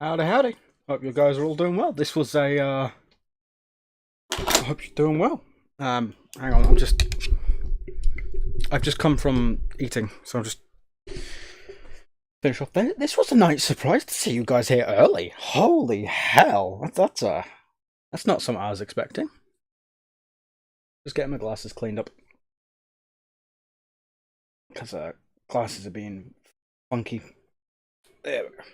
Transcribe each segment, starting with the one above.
Howdy, howdy. Hope you guys are all doing well. This was I hope you're doing well. Hang on, I've just come from eating, so I'm just finish off. This was a nice surprise to see you guys here early. Holy hell, that's not something I was expecting. Just getting my glasses cleaned up because glasses are being funky. There we go.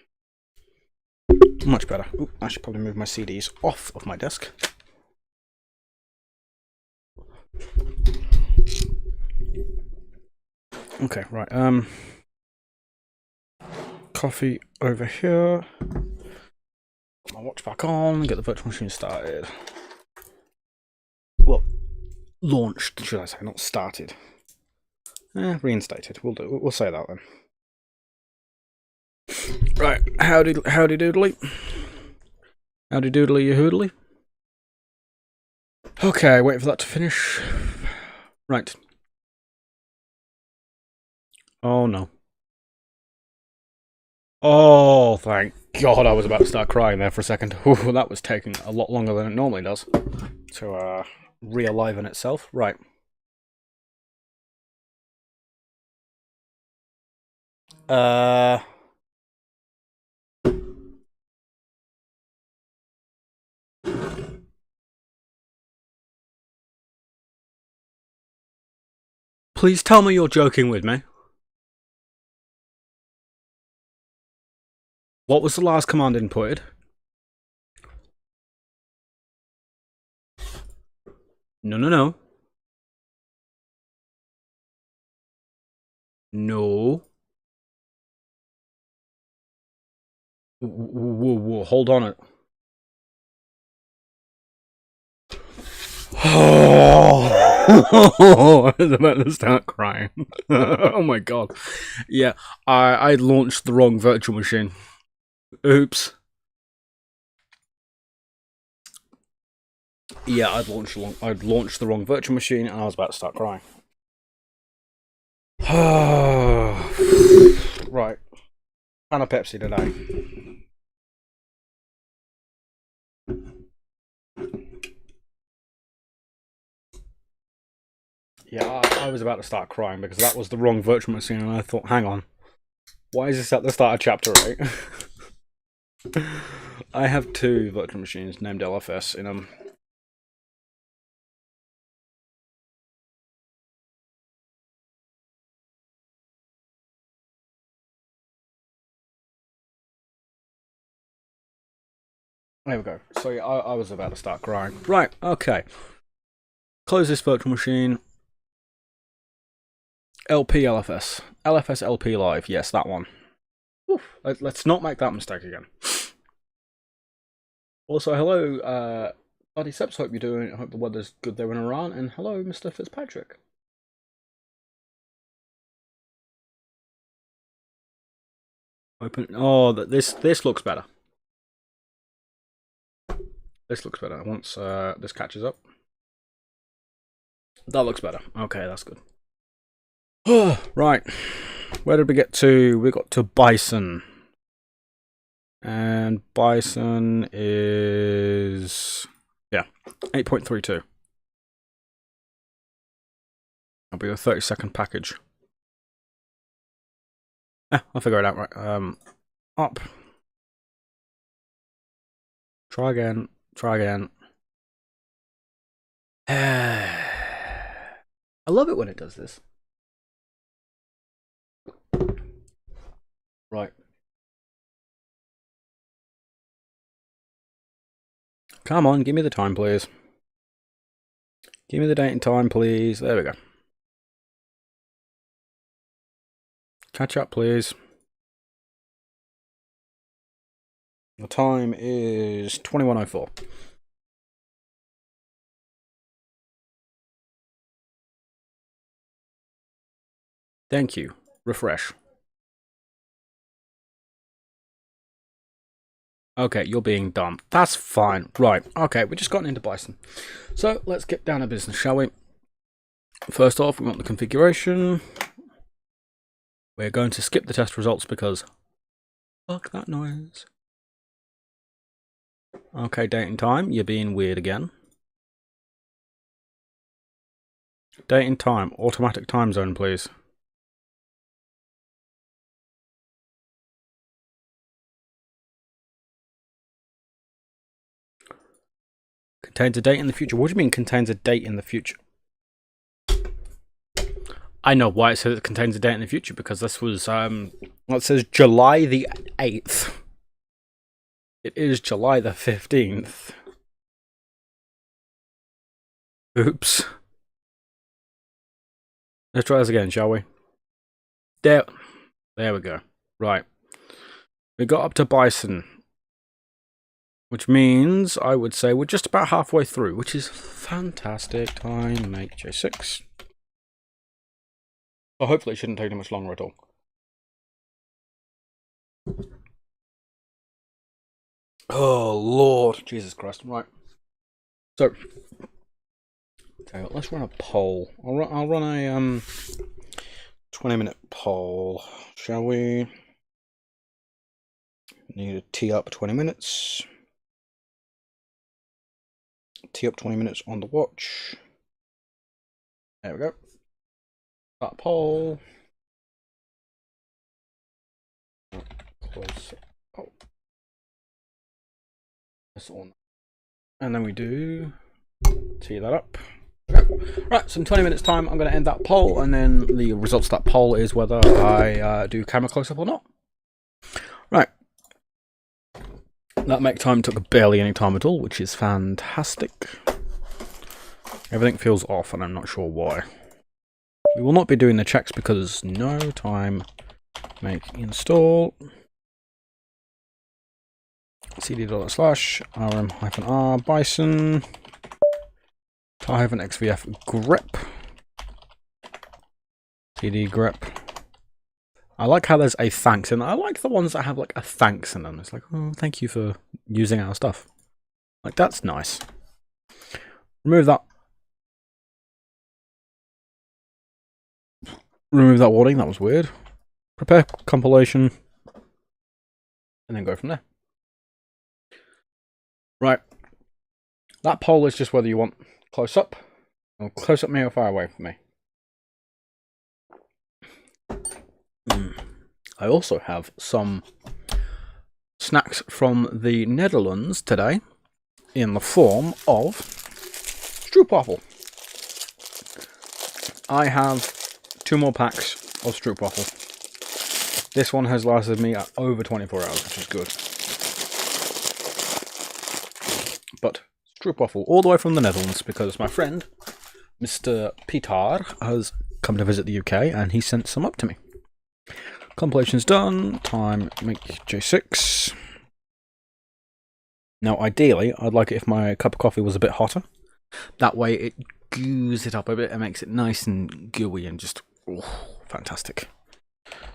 Much better. Ooh, I should probably move my CDs off of my desk. Okay, right. Coffee over here. Put my watch back on. Get the virtual machine started. Well, launched, should I say? Not started. Reinstated. We'll say that then. Right, howdy doodly. Howdy doodly you hoodly. Okay, wait for that to finish. Right. Oh no. Oh, thank God, I was about to start crying there for a second. Ooh, that was taking a lot longer than it normally does to re-aliven itself. Right. Please tell me you're joking with me. What was the last command inputted? No. No. Whoa, hold on it. Oh, I was about to start crying. Oh my God. Yeah, I launched the wrong virtual machine. Oops. Yeah, I'd launched the wrong virtual machine and I was about to start crying. Right. Can of Pepsi today. Yeah, I was about to start crying because that was the wrong virtual machine and I thought, hang on. Why is this at the start of chapter 8? I have two virtual machines named LFS in them. There we go. So yeah, I was about to start crying. Right, okay. Close this virtual machine. LP LFS. LFS LP Live. Yes, that one. Oof, let's not make that mistake again. Also, hello, Buddy Seps. Hope you're doing. Hope the weather's good there in Iran. And hello, Mr. Fitzpatrick. Open. Oh, this looks better. This looks better once this catches up. That looks better. Okay, that's good. Right. Where did we get to? We got to Bison. And Bison is... yeah, 8.32. That'll be a 30-second package. I'll figure it out right. Up. Try again. I love it when it does this. Right. Come on, give me the time, please. Give me the date and time, please. There we go. Catch up, please. The time is 21:04. Thank you. Refresh. Okay, you're being dumb. That's fine. Right, okay, we've just gotten into Bison. So, let's get down to business, shall we? First off, we want the configuration. We're going to skip the test results because fuck that noise. Okay, date and time. You're being weird again. Date and time. Automatic time zone, please. Contains a date in the future. What do you mean contains a date in the future? I know why it says it contains a date in the future, because this was, it says July the 8th. It is July the 15th. Oops. Let's try this again, shall we? There we go. Right. We got up to Bison, which means I would say we're just about halfway through, which is fantastic. Time, make J6. So hopefully it shouldn't take too much longer at all. Oh, Lord. Jesus Christ. Right. So, okay, let's run a poll. I'll run a 20-minute poll, shall we? Need to tee up 20 minutes. Tee up 20 minutes on the watch. There we go. That poll. Close. Oh. This one. And then we do tee that up. Okay. Right, so in 20 minutes time I'm going to end that poll, and then the results of that poll is whether I do camera close-up or not. Right. That make time took barely any time at all, which is fantastic. Everything feels off and I'm not sure why. We will not be doing the checks because no time. Make install. cd./rm-r bison tar-xvf grep cd grep. I like how there's a thanks in. I like the ones that have like a thanks in them. It's like, oh, thank you for using our stuff. Like, that's nice. Remove that. Remove that warning. That was weird. Prepare compilation, and then go from there. Right. That poll is just whether you want close up, or close up me or far away from me. I also have some snacks from the Netherlands today in the form of stroopwafel. I have 2 more packs of stroopwafel. This one has lasted me over 24 hours, which is good. But stroopwafel all the way from the Netherlands, because my friend, Mr. Peter, has come to visit the UK and he sent some up to me. Compilation's done. Time, make J6. Now, ideally, I'd like it if my cup of coffee was a bit hotter. That way it goos it up a bit and makes it nice and gooey and just, oh, fantastic.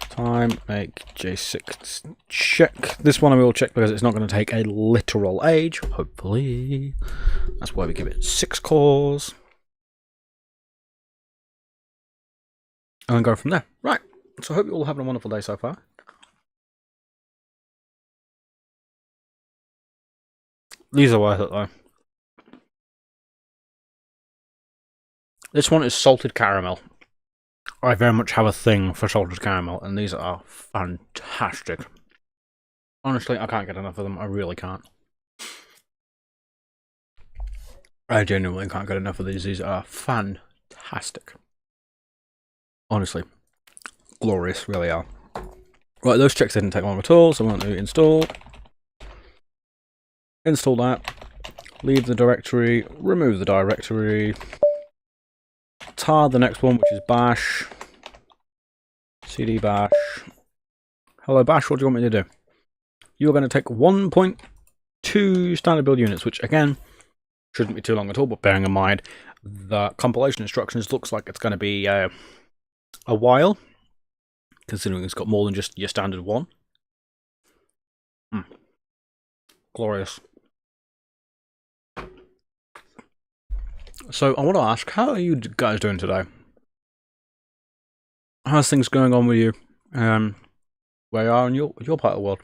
Time, make J6, check. This one I will check because it's not going to take a literal age, hopefully. That's why we give it 6 cores. And then go from there. Right, so I hope you're all having a wonderful day so far. These are worth it though. This one is salted caramel. I very much have a thing for salted caramel, and these are fantastic. Honestly, I can't get enough of them. I really can't. I genuinely can't get enough of these. These are fantastic. Honestly. Glorious, really are. Right, those checks didn't take long at all, so I'm going to install. Install that. Leave the directory. Remove the directory. Tar the next one, which is bash. cd bash. Hello bash, what do you want me to do? You're going to take 1.2 standard build units, which again shouldn't be too long at all, but bearing in mind the compilation instructions looks like it's going to be a while, considering it's got more than just your standard one. Glorious. So I want to ask, how are you guys doing today? How's things going on with you? Where you are in your part of the world?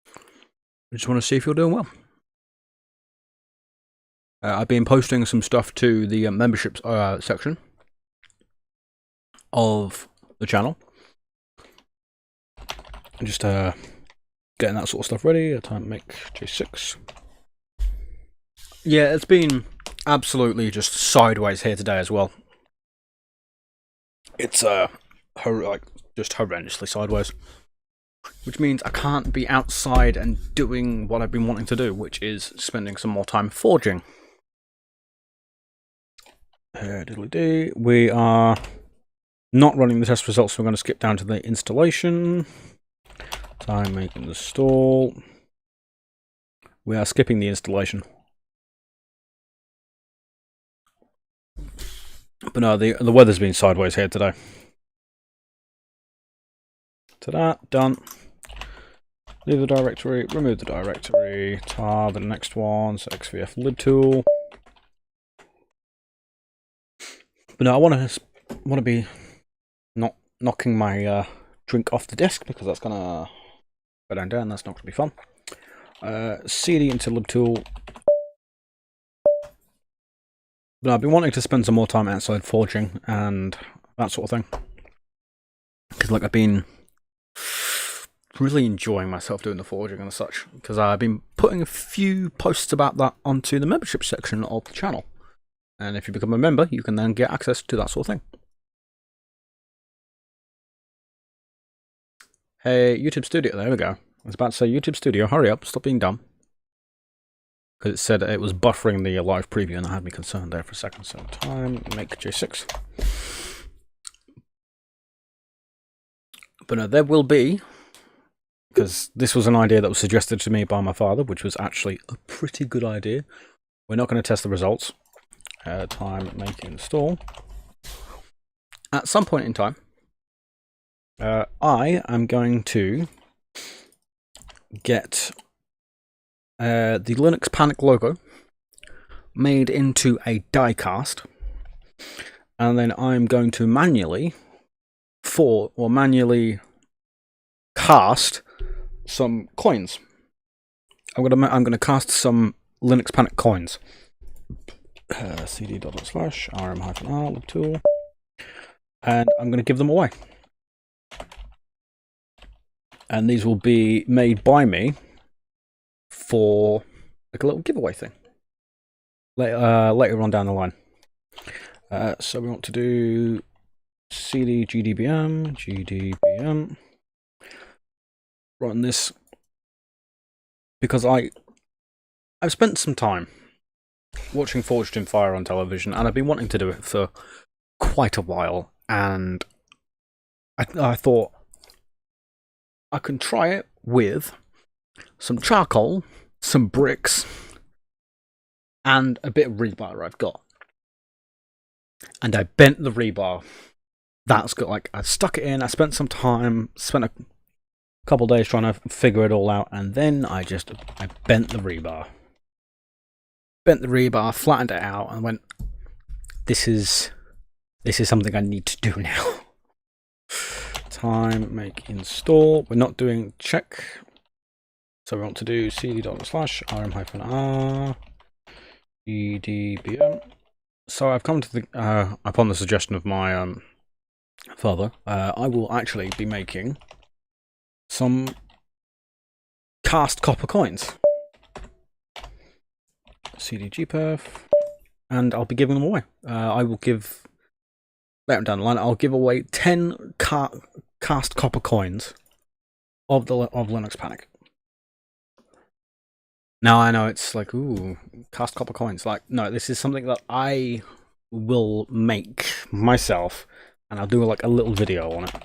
I just want to see if you're doing well. I've been posting some stuff to the memberships section of the channel. Just getting that sort of stuff ready. Time to make J6. Yeah, it's been absolutely just sideways here today as well. It's like just horrendously sideways, which means I can't be outside and doing what I've been wanting to do, which is spending some more time forging. Diddly-dee. We are not running the test results, so we're going to skip down to the installation. Time making the stall. We are skipping the installation. But no, the weather's been sideways here today. Ta-da, done. Leave the directory, remove the directory, tar the next one, so XVF lid tool. But no, I want to be not knocking my drink off the desk, because that's gonna go down. That's not gonna be fun. CD into lib tool. But I've been wanting to spend some more time outside forging and that sort of thing, because like I've been really enjoying myself doing the forging and such, because I've been putting a few posts about that onto the membership section of the channel, and if you become a member you can then get access to that sort of thing. Hey, YouTube Studio, there we go. I was about to say, YouTube Studio, hurry up, stop being dumb. Because it said it was buffering the live preview and that had me concerned there for a second. So time, make J6. But no, there will be, because this was an idea that was suggested to me by my father, which was actually a pretty good idea. We're not going to test the results. Time, make, install. At some point in time, I am going to get the Linux Panic logo made into a die cast, and then I'm going to manually cast some coins. I'm gonna cast some Linux Panic coins. cd./rm-r lib tool, and I'm going to give them away. And these will be made by me for like a little giveaway thing later on down the line. So we want to do cd gdbm run this, because I've spent some time watching Forged in Fire on television, and I've been wanting to do it for quite a while, and I thought I can try it with some charcoal, some bricks, and a bit of rebar I've got. And I bent the rebar. That's good. Like, I stuck it in, I spent some time, spent a couple of days trying to figure it all out, and then I bent the rebar. Bent the rebar, flattened it out, and went, this is something I need to do now. Time, make, install. We're not doing check, so we want to do cd./rm-r gdbm. So I've come to the upon the suggestion of my father, I will actually be making some cast copper coins. cd-gperf, and I'll be giving them away. I will give, later down the line, I'll give away 10 cast copper coins of Linux Panic. Now I know it's like, ooh, cast copper coins. Like, no, this is something that I will make myself, and I'll do like a little video on it.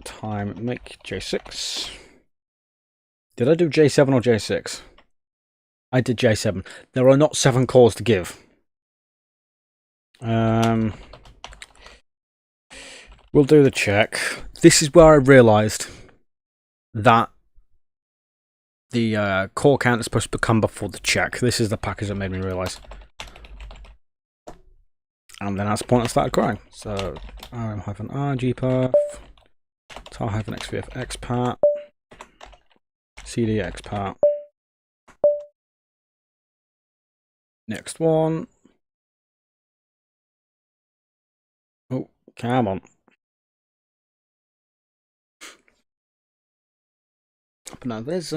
Time, make J6. Did I do J7 or J6? I did J7. There are not 7 cores to give. We'll do the check. This is where I realised that the core count is supposed to come before the check. This is the package that made me realise. And then that's the point I started crying. So rm-r gperf, tar-xvf expat, cd expat. Next one. Oh, come on. But now there's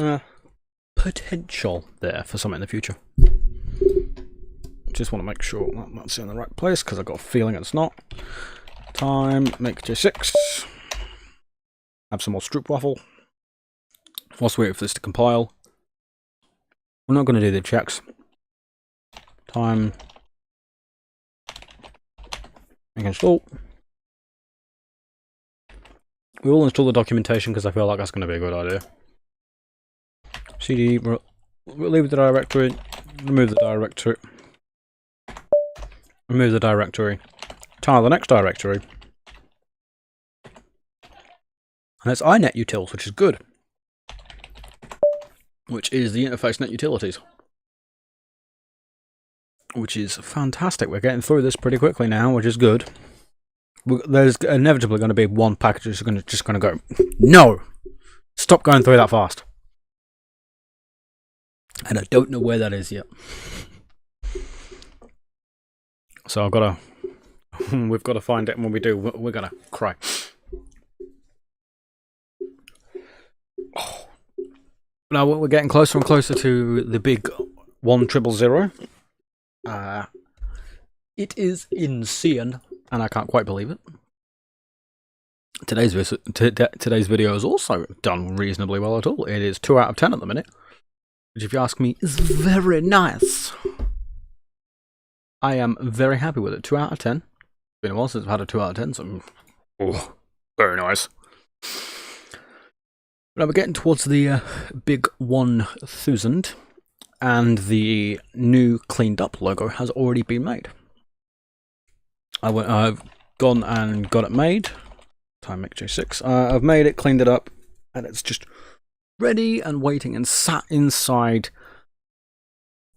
potential there for something in the future. Just want to make sure that's in the right place because I've got a feeling it's not. Time, make J6. Have some more stroopwafel. Whilst we wait for this to compile. We're not going to do the checks. Time. Make install. We will install the documentation because I feel like that's going to be a good idea. CD, we'll leave the directory, remove the directory. Remove the directory. Tile the next directory. And it's iNet utils, which is good. Which is the interface net utilities. Which is fantastic. We're getting through this pretty quickly now, which is good. There's inevitably going to be one package that's just going to go, no! Stop going through that fast. And I don't know where that is yet. So I've got to, we've got to find it, and when we do, we're going to cry. Oh. Now we're getting closer and closer to the big 1000. It is insane, and I can't quite believe it. Today's video is also done reasonably well at all. It is 2 out of 10 at the minute, which, if you ask me, is very nice. I am very happy with it. 2 out of 10. It's been a while since I've had a 2 out of 10, so oh, very nice. Now we're getting towards the big 1000, and the new cleaned up logo has already been made. I've gone and got it made. Time make J6. I've made it, cleaned it up, and it's just ready and waiting and sat inside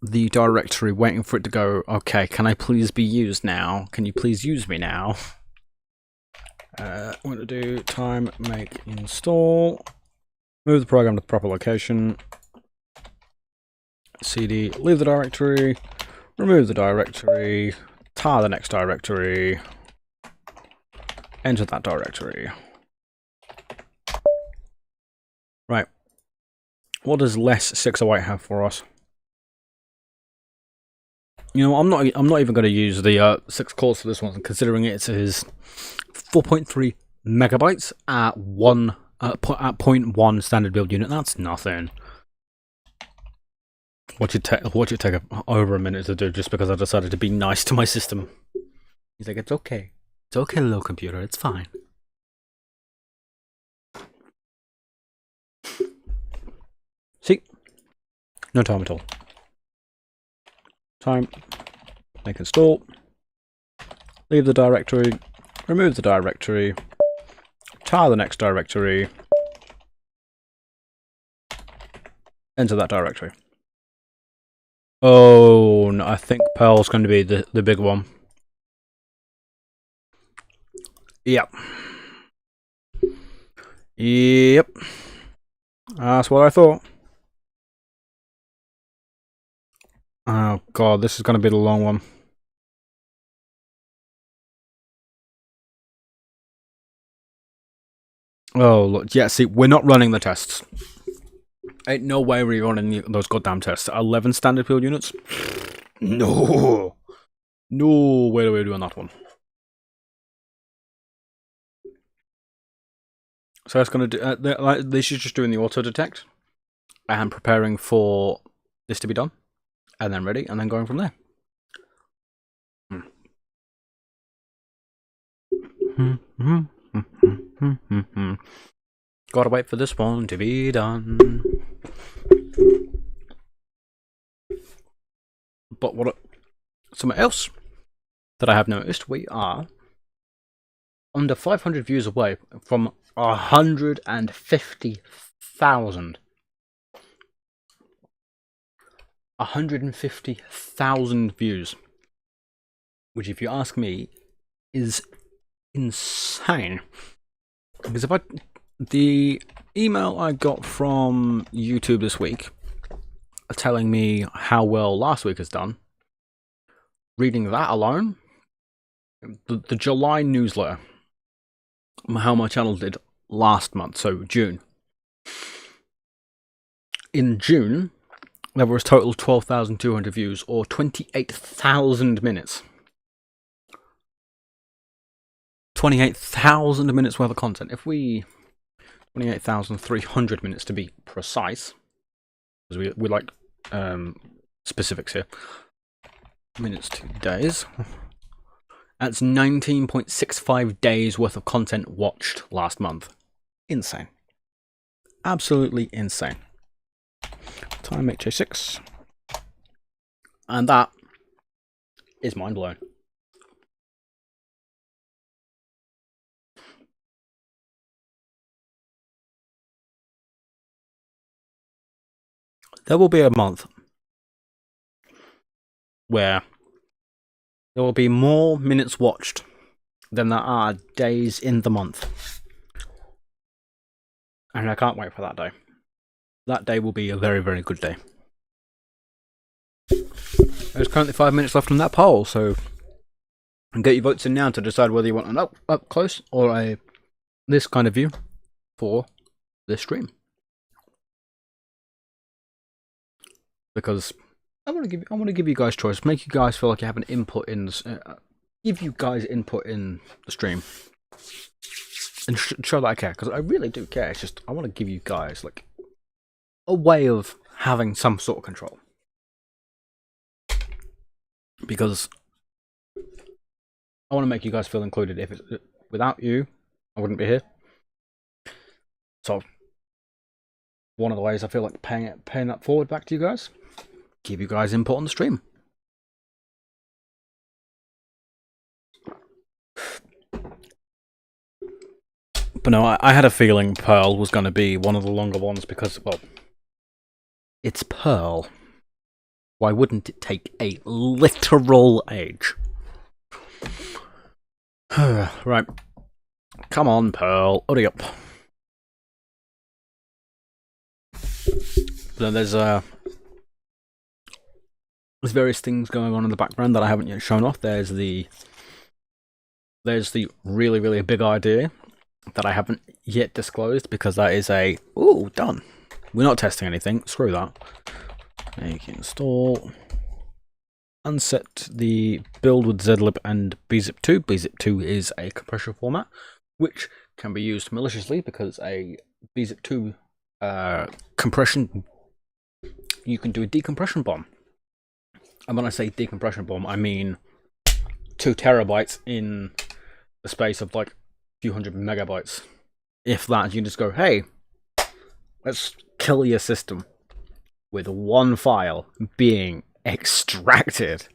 the directory waiting for it to go, okay, can I please be used now? Can you please use me now? I'm going to do time make install. Move the program to the proper location. CD, leave the directory. Remove the directory. Tar the next directory. Enter that directory. Right. What does less 608 have for us? You know, I'm not even going to use the 6 cores for this one, considering it is 4.3 megabytes at 0.1 standard build unit. That's nothing. What should take over a minute to do just because I decided to be nice to my system. He's like, it's okay. It's okay, little computer. It's fine. See? No time at all. Time. Make install. Leave the directory. Remove the directory. Tar the next directory. Enter that directory. Oh, no, I think Pearl's going to be the big one. Yep. Yep. That's what I thought. Oh god, this is going to be the long one. Oh, look, yeah, see, we're not running the tests. Ain't no way we're running those goddamn tests. 11 standard build units? No. No way are we doing that one. So it's going to do, this is just doing the auto detect. I am preparing for this to be done, and then ready, and then going from there. Gotta wait for this one to be done. But something else that I have noticed, we are under 500 views away from 150,000. 150,000 views, which, if you ask me, is insane. Because the email I got from YouTube this week telling me how well last week has done reading that alone, the July newsletter, how my channel did last month, so June. In June, there was a total of 12,200 views, or 28,000 minutes. 28,000 minutes worth of content. 28,300 minutes to be precise, because we like specifics here. Minutes to days. That's 19.65 days worth of content watched last month. Insane. Absolutely insane. Time HA6. And that is mind blowing. There will be a month where there will be more minutes watched than there are days in the month. And I can't wait for that day. That day will be a very, very good day. There's currently 5 minutes left on that poll, so get your votes in now to decide whether you want an up close or this kind of view for this stream. Because I want to give you guys choice, make you guys feel like you have an input in this, give you guys input in the stream, and show that I care, because I really do care. It's just I want to give you guys like a way of having some sort of control, because I want to make you guys feel included. If it's without you, I wouldn't be here. So one of the ways I feel like paying that forward back to you guys, give you guys input on the stream. But no, I had a feeling Pearl was going to be one of the longer ones because, well, it's Pearl. Why wouldn't it take a literal age? Right. Come on, Pearl. Hurry up. Then there's various things going on in the background that I haven't yet shown off. There's the really, really big idea that I haven't yet disclosed, because that is done. We're not testing anything. Screw that. Make install. Unset the build with zlib and bzip2. Bzip2 is a compression format which can be used maliciously, because a bzip2 compression, you can do a decompression bomb. And when I say decompression bomb, I mean 2 terabytes in the space of like a few hundred megabytes. If that, you just go, hey, let's kill your system with one file being extracted.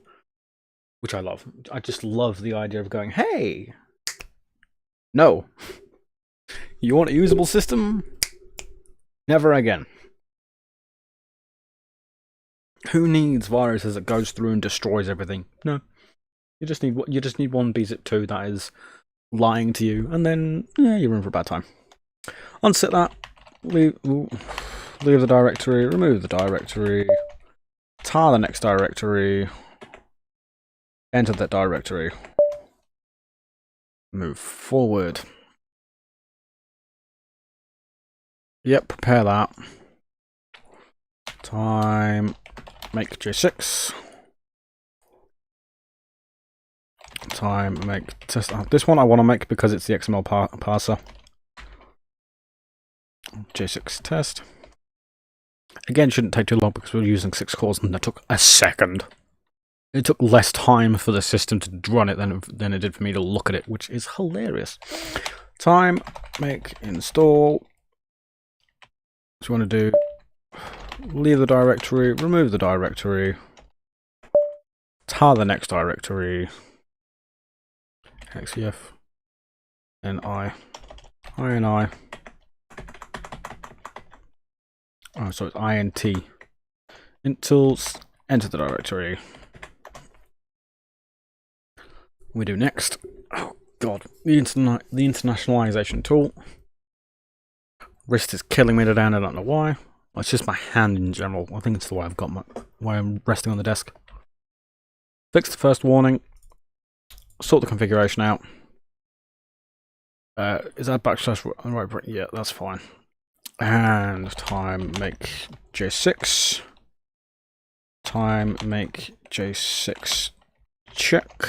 Which I love. I just love the idea of going, hey, no. You want a usable system? Never again. Who needs viruses that goes through and destroys everything? No. You just need one bzip2 that is lying to you, and then you're in for a bad time. Unset that. Leave the directory. Remove the directory. Tar the next directory. Enter that directory. Move forward. Yep, prepare that. Time. Make J6. Time. Make test. This one I want to make because it's the XML parser. J6 test. Again, shouldn't take too long because we're using 6 cores, and that took a second. It took less time for the system to run it than it did for me to look at it, which is hilarious. Time. Make install. What you want to do? Leave the directory, remove the directory, tar the next directory, xef, ni, ini, oh, so it's int, intils, enter the directory. We do next. Oh god, the internationalization tool. Wrist is killing me today, and I don't know why. Well, it's just my hand in general. I think it's the way why I'm resting on the desk. fix the first warning, sort the configuration out. Is that backslash right? Yeah, that's fine. And time make J6. Time make J6 check.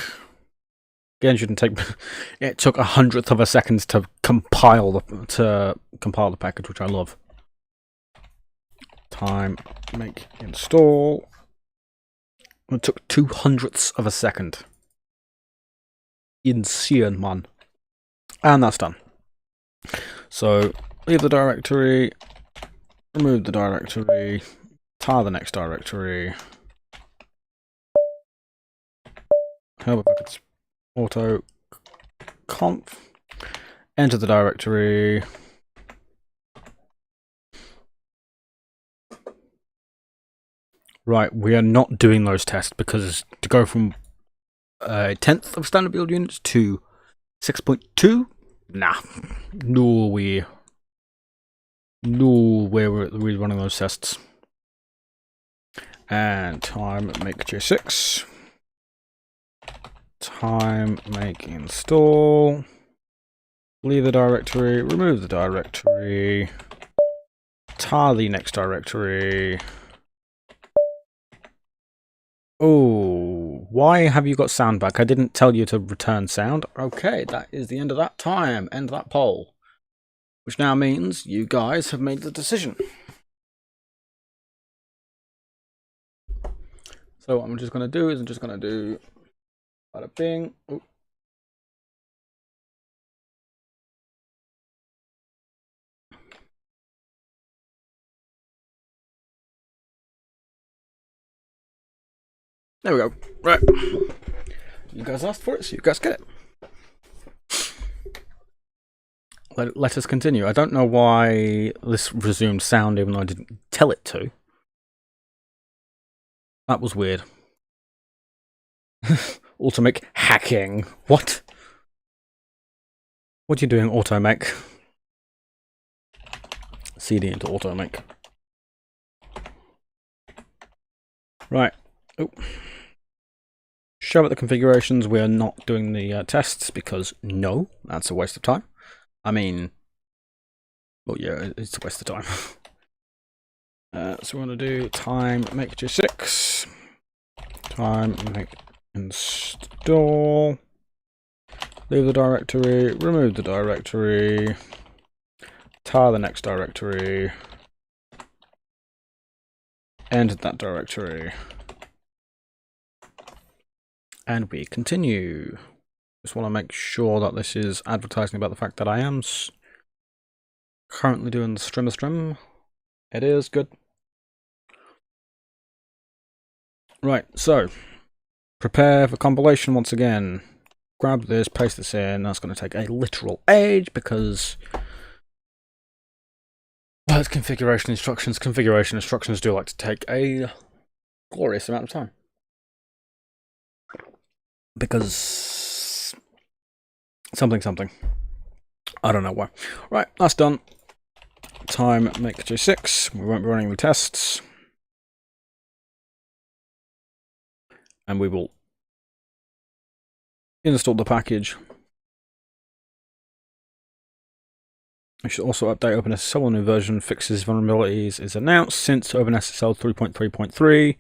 Again, shouldn't take. It took 100th of a second to compile the package, which I love. Time make install. It took 200ths of a second. Insane, man. And that's done. So leave the directory, remove the directory, tar the next directory. Help if it's auto conf. Enter the directory. Right, we are not doing those tests because to go from a 10th of standard build units to 6.2, nah, no way. No way we're running those tests. And time make J6. Time make install. Leave the directory, remove the directory. Tar the next directory. Oh, why have you got sound back? I didn't tell you to return sound. Okay, that is the end of that time. End of that poll. Which now means you guys have made the decision. So what I'm just going to do is I'm just going to do bada bing. Ooh. There we go. Right. You guys asked for it, so you guys get it. Let us continue. I don't know why this resumed sound even though I didn't tell it to. That was weird. Automake hacking. What? What are you doing, Automake? CD into Automake. Right. Oh. Show at the configurations. We are not doing the tests because no, that's a waste of time. I mean, well, yeah, it's a waste of time. So we're going to do time make J6. Time make install. Leave the directory, remove the directory, tar the next directory, enter that directory, and we continue. Just want to make sure that this is advertising about the fact that I am currently doing the stream. It is good. Right, so prepare for compilation once again. Grab this, paste this in. That's going to take a literal age because well, it's configuration instructions. Configuration instructions do like to take a glorious amount of time because something. I don't know why. Right, that's done. Time make J6. We won't be running the tests, and we will install the package. We should also update OpenSSL. A new version fixes vulnerabilities is announced since OpenSSL 3.3.3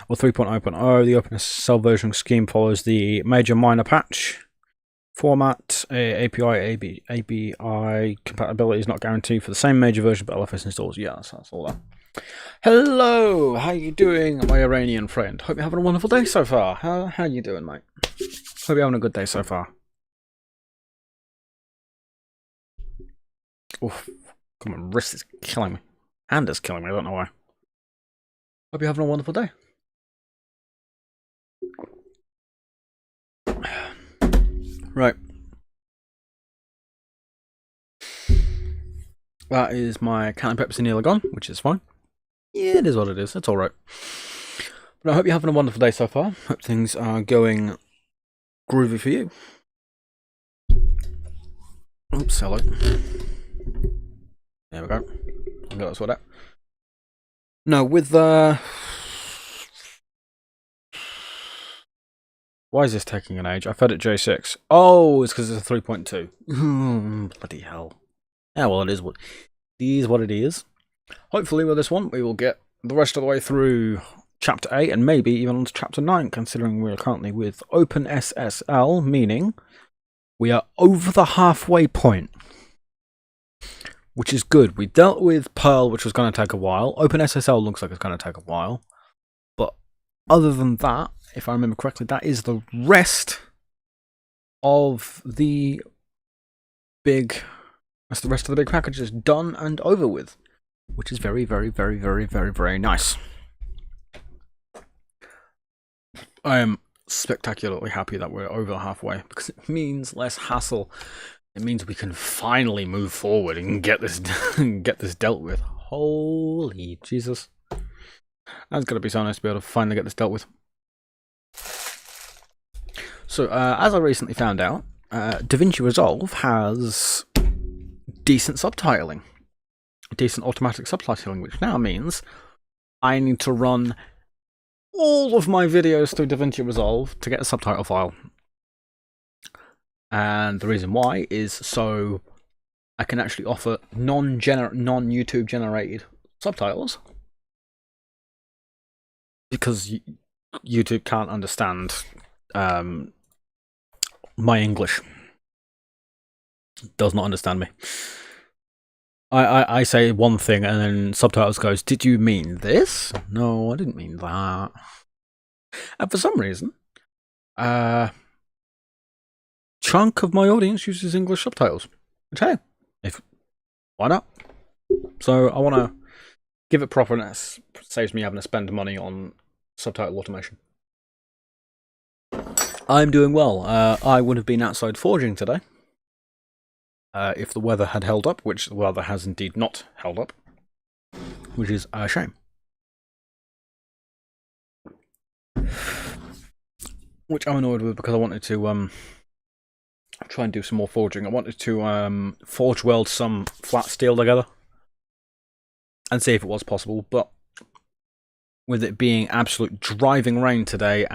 or 3.0.0. The OpenSSL version scheme follows the major minor patch format. API compatibility is not guaranteed for the same major version, but LFS installs. Yeah, that's all that. Hello, how you doing, my Iranian friend? Hope you're having a wonderful day so far. How you doing, mate? Hope you're having a good day so far. Oof, come on, wrist is killing me. Hand is killing me, I don't know why. Hope you're having a wonderful day. Right. That is my cat and Pepsi nearly gone, which is fine. Yeah, it is what it is. It's alright. But I hope you're having a wonderful day so far. Hope things are going groovy for you. Oops, hello. There we go. I'll get that sorted out. No, with Why is this taking an age? I fed it J6. Oh, it's because it's a 3.2. Bloody hell. Yeah, well, it is what it is. Hopefully with this one, we will get the rest of the way through Chapter 8 and maybe even on to Chapter 9, considering we're currently with OpenSSL, meaning we are over the halfway point, which is good. We dealt with Perl, which was going to take a while. OpenSSL looks like it's going to take a while. But other than that, if I remember correctly, that is the rest of the big... That's the rest of the big packages done and over with, which is very, very, very, very, very, very nice. I am spectacularly happy that we're over halfway because it means less hassle. It means we can finally move forward and get this dealt with. Holy Jesus. That's got to be so nice to be able to finally get this dealt with. So, as I recently found out, DaVinci Resolve has decent subtitling. Decent automatic subtitling, which now means I need to run all of my videos through DaVinci Resolve to get a subtitle file. And the reason why is so I can actually offer non-YouTube generated subtitles. Because YouTube can't understand my English. It does not understand me. I say one thing and then subtitles goes, "Did you mean this?" No, I didn't mean that. And for some reason, chunk of my audience uses English subtitles. Which, hey, why not? So I want to give it properness. Saves me having to spend money on subtitle automation. I'm doing well. I would have been outside forging today. If the weather had held up, which the weather has indeed not held up, which is a shame. Which I'm annoyed with because I wanted to try and do some more forging. I wanted to forge weld some flat steel together and see if it was possible, but with it being absolute driving rain today,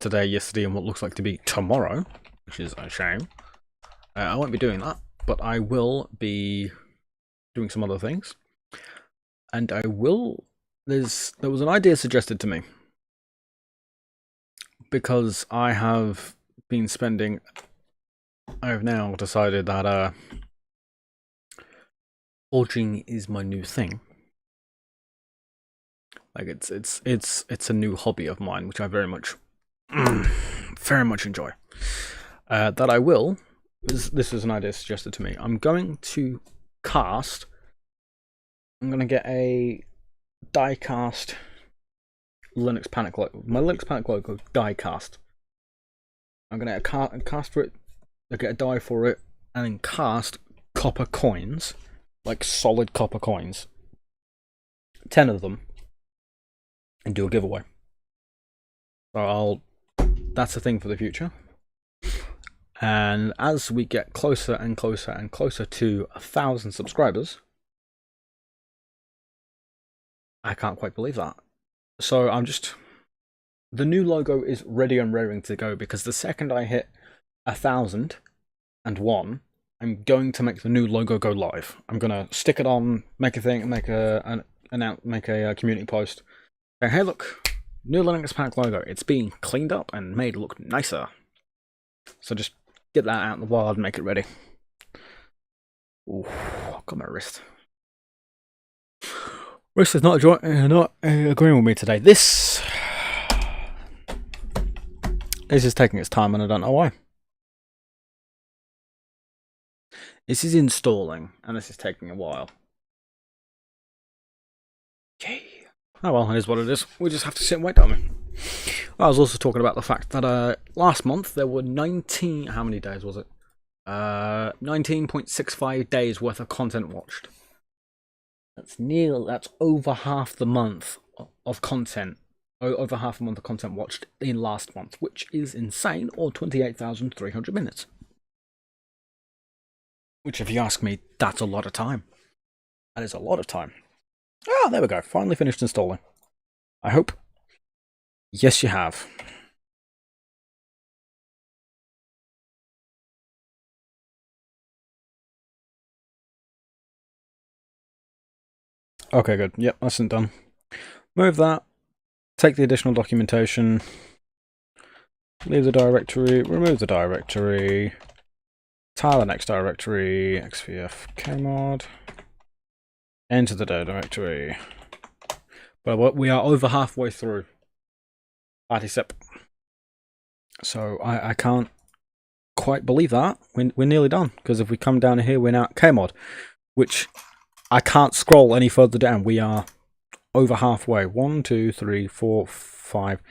yesterday, and what looks like to be tomorrow, which is a shame, I won't be doing that, but I will be doing some other things. And I will... There was an idea suggested to me. Because I have been spending... I have now decided that forging is my new thing. Like it's a new hobby of mine, which I very much enjoy. That I will... This is an idea suggested to me. I'm going to cast... I'm going to get a die-cast Linux Panic logo. My Linux Panic logo die-cast. I'm going to cast for it, I'll get a die for it, and then cast copper coins. Like solid copper coins. 10 of them. And do a giveaway. So that's a thing for the future. And as we get closer and closer and closer to 1,000 subscribers, I can't quite believe that. So the new logo is ready and raring to go, because the second I hit 1,001, I'm going to make the new logo go live. I'm gonna stick it on, make a thing, make a community post. Say, hey, look, new Linux Panic logo. It's being cleaned up and made look nicer. So just get that out in the wild and make it ready. Ooh, got my wrist. Wrist is not agreeing with me today. This is taking its time, and I don't know why. This is installing, and this is taking a while. Yay. Oh well, it is what it is. We just have to sit and wait, don't we? I was also talking about the fact that last month there were 19... How many days was it? 19.65 days worth of content watched. That's over half the month of content. Over half a month of content watched in last month, which is insane, or 28,300 minutes. Which, if you ask me, that's a lot of time. That is a lot of time. Ah, there we go. Finally finished installing. I hope. Yes, you have. Okay, good. Yep, that's done. Move that. Take the additional documentation. Leave the directory. Remove the directory. Tile the next directory. xvf kmod. Enter the directory. But we are over halfway through. Particip. So I can't quite believe that. We're nearly done. Because if we come down here, we're now at kmod. Which I can't scroll any further down. We are over halfway. 1, 2, 3, 4, 5,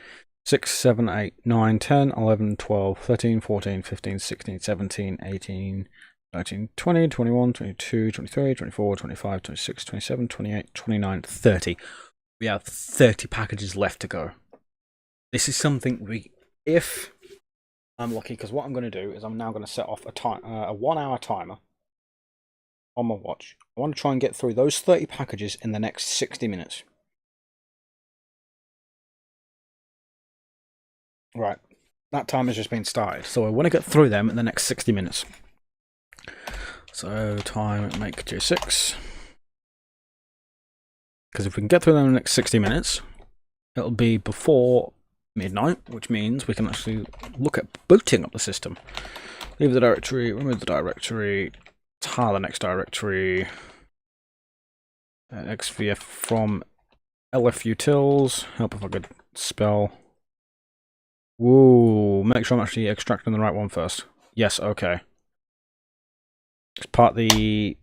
6, 7, 8, 9, 10, 11, 12, 13, 14, 15, 16, 17, 18, 19, 20, 21, 22, 23, 24, 25, 26, 27, 28, 29, 30. We have 30 packages left to go. This is something if I'm lucky, because what I'm going to do is I'm now going to set off a 1 hour timer on my watch. I want to try and get through those 30 packages in the next 60 minutes. Right, that time has just been started, so I want to get through them in the next 60 minutes. So time make J6. Because if we can get through them in the next 60 minutes, it'll be before midnight, which means we can actually look at booting up the system. Leave the directory, remove the directory, tile the next directory, xvf from lfutils, help if I could spell. Whoa, make sure I'm actually extracting the right one first. Yes, okay. It's part of the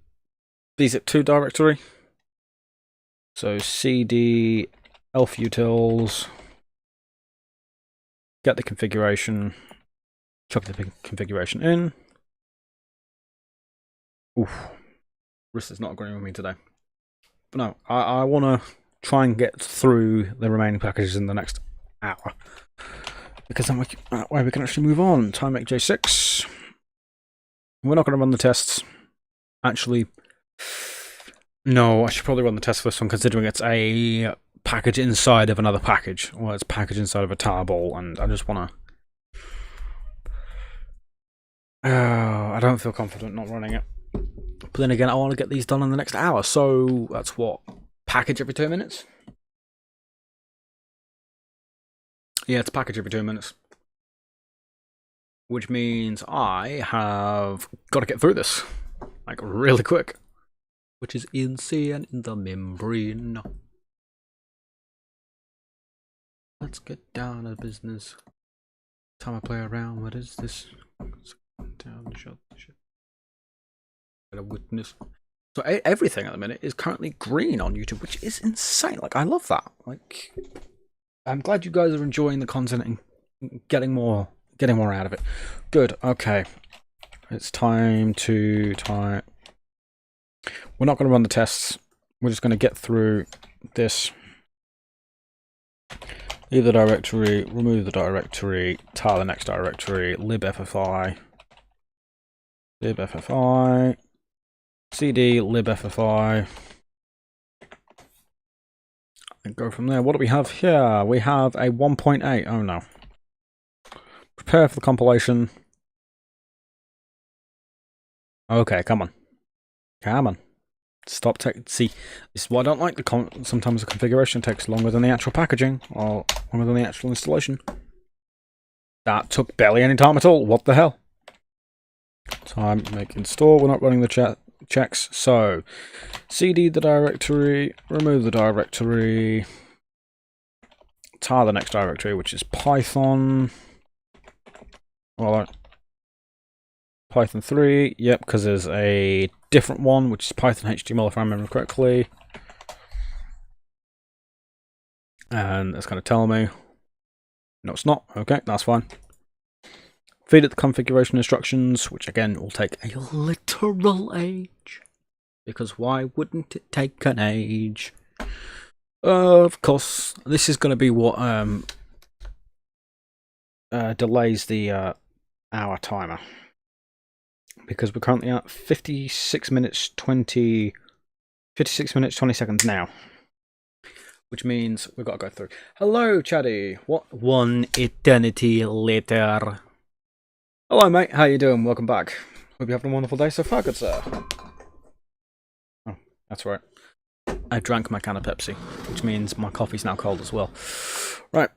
bzip2 directory. So cd lfutils, get the configuration, chuck the configuration in. Oof, wrist is not agreeing with me today. But no, I want to try and get through the remaining packages in the next hour. Because then that way we can actually move on. Time make J6. We're not going to run the tests. Actually, no, I should probably run the test for this one, considering it's a package inside of another package. Well, it's a package inside of a tarball, and I just want to... I don't feel confident not running it. But then again, I want to get these done in the next hour, so that's what? Package every 2 minutes? Yeah, it's a package every 2 minutes. Which means I have got to get through this, like, really quick. Which is insane in the membrane. Let's get down to business. Time I play around, what is this? Down, shut. A witness. So everything at the minute is currently green on YouTube, which is insane. Like, I love that. Like, I'm glad you guys are enjoying the content and getting more out of it. Good. Okay. It's time to type. We're not going to run the tests. We're just going to get through this. Leave the directory, remove the directory, tile the next directory, libffi, cd libffi, and go from there. What do we have here? We have a 1.8. Oh no. Prepare for the compilation. Okay, come on. Come on. Stop see, this is why I don't like sometimes the configuration takes longer than the actual packaging, or longer than the actual installation. That took barely any time at all. What the hell? Time make install. We're not running the checks. So, cd the directory, remove the directory, tile the next directory, which is Python. Well, Python 3, yep, because there's a different one, which is Python HTML, if I remember correctly. And it's going to tell me. No, it's not. Okay, that's fine. Feed it the configuration instructions, which again will take a literal age. Because why wouldn't it take an age? Of course, this is going to be what delays the hour timer. Because we're currently at 56 minutes 20 seconds now. Which means we've got to go through. Hello, Chaddy. What? 1 eternity later. Hello, mate. How you doing? Welcome back. Hope you're having a wonderful day so far, good sir. Oh, that's right. I drank my can of Pepsi, which means my coffee's now cold as well. Right,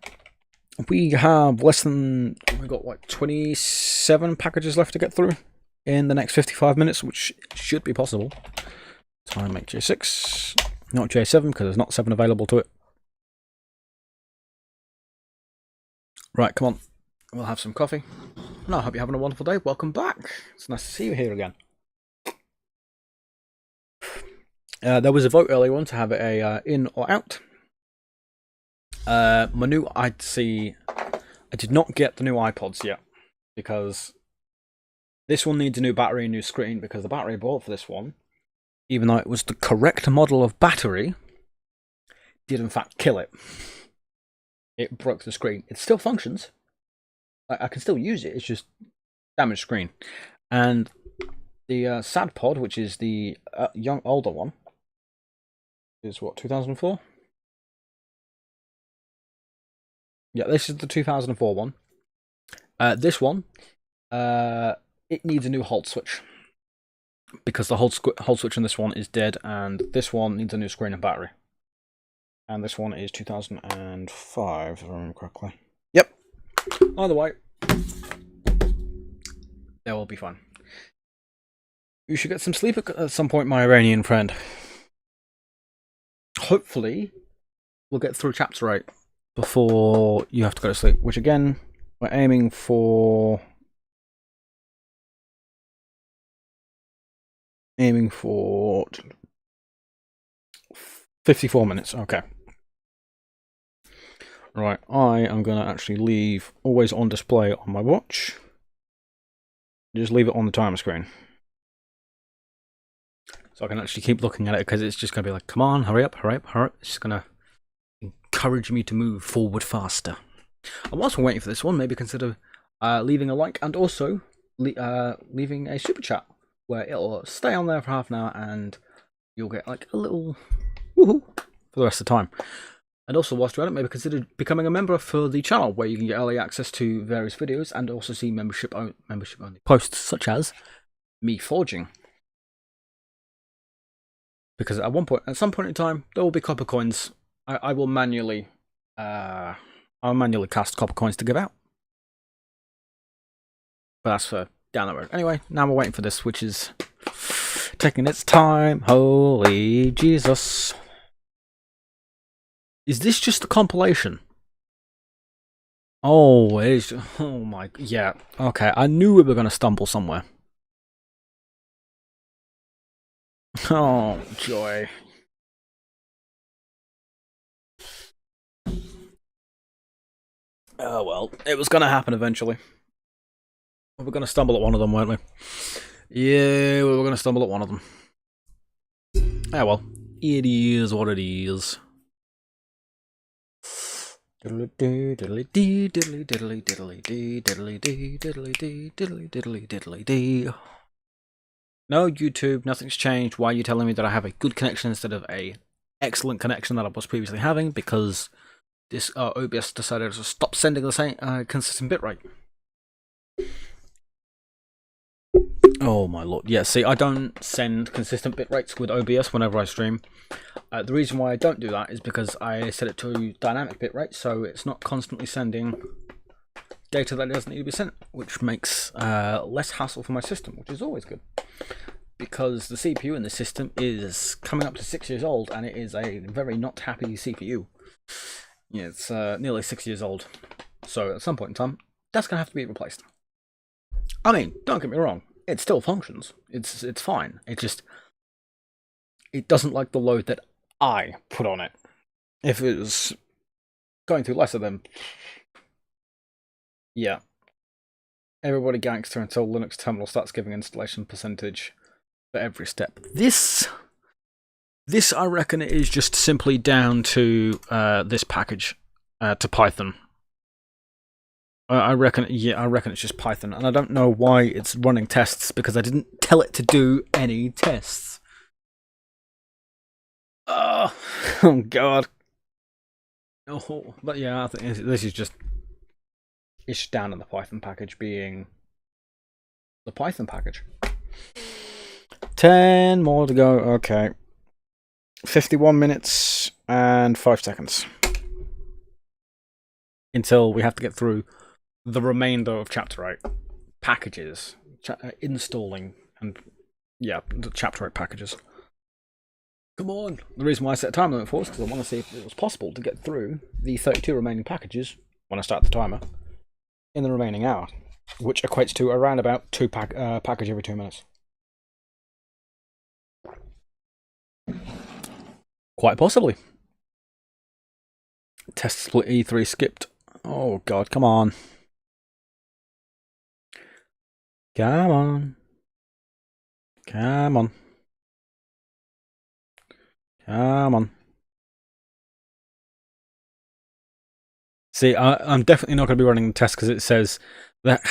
we have we've got like 27 packages left to get through in the next 55 minutes, which should be possible. Time make J6, not J7 because there's not 7 available to it. Right, come on, we'll have some coffee. No, I hope you're having a wonderful day. Welcome back. It's nice to see you here again. There was a vote earlier on to have it a in or out. I did not get the new iPods yet because this one needs a new battery and new screen, because the battery I bought for this one, even though it was the correct model of battery, did in fact kill it. It broke the screen. It still functions. I can still use it. It's just damaged screen. And the SAD pod, which is the older one, is what, 2004? Yeah, this is the 2004 one. This one, it needs a new hold switch, because the hold switch on this one is dead, and this one needs a new screen and battery. And this one is 2005, if I remember correctly. Yep. Either way, they will be fine. You should get some sleep at some point, my Iranian friend. Hopefully, we'll get through chapter 8 before you have to go to sleep, which again, we're aiming for 54 minutes. Okay. Right, I am going to actually leave always on display on my watch. Just leave it on the timer screen, so I can actually keep looking at it, because it's just going to be like, come on, hurry up, hurry up, hurry up. It's just going to encourage me to move forward faster. And whilst we're waiting for this one, maybe consider leaving a like, and also leaving a super chat, where it'll stay on there for half an hour and you'll get like a little woohoo for the rest of the time. And also, whilst you're at it, maybe consider becoming a member for the channel, where you can get early access to various videos and also see membership only posts, such as me forging. Because at some point in time, there will be copper coins. I will manually cast copper coins to give out. But that's for down the road. Anyway, now we're waiting for this, which is taking its time. Holy Jesus. Is this just a compilation? Oh, it is. Oh my. Yeah. Okay, I knew we were going to stumble somewhere. Oh, joy. Oh well, it was going to happen eventually. We were going to stumble at one of them, weren't we? Yeah, we were going to stumble at one of them. Ah well, it is what it is. No YouTube, nothing's changed. Why are you telling me that I have a good connection instead of a excellent connection that I was previously having? Because this OBS decided to stop sending the same consistent bitrate. Oh my lord. Yeah, see, I don't send consistent bitrates with OBS whenever I stream. The reason why I don't do that is because I set it to dynamic bitrate, so it's not constantly sending data that doesn't need to be sent, which makes less hassle for my system, which is always good. Because the CPU in the system is coming up to 6 years old, and it is a very not happy CPU. Yeah, it's nearly 6 years old. So at some point in time, that's going to have to be replaced. I mean, don't get me wrong. It still functions. It's fine. It doesn't like the load that I put on it. If it was going through lesser, then yeah. Everybody gangster until Linux terminal starts giving installation percentage for every step. This I reckon is just simply down to this package, to Python. I reckon it's just Python, and I don't know why it's running tests, because I didn't tell it to do any tests. Oh god. Oh, but yeah, I think this is just, it's down in the Python package being the Python package. 10 more to go. Okay. 51 minutes and 5 seconds. Until we have to get through the remainder of Chapter 8. Packages. Installing. And, yeah, the Chapter 8 packages. Come on! The reason why I set a time limit for is because I want to see if it was possible to get through the 32 remaining packages when I start the timer in the remaining hour, which equates to around about 2 package every 2 minutes. Quite possibly. Test split E3 skipped. Oh god, come on. Come on. Come on. Come on. See, I'm definitely not going to be running the test because it says that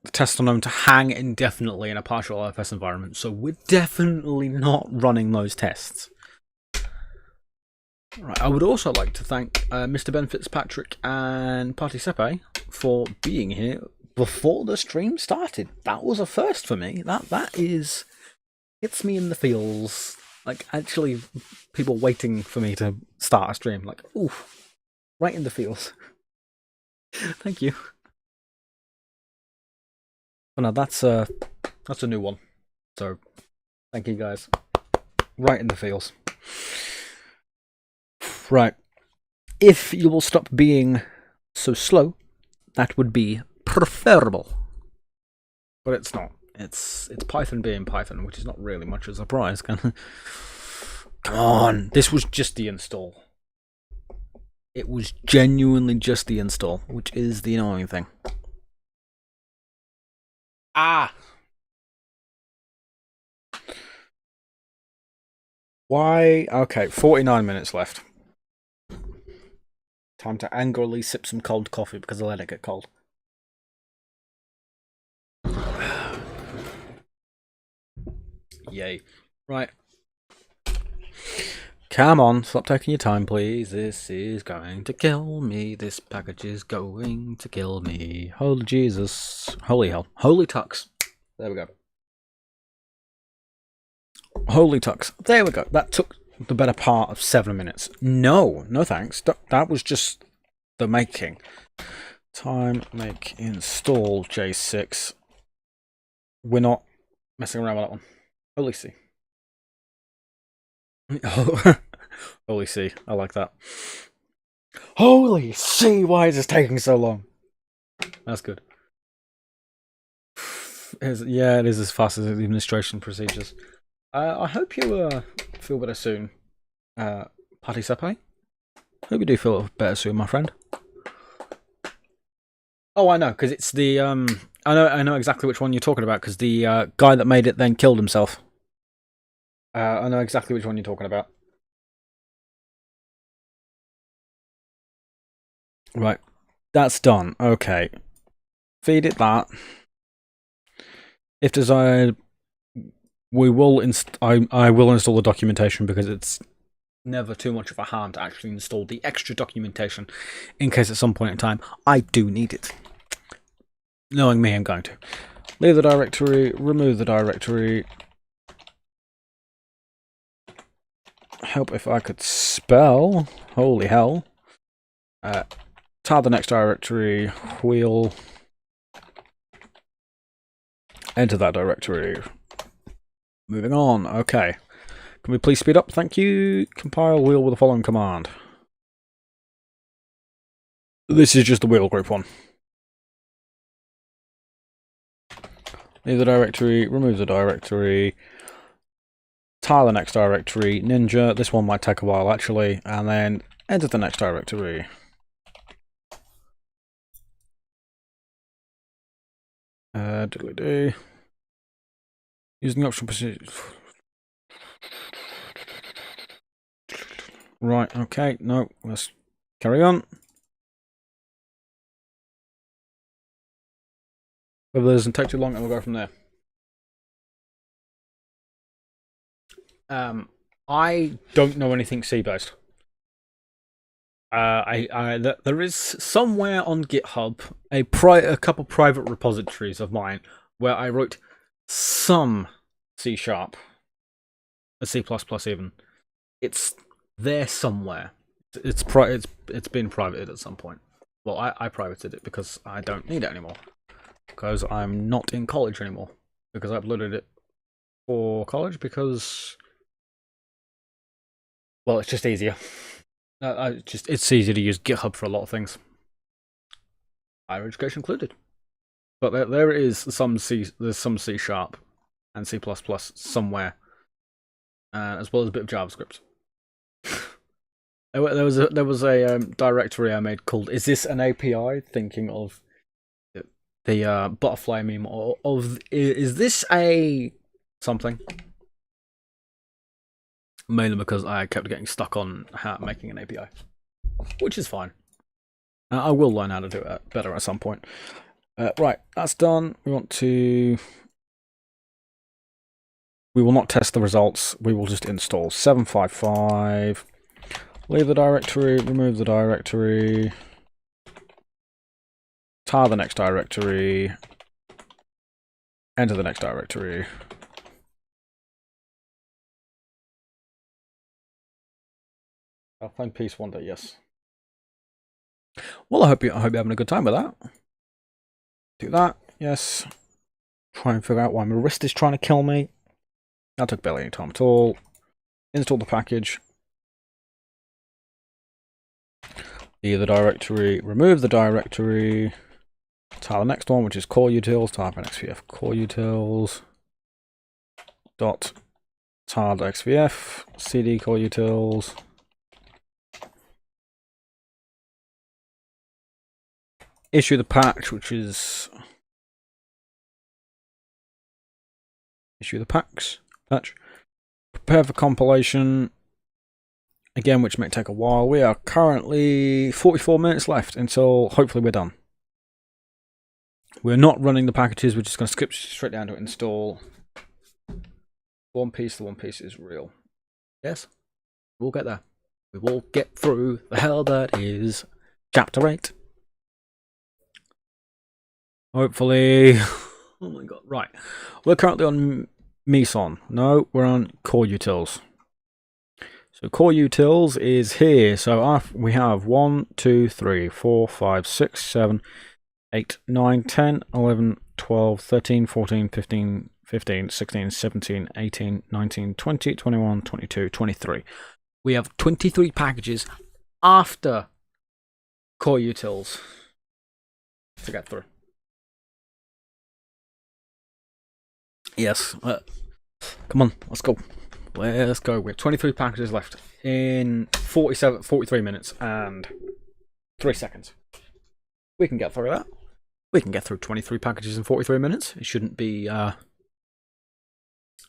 the tests are known to hang indefinitely in a partial LFS environment, so we're definitely not running those tests. Right, I would also like to thank Mr. Ben Fitzpatrick and Party Sepe for being here before the stream started. That was a first for me. That is hits me in the feels. Like, actually, people waiting for me to start a stream. Like, oof, right in the feels. Thank you. Oh no, that's a new one. So, thank you guys. Right in the feels. Right. If you will stop being so slow, that would be preferable. But it's not. It's Python being Python, which is not really much of a surprise. Come on. This was just the install. It was genuinely just the install, which is the annoying thing. Ah! Why? Okay, 49 minutes left. Time to angrily sip some cold coffee because I let it get cold. Yay. Right. Come on, stop taking your time, please. This is going to kill me. This package is going to kill me. Holy Jesus. Holy hell. Holy tux. There we go. Holy tux. There we go. That took the better part of 7 minutes. No thanks. That was just the making. Time, make, install J6. We're not messing around with that one. Holy C. Holy C. I like that. Holy C. Why is this taking so long? That's good. Yeah, it is as fast as the administration procedures. I hope you feel better soon, Party Sepe. Hope you do feel better soon, my friend. Oh, I know, because it's the I know exactly which one you're talking about, because the guy that made it then killed himself. I know exactly which one you're talking about. Right, that's done. Okay, feed it that. If desired, we will I will install the documentation because it's never too much of a harm to actually install the extra documentation in case at some point in time I do need it. Knowing me, I'm going to. Leave the directory, remove the directory. Help if I could spell. Holy hell. Tar the next directory, wheel. Enter that directory. Moving on, okay. Can we please speed up? Thank you. Compile wheel with the following command. This is just the wheel group one. Leave the directory, remove the directory, tar the next directory, ninja. This one might take a while actually, and then enter the next directory. Diddly-do. Using the optional procedure. Right, okay, no, let's carry on. If it doesn't take too long, and we'll go from there. I don't know anything C-based. There is somewhere on GitHub a couple private repositories of mine where I wrote some C#, a C++ even, It's there somewhere. It's been privated at some point. Well, I privated it because I don't need it anymore. Because I'm not in college anymore. Because I uploaded it for college because, well, it's just easier. It's easier to use GitHub for a lot of things, higher education included. But there is some there's some C# and C++ somewhere, as well as a bit of JavaScript. There was a directory I made called "Is this an API?" Thinking of the butterfly meme of "Is this a something?" Mainly because I kept getting stuck on making an API, which is fine. I will learn how to do it better at some point. Right, that's done. We will not test the results. We will just install 755. Leave the directory, remove the directory, tar the next directory, enter the next directory. I'll find peace one day, yes. Well, I hope you're having a good time with that. Do that, yes. Try and figure out why my wrist is trying to kill me. That took barely any time at all. Install the package. Leave the directory, remove the directory. Tar the next one, which is core utils. Type in xvf core utils. Dot tar xvf cd core utils. Issue the patch, which is issue the patch. Prepare for compilation. Again, which may take a while. We are currently 44 minutes left until hopefully we're done. We're not running the packages. We're just going to skip straight down to install. One Piece. The One Piece is real. Yes, we'll get there. We will get through the hell that is Chapter 8. Hopefully. Oh my god. Right. We're currently on Meson. No, we're on core utils. So core utils is here. So we have 1, 2, 3, 4, 5, 6, 7, 8, 9, 10, 11, 12, 13, 14, 15, 15, 16, 17, 18, 19, 20, 21, 22, 23. We have 23 packages after core utils to get through. Yes. Come on, let's go. Let's go. We have 23 packages left in 43 minutes and 3 seconds. We can get through that. We can get through 23 packages in 43 minutes. It shouldn't be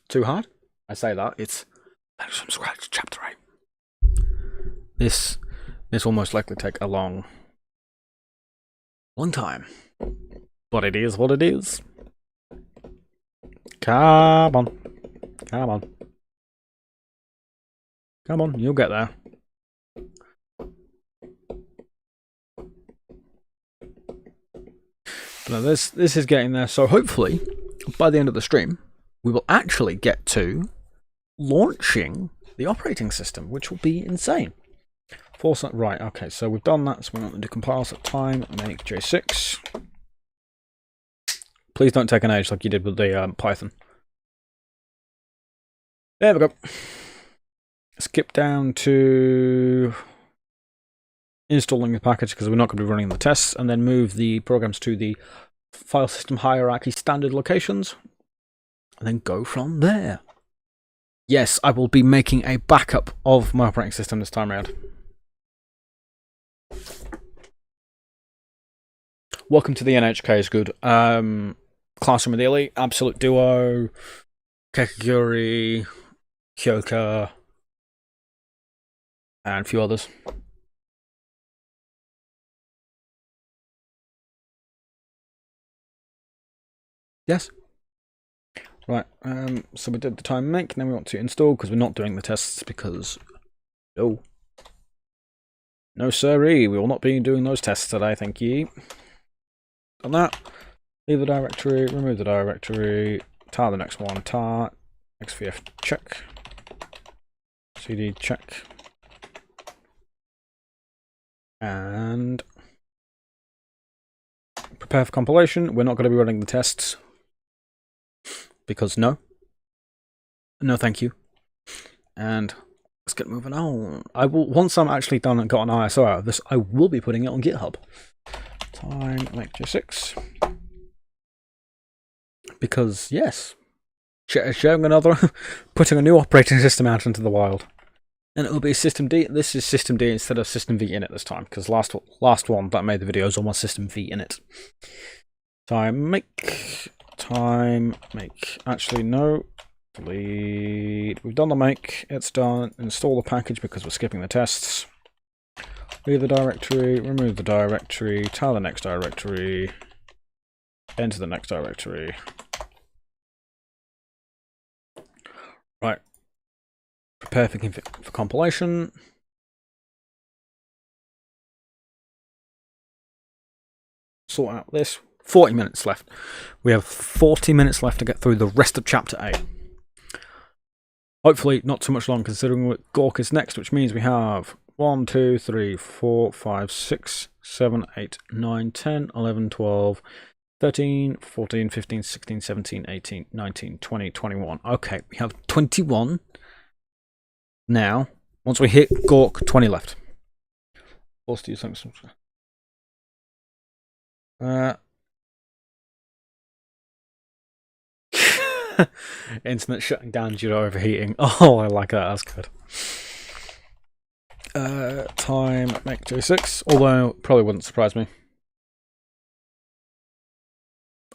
too hard. I say that. It's from scratch, Chapter 8. This will most likely take a long time. But it is what it is. Come on. Come on. Come on, you'll get there. Now this is getting there, so hopefully by the end of the stream we will actually get to launching the operating system, which will be insane. Right, okay, so we've done that, so we're going to compile at time, make J6. Please don't take an age like you did with the Python. There we go. Skip down to installing the package because we're not going to be running the tests, and then move the programs to the file system hierarchy standard locations, and then go from there. Yes, I will be making a backup of my operating system this time around. Welcome to the NHK is good. Classroom of the Elite, Absolute Duo, Kekaguri, Kyoka, and a few others. Yes. Right, so we did the time make, now we want to install because we're not doing the tests because no sirree, we will not be doing those tests today, thank you. Done that. Leave the directory, remove the directory, tar the next one, tar, xvf check, CD check. And prepare for compilation. We're not going to be running the tests because no thank you. And let's get moving on. I will, once I'm actually done and got an ISO out of this, I will be putting it on GitHub. Time make J6 because yes, sharing another, putting a new operating system out into the wild. And it will be system D. This is system D instead of system V init this time, because last one that made the video is almost system V init. Time make. Actually, no. Delete. We've done the make. It's done. Install the package because we're skipping the tests. Leave the directory. Remove the directory. Tile the next directory. Enter the next directory. Right. Prepare for compilation. Sort out this. 40 minutes left. We have 40 minutes left to get through the rest of chapter 8. Hopefully not too much long considering what Gork is next, which means we have 1, 2, 3, 4, 5, 6, 7, 8, 9, 10, 11, 12, 13, 14, 15, 16, 17, 18, 19, 20, 21. Okay, we have 21. Now, once we hit Gork, 20 left. Let's do something. Internet shutting down due to overheating. Oh, I like that. That's good. Time make J6, although probably wouldn't surprise me.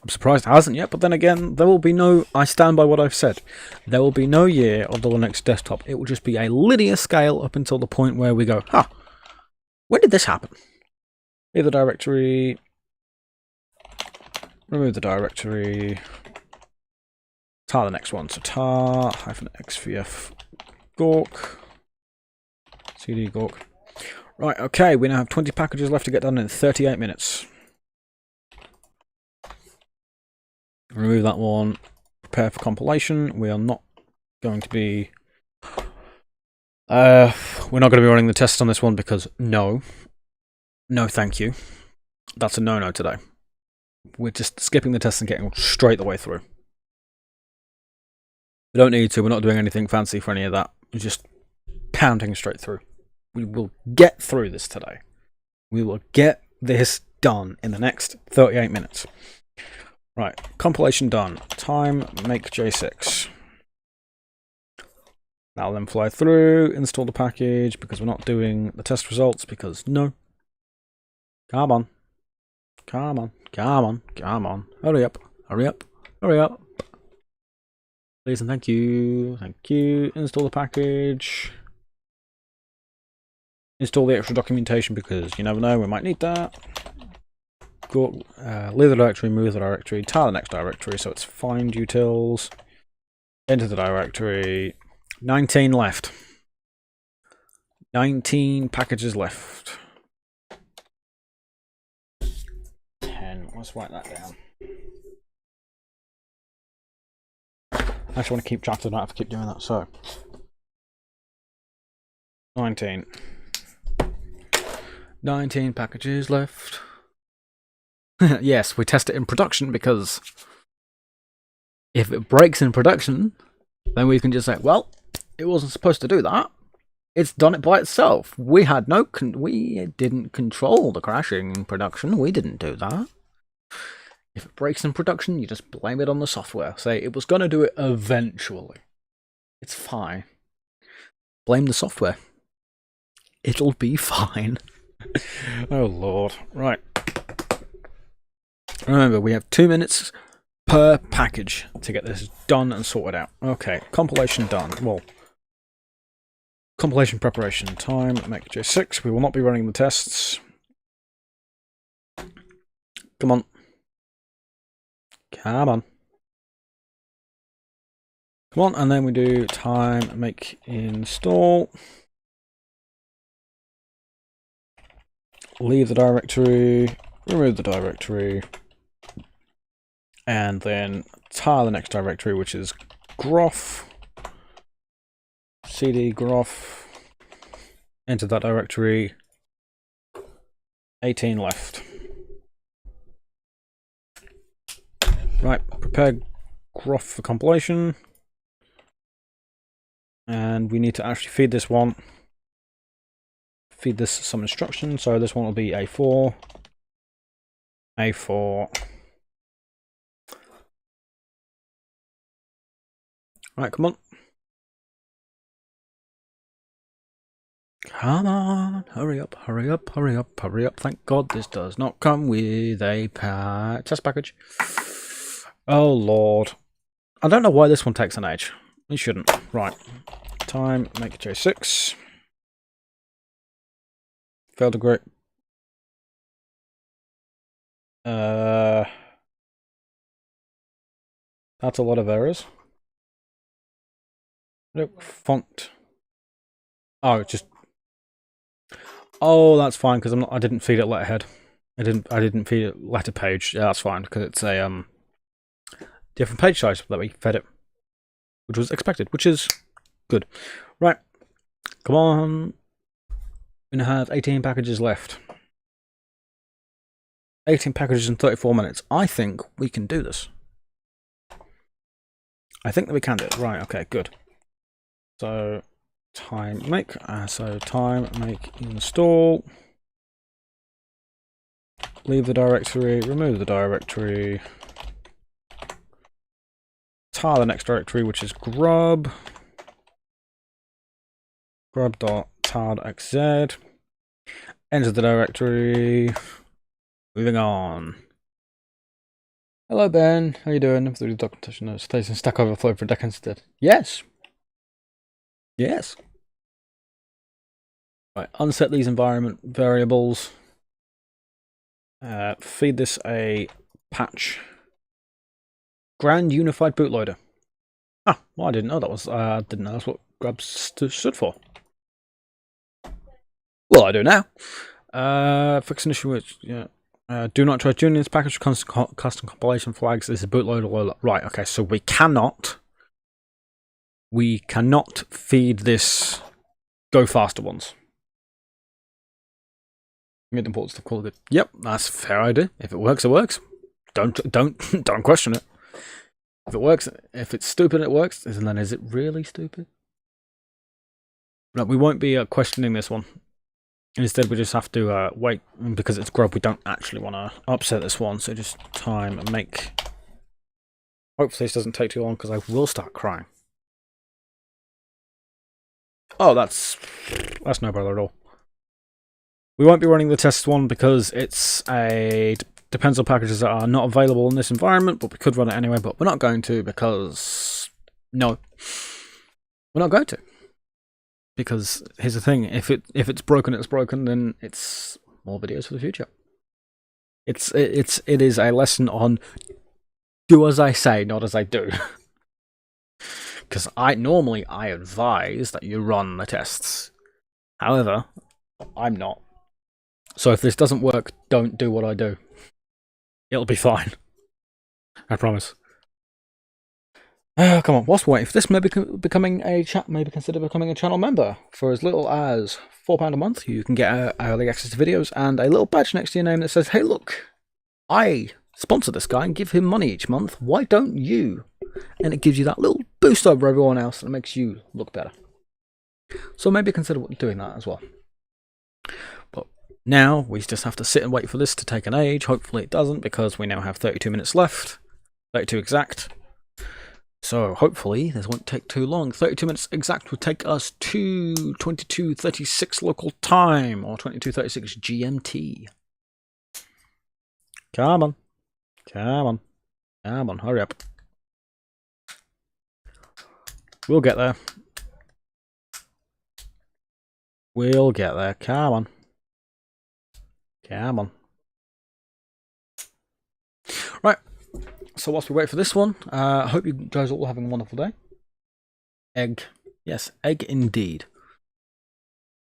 I'm surprised it hasn't yet, but then again, there will be no, I stand by what I've said, there will be no year of the Linux desktop. It will just be a linear scale up until the point where we go, huh, when did this happen? Leave the directory, remove the directory, tar the next one, so tar-xvf gork, cd gork. Right, okay, we now have 20 packages left to get done in 38 minutes. Remove that one. Prepare for compilation. We are not going to be... we're not going to be running the tests on this one because no. No, thank you. That's a no-no today. We're just skipping the tests and getting straight the way through. We don't need to. We're not doing anything fancy for any of that. We're just pounding straight through. We will get through this today. We will get this done in the next 38 minutes. Right, compilation done. Time make J6. Now then fly through, install the package because we're not doing the test results because no. Come on. Come on. Come on. Come on. Hurry up. Hurry up. Hurry up. Please and thank you. Thank you. Install the package. Install the extra documentation because you never know, we might need that. Go, leave the directory, move the directory, tile the next directory, so it's find utils, enter the directory, 19 left. 19 packages left. 10, let's write that down. I actually want to keep track, so I don't have to keep doing that, so. 19. 19 packages left. Yes, we test it in production because if it breaks in production, then we can just say, well, it wasn't supposed to do that. It's done it by itself. We had we didn't control the crashing in production. We didn't do that. If it breaks in production, you just blame it on the software. Say it was going to do it eventually. It's fine. Blame the software. It'll be fine. Oh, Lord. Right. Remember, we have 2 minutes per package to get this done and sorted out. Okay, compilation done. Well, compilation preparation time, make J6. We will not be running the tests. Come on. Come on. Come on, and then we do time, make install. Leave the directory, remove the directory. And then tile the next directory, which is groff cd groff, enter that directory, 18 left. Right, prepare groff for compilation. And we need to actually feed this one. Feed this some instructions. So this one will be A4. A4. Right, come on. Come on, hurry up, hurry up, hurry up, hurry up. Thank God this does not come with a test package. Oh, Lord. I don't know why this one takes an age. It shouldn't. Right. Time, make it J6. Failed agree. That's a lot of errors. Nope, font. Oh, just. Oh, that's fine because I didn't feed it letterhead. I didn't feed it letter page. Yeah, that's fine because it's a different page size that we fed it, which was expected, which is good. Right, come on. We're gonna have 18 packages left. 18 packages in 34 minutes. I think we can do this. I think that we can do it. Right. Okay. Good. So time make. Time make install. Leave the directory. Remove the directory. Tar the next directory, which is grub. Grub.tar.xz. Enter the directory. Moving on. Hello Ben, how you doing? Through the documentation notes, stays in Stack Overflow for deck instead. Yes. Yes. Right, unset these environment variables. Feed this a patch. Grand Unified Bootloader. Ah, well, I didn't know that was. Didn't know that's what grub stood for. Well, I do now. Fix an issue with do not try tuning this package with custom compilation flags. This is bootloader. Right. Okay. So we cannot feed this go faster ones. Mid important stuff called it. Yep, that's a fair idea. If it works, it works. Don't question it. If it works, if it's stupid, it works. And then is it really stupid? No, we won't be questioning this one. Instead, we just have to wait, because it's grub. We don't actually want to upset this one, so just time and make. Hopefully, this doesn't take too long because I will start crying. Oh, that's no bother at all. We won't be running the test one because it's depends on packages that are not available in this environment, but we could run it anyway. But we're not going to because no, we're not going to. Because here's the thing: if it's broken, it's broken. Then it's more videos for the future. It is a lesson on do as I say, not as I do. Because normally I advise that you run the tests. However, I'm not. So if this doesn't work, don't do what I do. It'll be fine. I promise. Come on, whilst we're waiting for this, maybe consider becoming a channel member. For as little as £4 a month, you can get early access to videos and a little badge next to your name that says, "Hey, look, I sponsor this guy and give him money each month. Why don't you?" And it gives you that little boost over everyone else and it makes you look better. So maybe consider doing that as well. But now we just have to sit and wait for this to take an age. Hopefully it doesn't, because we now have 32 minutes left. 32 exact. So hopefully this won't take too long. 32 minutes exact would take us to 22:36 local time, or 22:36 GMT. Come on. Come on. Come on, hurry up. We'll get there. We'll get there. Come on. Come on. Right. So whilst we wait for this one, I hope you guys are all having a wonderful day. Egg. Yes, egg indeed.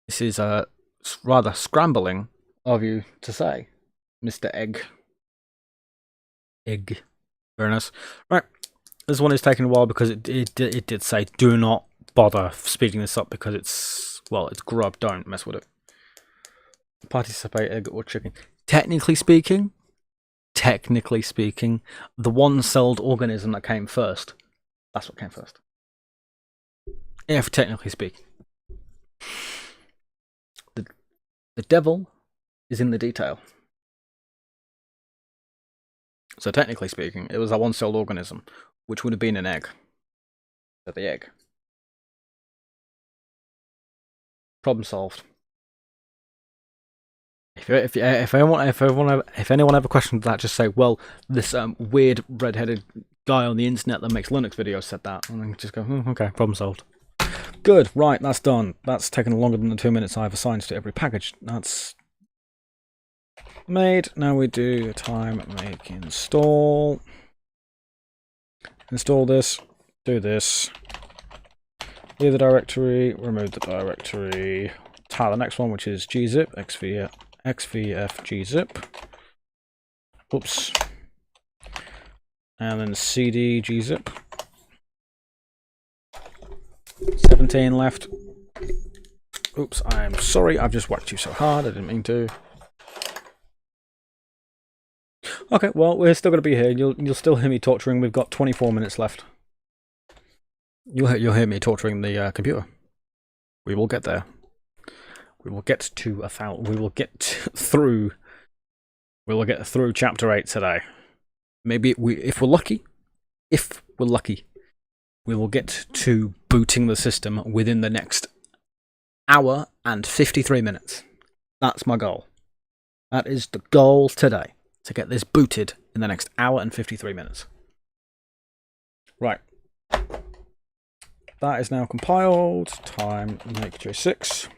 This is rather scrambling of you to say, Mr. Egg. Egg. Very nice. Right. This one is taking a while because it did say do not bother speeding this up because it's grub. Don't mess with it. Participate egg or chicken. Technically speaking, the one-celled organism that came first. That's what came first. If technically speaking. The devil is in the detail. So technically speaking, it was a one-celled organism, which would have been an egg. So the egg. Problem solved. If anyone ever questioned that, just say, well, this weird red-headed guy on the internet that makes Linux videos said that, and then just go, okay, problem solved. Good, right, that's done. That's taken longer than the 2 minutes I've assigned to every package. That's made. Now we do time make install. Install this. Do this. Leave the directory. Remove the directory. Tile the next one, which is gzip xvf gzip. Oops. And then cd gzip. 17 left. Oops, I'm sorry, I've just whacked you so hard, I didn't mean to. Okay, well, we're still going to be here. You'll still hear me torturing. We've got 24 minutes left. You'll hear me torturing the computer. We will get there. We will get to 1,000. We will get through. We will get through chapter 8 today. Maybe if we're lucky, we will get to booting the system within the next hour and 53 minutes. That's my goal. That is the goal today, to get this booted in the next hour and 53 minutes. Right. That is now compiled. Time make J6.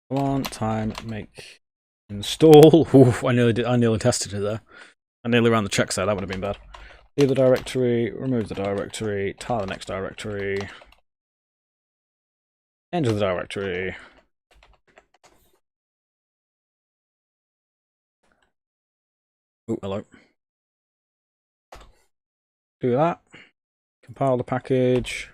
Come on, time make install. Oof, I nearly tested it there. I nearly ran the checks there. That would have been bad. Leave the directory, remove the directory, tile the next directory, enter the directory. Oh, hello. Do that. Compile the package.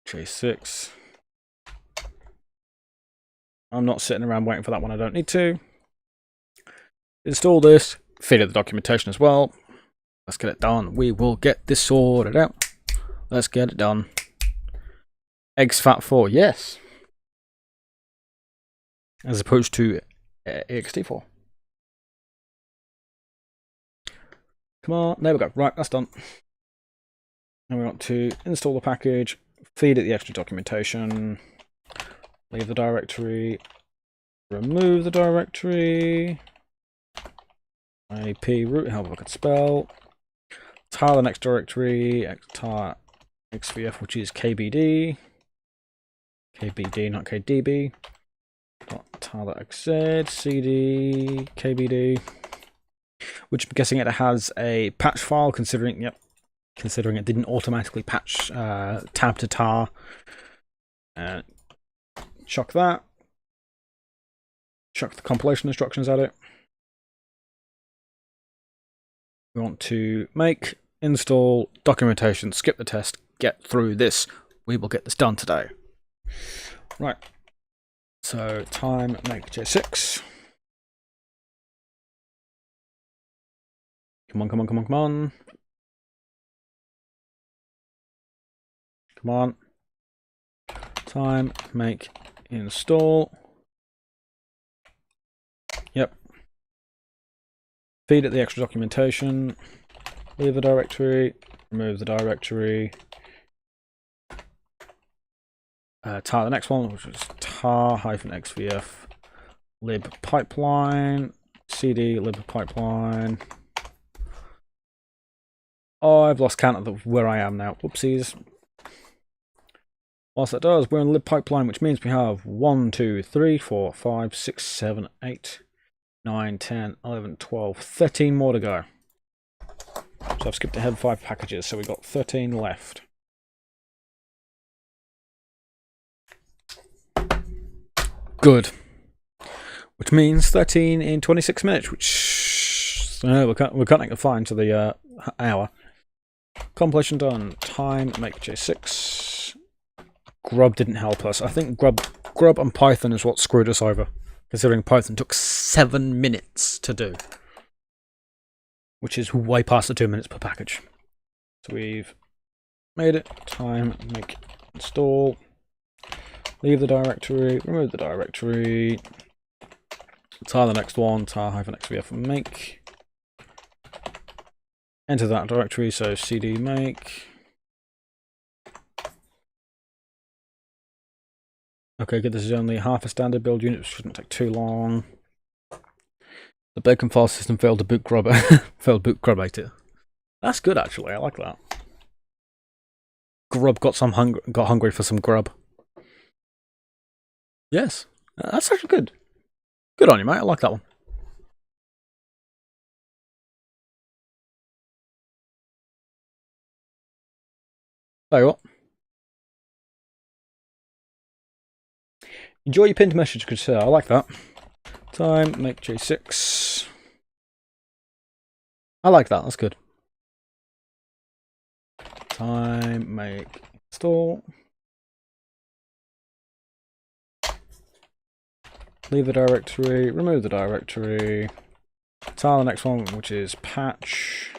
J6. I'm not sitting around waiting for that one. I don't need to. Install this. Feed it the documentation as well. Let's get it done. We will get this sorted out. Let's get it done. exFAT4, yes. As opposed to ext4. Come on, there we go. Right, that's done. Now we want to install the package, feed it the extra documentation, leave the directory, remove the directory, IP root, help if I could spell, tile the next directory, tile xvf, which is kbd, not kdb, tile that xz, cd, kbd, which I'm guessing it has a patch file, considering it didn't automatically patch tab to tar. Chuck that. Chuck the compilation instructions at it. We want to make, install, documentation, skip the test, get through this. We will get this done today. Right. So time make J6. Come on. Come on. Time make install. Yep. Feed it the extra documentation. Leave the directory. Remove the directory. Tar the next one, which is tar-xvf lib pipeline. CD lib pipeline. Oh, I've lost count of where I am now. Whoopsies. Whilst that does, we're in lib pipeline, which means we have 1, 2, 3, 4, 5, 6, 7, 8, 9, 10, 11, 12, 13 more to go. So I've skipped ahead 5 packages, so we've got 13 left. Good. Which means 13 in 26 minutes, which So no, we're cutting it fine to the hour. Compilation done. Time, make J6. Grub didn't help us. I think Grub and Python is what screwed us over, considering Python took 7 minutes to do, which is way past the 2 minutes per package. So we've made it. Time, make, install. Leave the directory, remove the directory. Tar the next one, tar-xvf make. Enter that directory, so cd make. Okay, good, this is only half a standard build unit, which shouldn't take too long. The bacon file system failed to boot grub failed boot grub ate it. That's good actually, I like that. Grub got hungry for some grub. Yes, that's actually good. Good on you, mate. I like that one. Tell you what. Enjoy your pinned message, good sir. I like that. Time, make J6. I like that. That's good. Time, make, install. Leave the directory, remove the directory. Tile the next one, which is patch.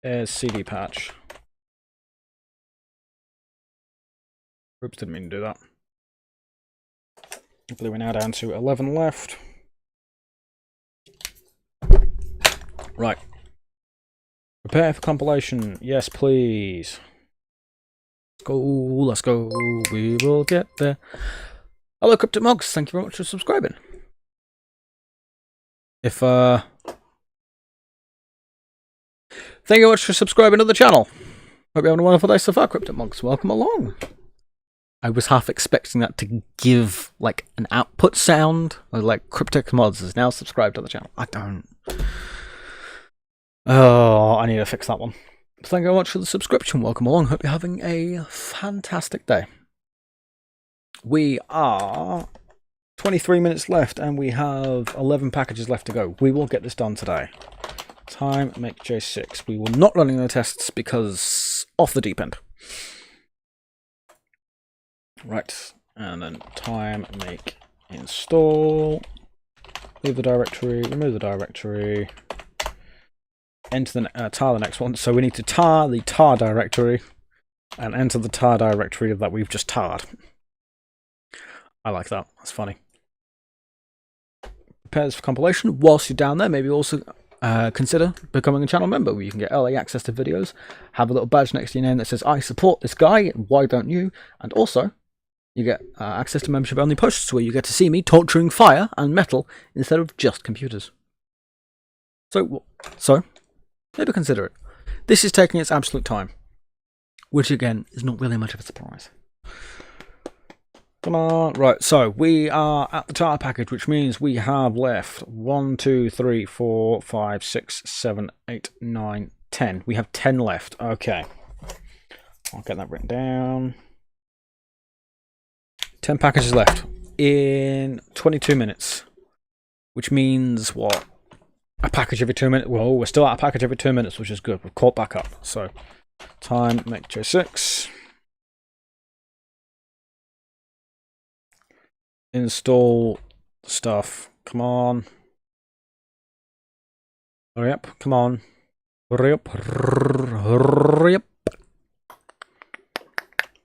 There's cd patch. Oops, didn't mean to do that. I believe we're now down to 11 left. Right. Prepare for compilation. Yes, please. Let's go. We will get there. Hello, Cryptic Mogs. Thank you very much for subscribing. Thank you very much for subscribing to the channel. Hope you're having a wonderful day so far, Cryptic Mogs. Welcome along. I was half expecting that to give like an output sound, like Cryptic Mods is now subscribed to the channel. I don't. Oh, I need to fix that one. Thank you very much for the subscription. Welcome along. Hope you're having a fantastic day. We are 23 minutes left and we have 11 packages left to go. We will get this done today. Time, make J6. We will not run any the tests because off the deep end. Right, and then time, make, install. Leave the directory, remove the directory. Enter the tar the next one. So we need to tar the tar directory and enter the tar directory that we've just tarred. I like that. That's funny. Prepares for compilation. Whilst you're down there, maybe also consider becoming a channel member where you can get early access to videos, have a little badge next to your name that says, I support this guy, why don't you? And also, you get access to membership-only posts where you get to see me torturing fire and metal instead of just computers. So maybe consider it. This is taking its absolute time, which again is not really much of a surprise. Come on, right, so we are at the tar package, which means we have left 1, 2, 3, 4, 5, 6, 7, 8, 9, 10. We have 10 left. Okay. I'll get that written down. 10 packages left in 22 minutes, which means what? A package every 2 minutes. Well, we're still at a package every 2 minutes, which is good. We've caught back up. So, time, make J6. Install stuff. Come on. Hurry up. Come on. Hurry up. Hurry up.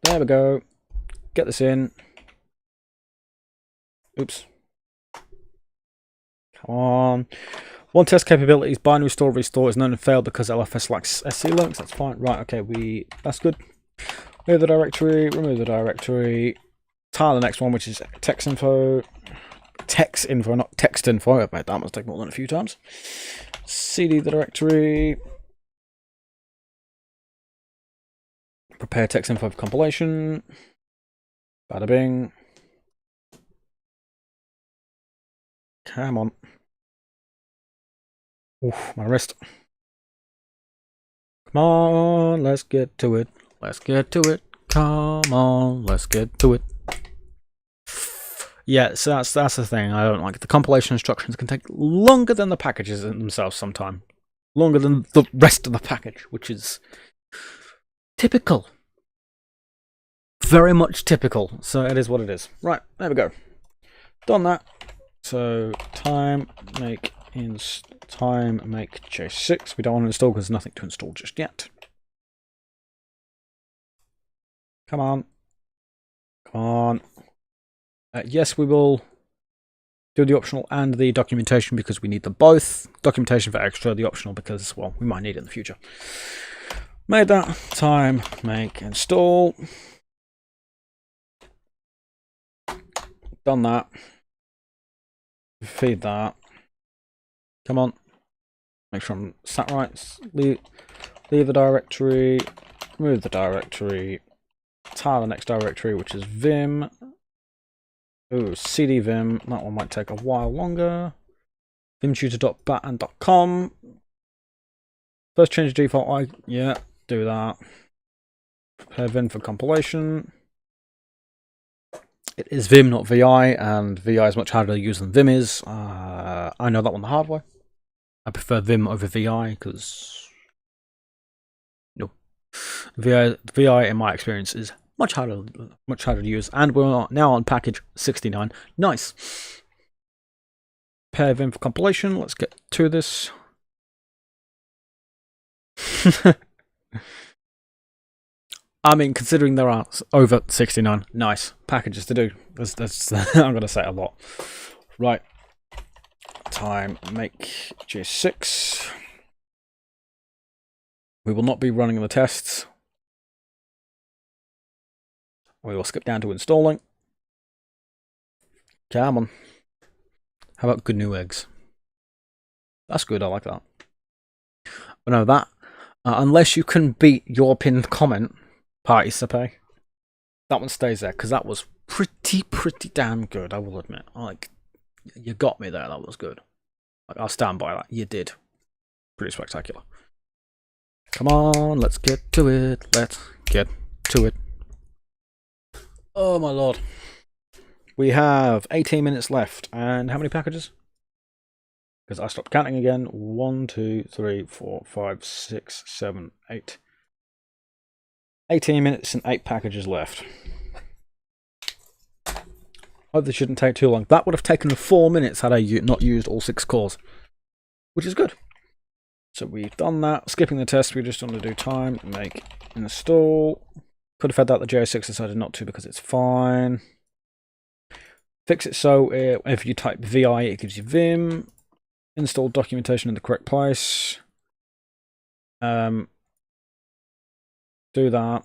There we go. Get this in. Oops. Come on. One test capabilities, binary store restore is known to fail because LFS lacks SC links. That's fine. Right, okay, that's good. Move the directory, remove the directory. Tile the next one, which is text info, not text info. I've made that mistake more than a few times. CD the directory. Prepare text info for compilation. Bada bing. Come on. Oof, my wrist. Come on, let's get to it. Let's get to it. Come on, let's get to it. Yeah, so that's the thing I don't like. The compilation instructions can take longer than the packages themselves sometimes. Longer than the rest of the package, which is typical. Very much typical. So it is what it is. Right, there we go. Done that. So time make J6. We don't want to install because there's nothing to install just yet. Come on. Come on. Yes, we will do the optional and the documentation because we need them both. Documentation for extra, the optional because, well, we might need it in the future. Made that. Time make install. Done that. Feed that. Come on. Make sure I'm sat right. Leave the directory. Remove the directory. Tile the next directory, which is Vim. Oh, cd Vim. That one might take a while longer. Vimtutor.bat and .com. First change default. Yeah, do that. Prepare Vim for compilation. It is Vim, not VI, and VI is much harder to use than Vim is. I know that one the hard way. I prefer Vim over VI because no, VI in my experience is much harder to use, and we're now on package 69. Nice. Prepare Vim for compilation. Let's get to this. I mean, considering there are over 69 nice packages to do, that's I'm going to say a lot. Right. Time make J6. We will not be running the tests. We will skip down to installing. Come on. How about GNU eggs? That's good, I like that. But no, that, unless you can beat your pinned comment, Participe, that one stays there, because that was pretty damn good, I will admit. Like, you got me there, that was good. Like, I'll stand by that, you did. Pretty spectacular. Come on, let's get to it, let's get to it. Oh my lord. We have 18 minutes left, and how many packages? Because I stopped counting again. 1, 2, 3, 4, 5, 6, 7, 8. 18 minutes and 8 packages left. Hope this shouldn't take too long. That would have taken 4 minutes had I not used all 6 cores, which is good. So we've done that. Skipping the test, we just want to do time, make, install. Could have had that the J6, decided not to because it's fine. Fix it so if you type VI, it gives you Vim. Install documentation in the correct place. Do that.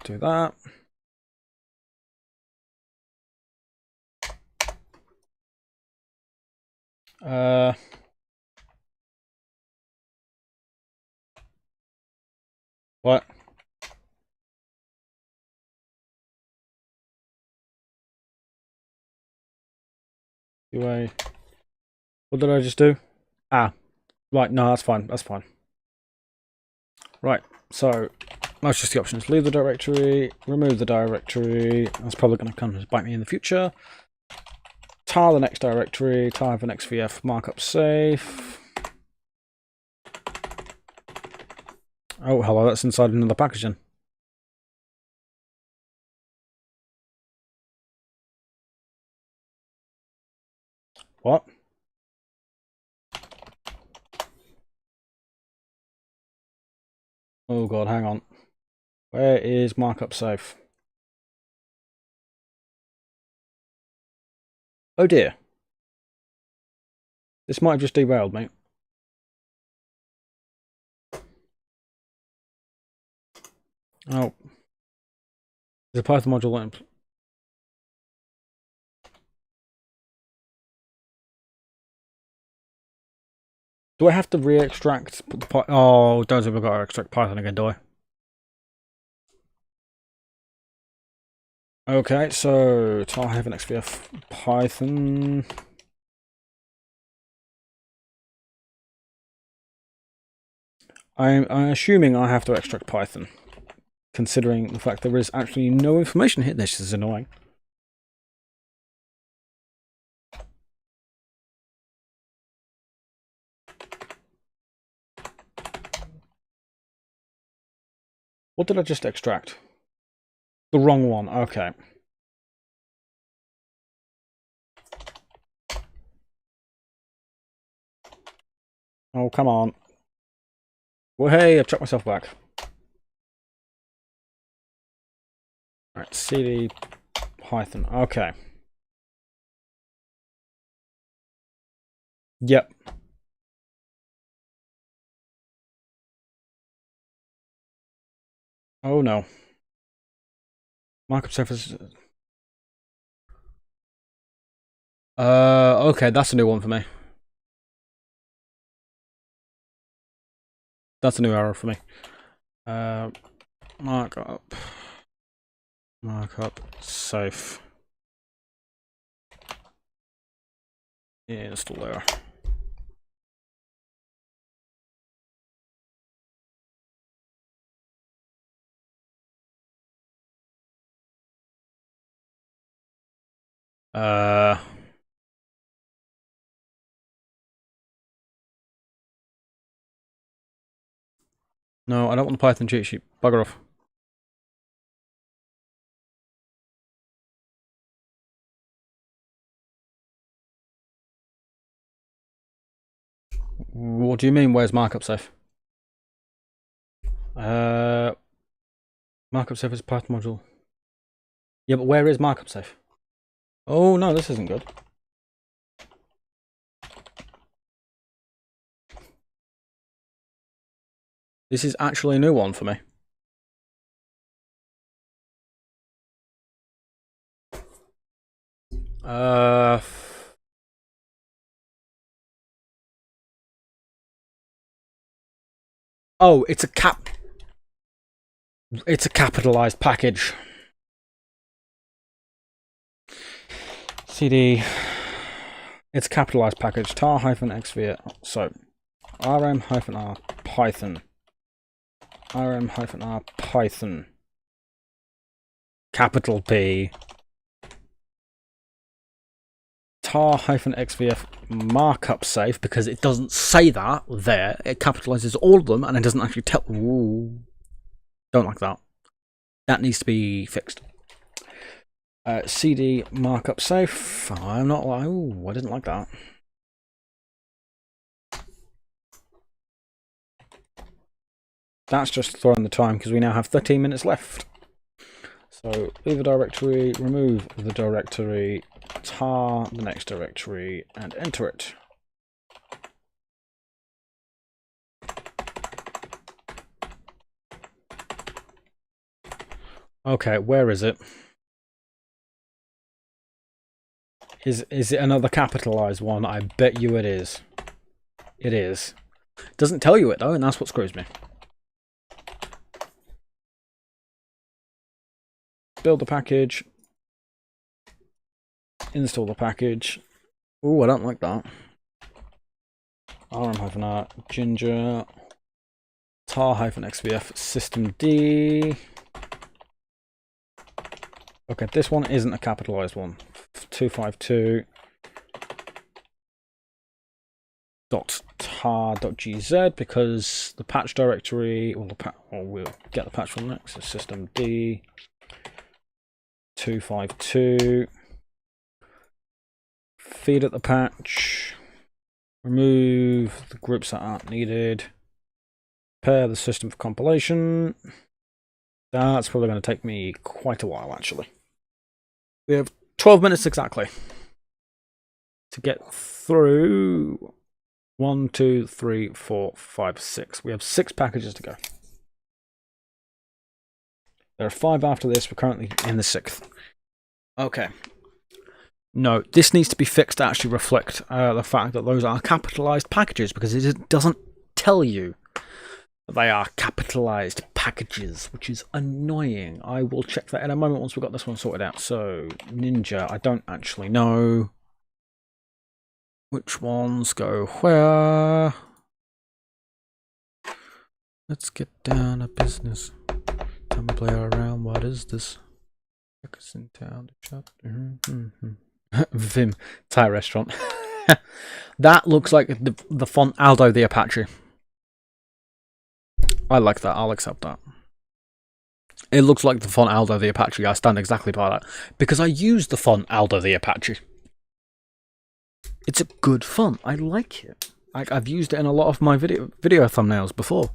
Do that. What? What did I just do? Ah, right, no, that's fine, that's fine. Right, so that's just the options. Leave the directory, remove the directory. That's probably going to come to bite me in the future. Tar the next directory, tar for next VF, markup safe. Oh, hello, that's inside another package then. What? Oh god, hang on. Where is markup safe? Oh dear. This might have just derailed me. Oh. There's a Python module in. Do I have to re-extract the Python? Oh, don't think I've got to extract Python again, do I? Okay, so I have an XVF Python. I'm assuming I have to extract Python considering the fact there is actually no information here. This is annoying. What did I just extract? The wrong one. Okay. Oh, come on. Well, hey, I chucked myself back. Alright, cd Python. Okay. Yep. Oh no. Markup surface. Okay, that's a new one for me. That's a new error for me. Markup safe. Install error. No, I don't want the Python cheat sheet. Bugger off. What do you mean, where's markup safe? Markup safe is Python module. Yeah, but where is markup safe? Oh no, this isn't good. This is actually a new one for me. Oh, it's a capitalized package. CD. It's a capitalized package. tar-xv. So, rm-r Python. rm-r Python. Capital P. tar-xvf markup safe, because it doesn't say that there. It capitalizes all of them and it doesn't actually tell. Ooh. Don't like that. That needs to be fixed. CD markup safe. I'm not like. Ooh, I didn't like that. That's just throwing the time because we now have 13 minutes left. So leave a directory, remove the directory, tar the next directory, and enter it. Okay, where is it? Is it another capitalized one? I bet you it is. It is. Doesn't tell you it though, and that's what screws me. Build the package. Install the package. Ooh, I don't like that. rm-r ginger tar-xvf systemd. Okay, this one isn't a capitalized one. 252 .tar.gz, because the patch directory, or we'll get the patch from next. So systemd 252. Feed at the patch. Remove the groups that aren't needed. Prepare the system for compilation. That's probably going to take me quite a while, actually. We have 12 minutes exactly to get through 1, 2, 3, 4, 5, 6. We have 6 packages to go. There are 5 after this. We're currently in the 6th. Okay. No, this needs to be fixed to actually reflect the fact that those are capitalized packages, because it doesn't tell you that they are capitalized packages, which is annoying. I will check that in a moment once we've got this one sorted out. So, Ninja, I don't actually know which ones go where. Let's get down to business. Time to play around. What is this? Untitled Chapter. Vim Thai restaurant. That looks like the font Aldo the Apache. I like that. I'll accept that. It looks like the font Aldo the Apache. I stand exactly by that because I use the font Aldo the Apache. It's a good font. I like it. I've used it in a lot of my video thumbnails before.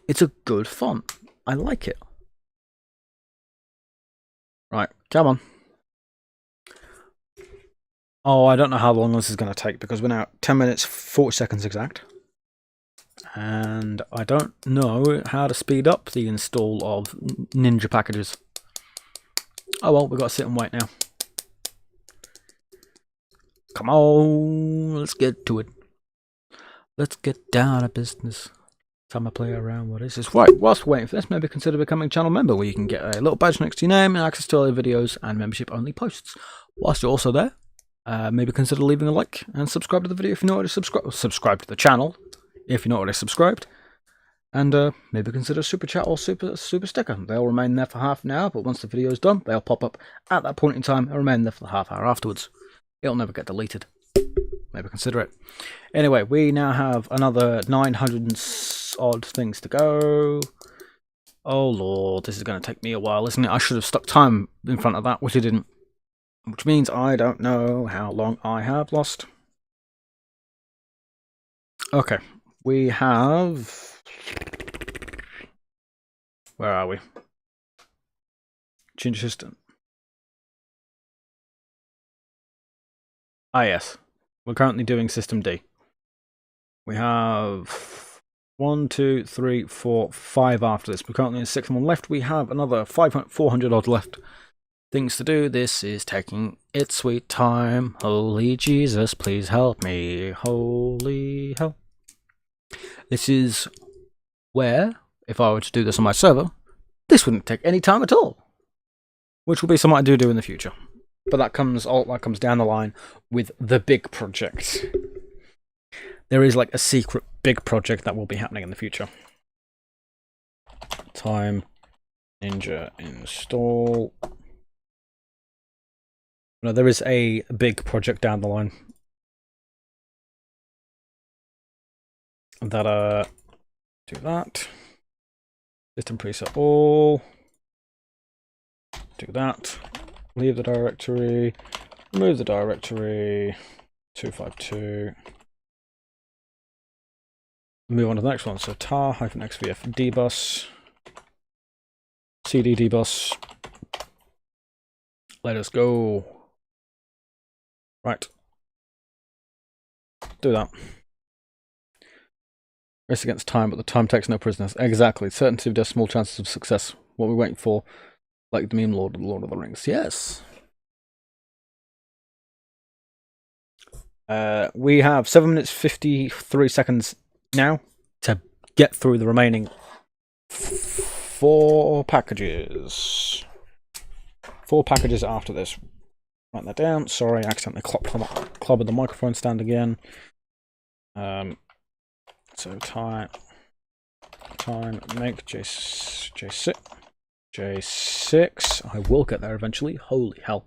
It's a good font. I like it. Right, come on. Oh, I don't know how long this is going to take because we're now 10 minutes 40 seconds exact. And I don't know how to speed up the install of Ninja packages. Oh well, we've got to sit and wait now. Come on, let's get to it. Let's get down to business. Time to play around. What is this? Right, whilst we're waiting for this, maybe consider becoming a channel member where you can get a little badge next to your name and access to all the videos and membership only posts. Whilst you're also there, maybe consider leaving a like and subscribe to the video if you're not already subscribed to the channel if you're not already subscribed. And maybe consider super chat or super sticker. They'll remain there for half an hour, but once the video is done, they'll pop up at that point in time and remain there for the half hour afterwards. It'll never get deleted. Maybe consider it. Anyway, we now have another 900 and odd things to go. Oh lord, this is going to take me a while, isn't it? I should have stuck time in front of that, which I didn't. Which means I don't know how long I have lost. Okay, we have... Where are we? Change system. Ah yes, we're currently doing system D. We have 1, 2, 3, 4, 5 after this. We're currently in the 6th one left. We have another 400 odd left. Things to do. This is taking its sweet time. Holy Jesus, please help me. Holy hell. This is where, if I were to do this on my server, this wouldn't take any time at all. Which will be something I do in the future. But that comes down the line with the big project. There is like a secret big project that will be happening in the future. Time Ninja install. No, there is a big project down the line. That do that. System preset all. Do that. Leave the directory. Remove the directory. 252. Move on to the next one. So tar-xvf dbus. cd dbus. Let us go. Right. Do that. Race against time, but the time takes no prisoners. Exactly. Certainty of death, small chances of success. What we're waiting for. Like the meme Lord of the Rings. Yes. We have 7 minutes 53 seconds now to get through the remaining 4 packages. 4 packages after this. Write that down. Sorry, I accidentally clobbered the microphone stand again. So time make J6. I will get there eventually. Holy hell.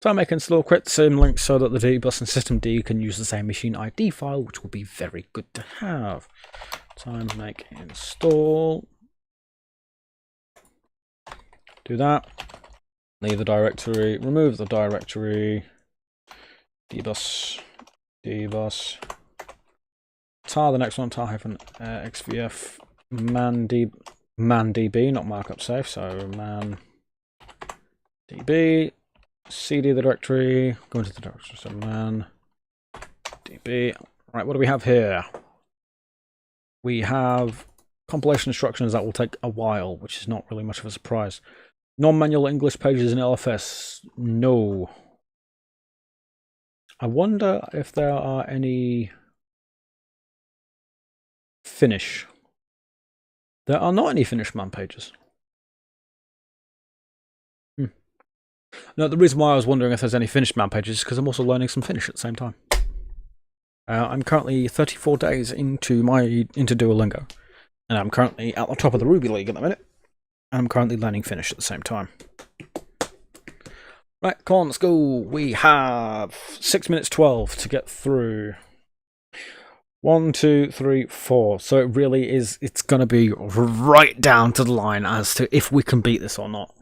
Time make install quit symlink so that the dbus and system D can use the same machine ID file, which will be very good to have. Time make install. Do that. Leave the directory. Remove the directory. Dbus. Tar the next one. tar-xvf man-db, not markup safe. So man-db. cd the directory. Go into the directory. So man-db. Right, what do we have here? We have compilation instructions that will take a while, which is not really much of a surprise. Non-manual English pages in LFS. No. I wonder if there are any Finnish. There are not any Finnish man pages. No, the reason why I was wondering if there's any Finnish man pages is because I'm also learning some Finnish at the same time. I'm currently 34 days into Duolingo, and I'm currently at the top of the Ruby League at the minute. And I'm currently learning Finnish at the same time. Right, come on, let's go. We have 6 minutes 12 to get through. 1, 2, 3, 4. So it really is, it's going to be right down to the line as to if we can beat this or not.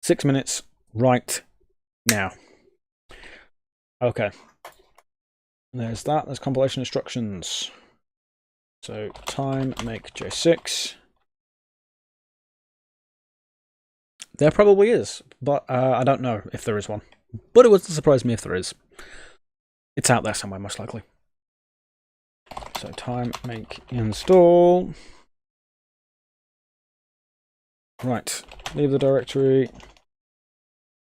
6 minutes right now. Okay. There's that. There's compilation instructions. So time make J6. There probably is, but I don't know if there is one. But it wouldn't surprise me if there is. It's out there somewhere, most likely. So time make install. Right, leave the directory.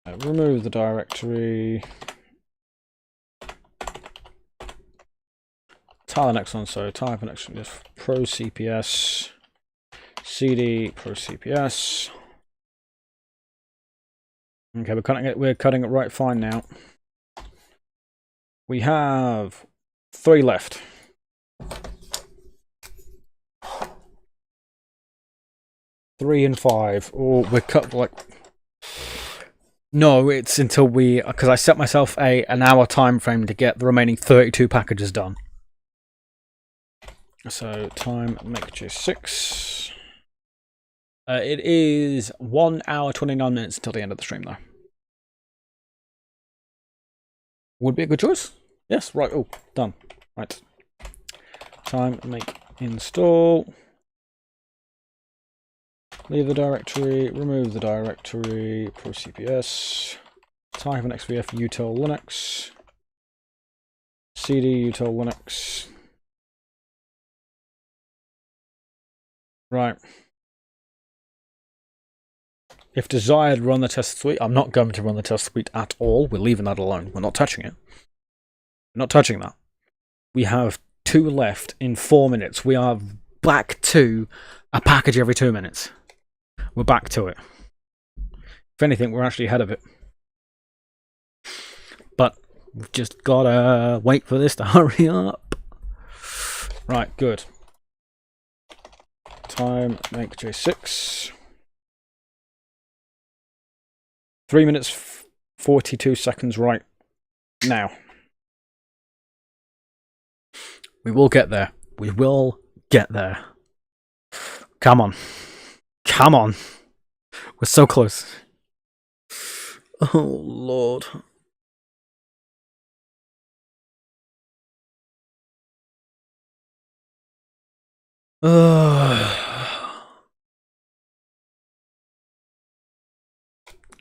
Remove the directory. Tile the next one, so type the next one is pro CPS. CD pro CPS. Okay, we're cutting it right fine now. We have 3 left. Three and 5. Oh, we're cut like. No, it's until we, because I set myself an hour time frame to get the remaining 32 packages done. So time make J6. It is 1 hour 29 minutes until the end of the stream, though. Would be a good choice. Yes, right. Oh, done. Right. Time make install. Leave the directory, remove the directory, pro CPS, type an XVF util Linux, CD util Linux. Right. If desired, run the test suite. I'm not going to run the test suite at all. We're leaving that alone. We're not touching it. We're not touching that. We have 2 left in 4 minutes. We are back to a package every 2 minutes. We're back to it. If anything, we're actually ahead of it. But we've just gotta wait for this to hurry up. Right, good. Time make J6. 3 minutes 42 seconds right now. We will get there. We will get there. Come on. Come on. We're so close. Oh, Lord.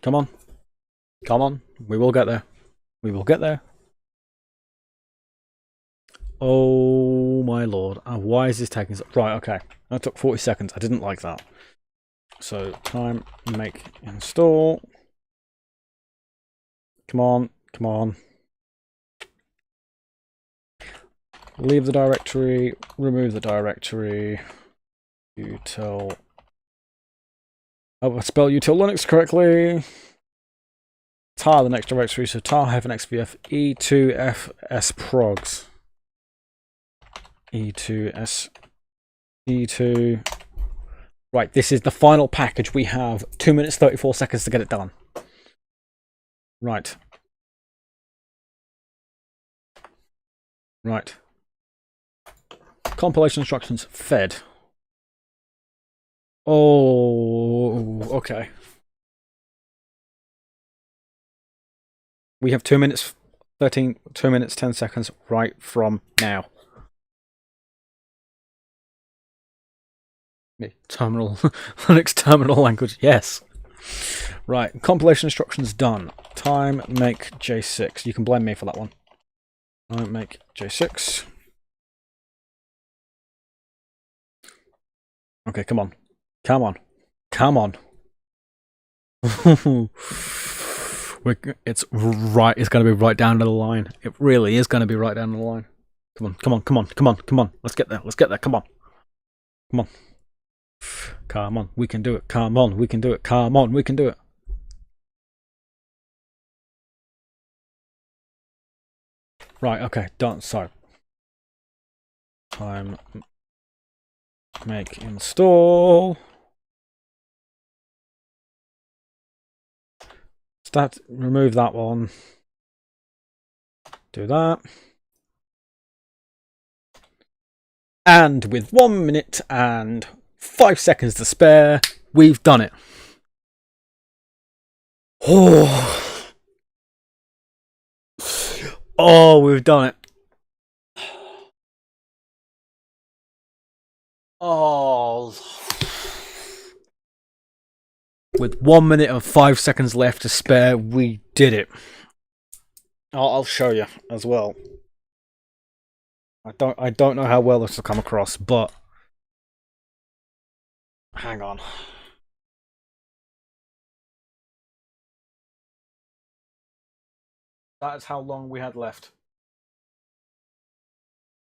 Come on. Come on. We will get there. We will get there. Oh, my Lord. Why is this taking so... Right, okay. That took 40 seconds. I didn't like that. So, time make install. Come on. Come on. Leave the directory. Remove the directory. Util... Oh, I spelled util Linux correctly. Tar the next directory, so tar-xvf e2fs progs. e2s e2. Right, this is the final package. We have 2 minutes 34 seconds to get it done. Right. Right. Compilation instructions fed. Oh, okay. We have 2 minutes 2 minutes 10 seconds right from now. Terminal Linux terminal language, yes. Right, compilation instructions done. Time make J6. You can blame me for that one. Time make J6. Okay, come on. Come on. Come on. It's right. It's going to be right down to the line. It really is going to be right down to the line. Come on, come on, come on, come on, come on. Let's get there. Let's get there. Come on. Come on. Come on. We can do it. Come on. We can do it. Come on. We can do it. Right. Okay. Done. So. Time. Make install. remove that one. Do that. And with 1 minute and 5 seconds to spare, we've done it. Oh, we've done it. Oh. With 1 minute and 5 seconds left to spare, we did it. I'll show you as well. I don't know how well this will come across, but hang on. That is how long we had left.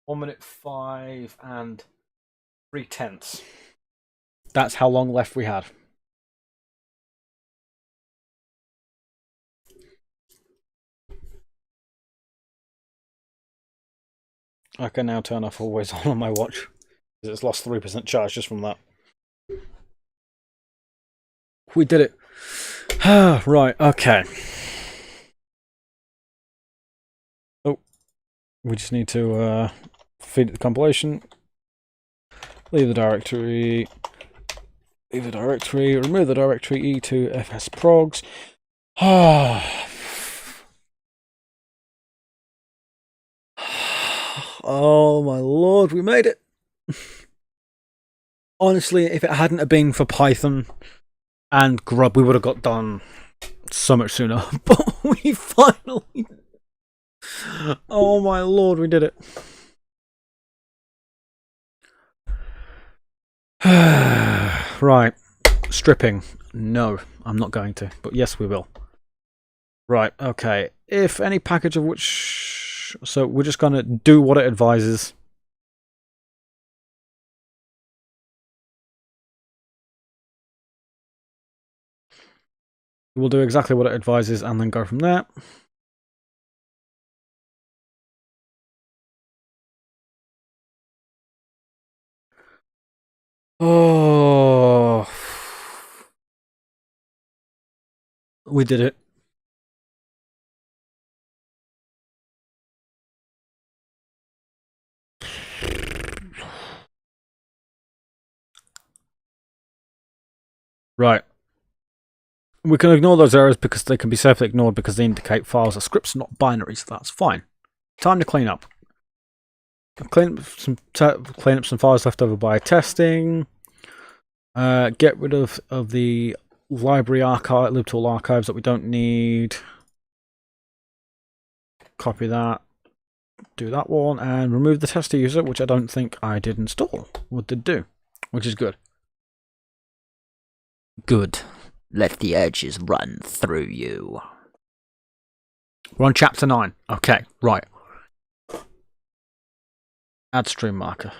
1 minute 5 and 3/10. That's how long left we had. I can now turn off always on my watch. It's lost 3% charge just from that. We did it. Right, okay. Oh, we just need to feed it the compilation. Leave the directory. Leave the directory. Remove the directory. E2 fs progs. Oh my lord, we made it. Honestly, if it hadn't have been for Python and Grub, we would have got done so much sooner. But we finally... Oh my lord, we did it. Right. Stripping. No, I'm not going to. But yes, we will. Right, okay. If any package of which... So we're just going to do what it advises. We'll do exactly what it advises and then go from there. Oh, we did it. Right. We can ignore those errors because they can be safely ignored because they indicate files are scripts, not binaries. So that's fine. Time to clean up. Clean up some files left over by testing. Get rid of the library archive, libtool archives that we don't need. Copy that. Do that one and remove the tester user, which I don't think I did install. What did do? Which is good. Good. Let the edges run through you. We're on chapter 9. Okay, right. Add stream marker.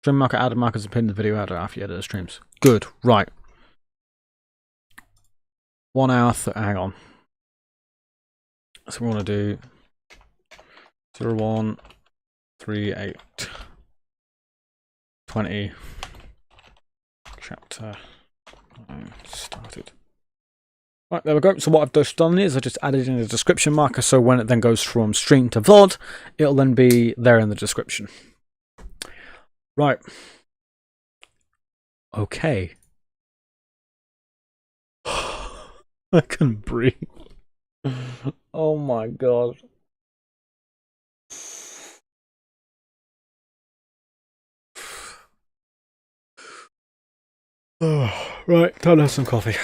Stream marker added markers and pin the video out after you edit the streams. Good, right. 1 hour, hang on. So we want to do 01 38 20 chapter 9 started. Right, there we go. So what I've just done is I just added in a description marker, so when it then goes from stream to VOD, it'll then be there in the description. Right. Okay. I can breathe. Oh my god. Right, time to have some coffee.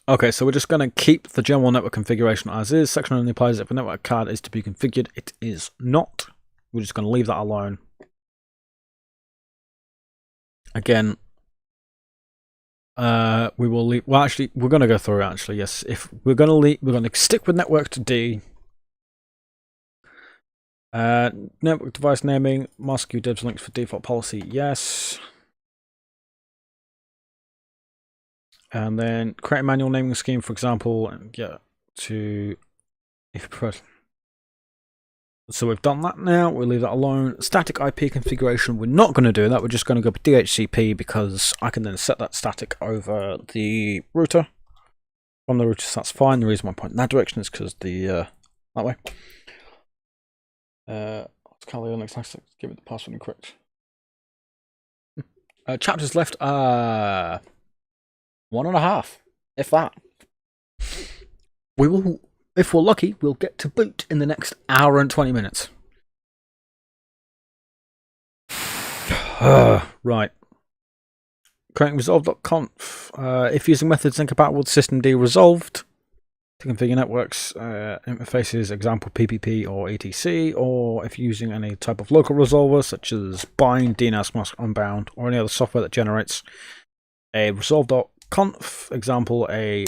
Okay, so we're just going to keep the general network configuration as is. Section only applies if a network card is to be configured. It is not. We're just going to leave that alone. Again, we will leave. Well, actually, we're going to go through. Actually, yes. If we're going to leave, we're going to stick with network to D. Network device naming, mask UDEVs links for default policy. Yes. And then create a manual naming scheme, for example, and get to if So we've done that now. We'll leave that alone. Static IP configuration, we're not going to do that. We're just going to go with DHCP because I can then set that static over the router. From the router, so that's fine. The reason why I'm pointing that direction is because the that way. Let's call it next. Let's give it the password incorrect. Chapters left 1.5, if that. We will, if we're lucky, we'll get to boot in the next hour and 20 minutes. Right. Creating resolve.conf. If using methods incompatible with systemd resolved, to configure networks, interfaces, example PPP or etc, or if using any type of local resolver such as bind, DNS, mask, unbound, or any other software that generates a resolve.conf, example, a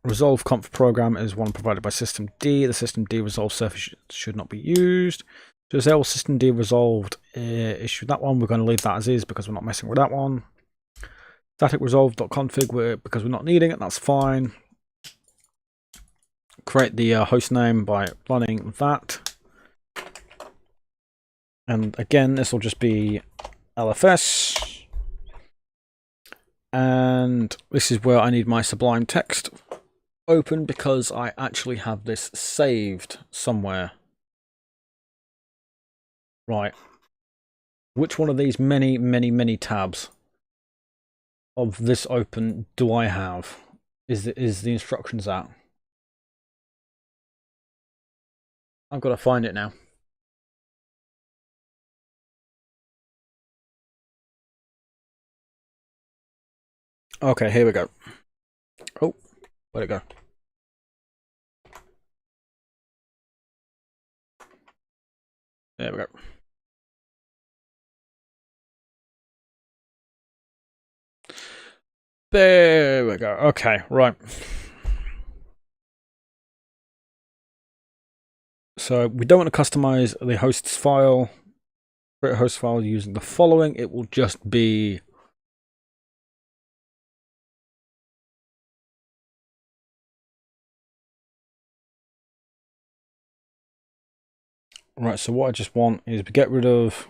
resolve conf program is one provided by systemd. The systemd resolve surface should not be used. To disable systemd resolved issue that one, we're going to leave that as is because we're not messing with that one. Static resolve.config, because we're not needing it, that's fine. Create the host name by running that. And again, this will just be LFS. And this is where I need my Sublime text open because I actually have this saved somewhere. Right. Which one of these many tabs of this open do I have? Is the instructions out? I've got to find it now. Okay, here we go. Oh, where'd it go? There we go. There we go. Okay, right. So we don't want to customize the hosts file. Create a host file using the following. It will just be right. So what I just want is to get rid of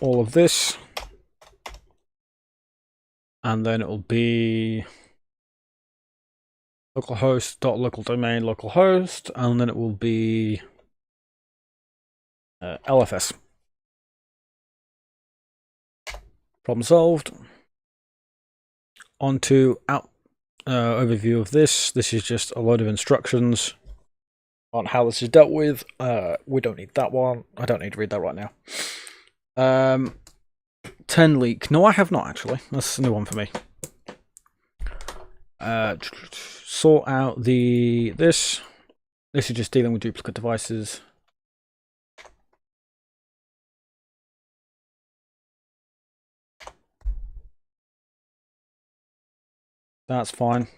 all of this, and then it will be localhost dot local domain localhost, and then it will be LFS. Problem solved. On to overview of this. This is just a load of instructions on how this is dealt with. We don't need that one. I don't need to read that right now. 10 leak. No, I have not actually. That's a new one for me. Sort out this. This is just dealing with duplicate devices. That's fine.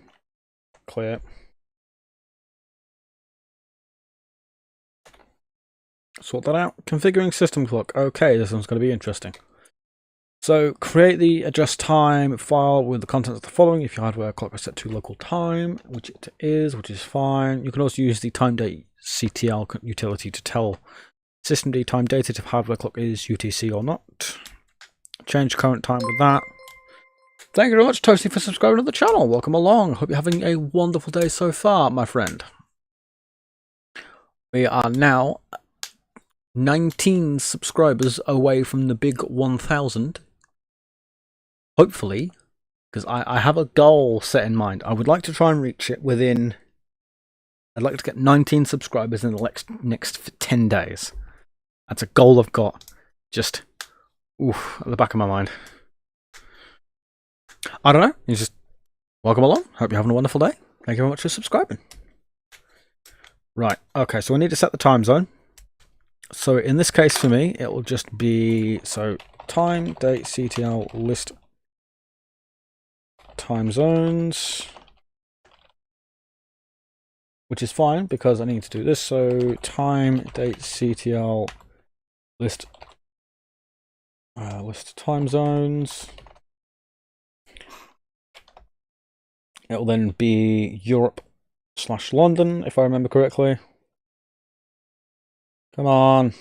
Clear. Sort that out. Configuring system clock. Okay, this one's going to be interesting. So create the adjust time file with the contents of the following. If your hardware clock is set to local time, which it is, which is fine. You can also use the time date CTL utility to tell systemd time dated if hardware clock is UTC or not. Change current time with that. Thank you very much, Toasty, for subscribing to the channel. Welcome along. Hope you're having a wonderful day so far, my friend. We are now 19 subscribers away from the big 1,000. Hopefully, because I have a goal set in mind. I would like to try and reach it within... I'd like to get 19 subscribers in the next 10 days. That's a goal I've got just at the back of my mind. I don't know. You just welcome along. Hope you're having a wonderful day. Thank you very much for subscribing. Right. Okay. So we need to set the time zone. So in this case for me, it will just be time date CTL list time zones, which is fine because I need to do this. So time date CTL list time zones. It will then be Europe/London, if I remember correctly. Come on.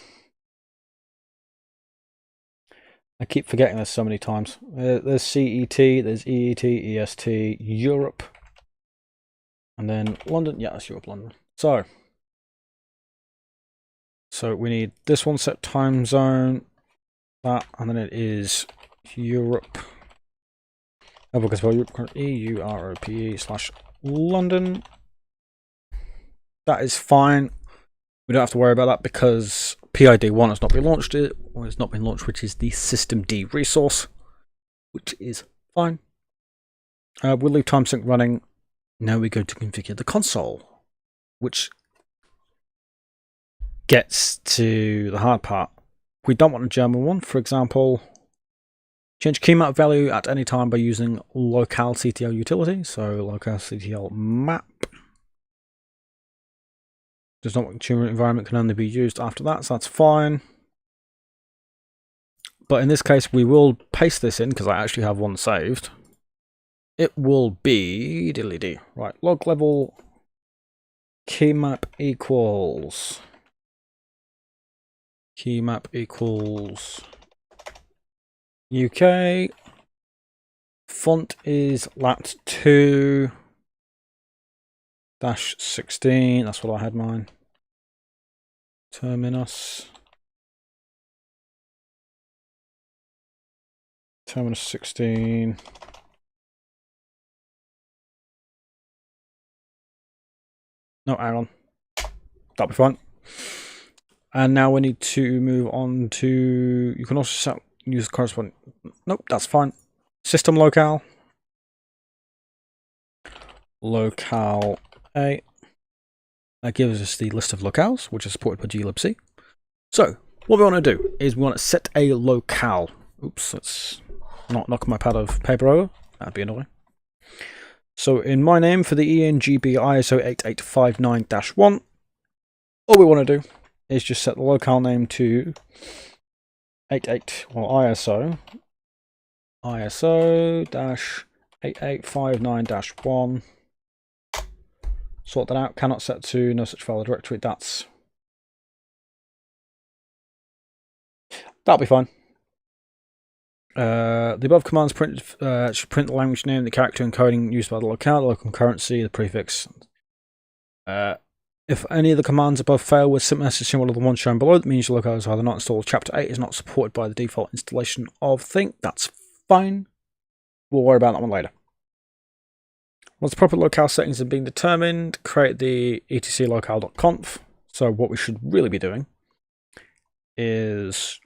I keep forgetting this so many times. There's CET, there's EET, EST, Europe. And then London. Yeah, that's Europe, London. So we need this one set time zone. That, and then it is Europe. Oh, because well, EUROPE/London. That is fine. We don't have to worry about that because PID1 has not been launched, or has not been launched, which is the systemd resource, which is fine. We'll leave timesync running. Now we go to configure the console, which gets to the hard part. We don't want a German one, for example. Change keymap value at any time by using localctl utility. So localctl map. Does not want consumer environment, can only be used after that, so that's fine. But in this case, we will paste this in because I actually have one saved. It will be diddly-dee. Right, log level keymap equals UK. Font is lat2 -16. That's what I had mine. Terminus 16. No, hang on. That'll be fine. And now we need to move on to. You can also use corresponding. Nope, that's fine. System locale. Locale A. That gives us the list of locales, which is supported by glibc. So, what we want to do is we want to set a locale. Oops, let's not knock my pad of paper over. That'd be annoying. So, in my name for the ENGB ISO 8859-1, all we want to do is just set the locale name to ISO -8859-1. Sort that out. Cannot set to no such file or directory. That'll be fine. The above commands should print the language name, the character encoding used by the locale, the local currency, the prefix. If any of the commands above fail with simple message similar to the one shown below, that means your locale is either not installed. Chapter 8 is not supported by the default installation of Think. That's fine. We'll worry about that one later. Once the proper locale settings have been determined, create the etclocale.conf. So what we should really be doing is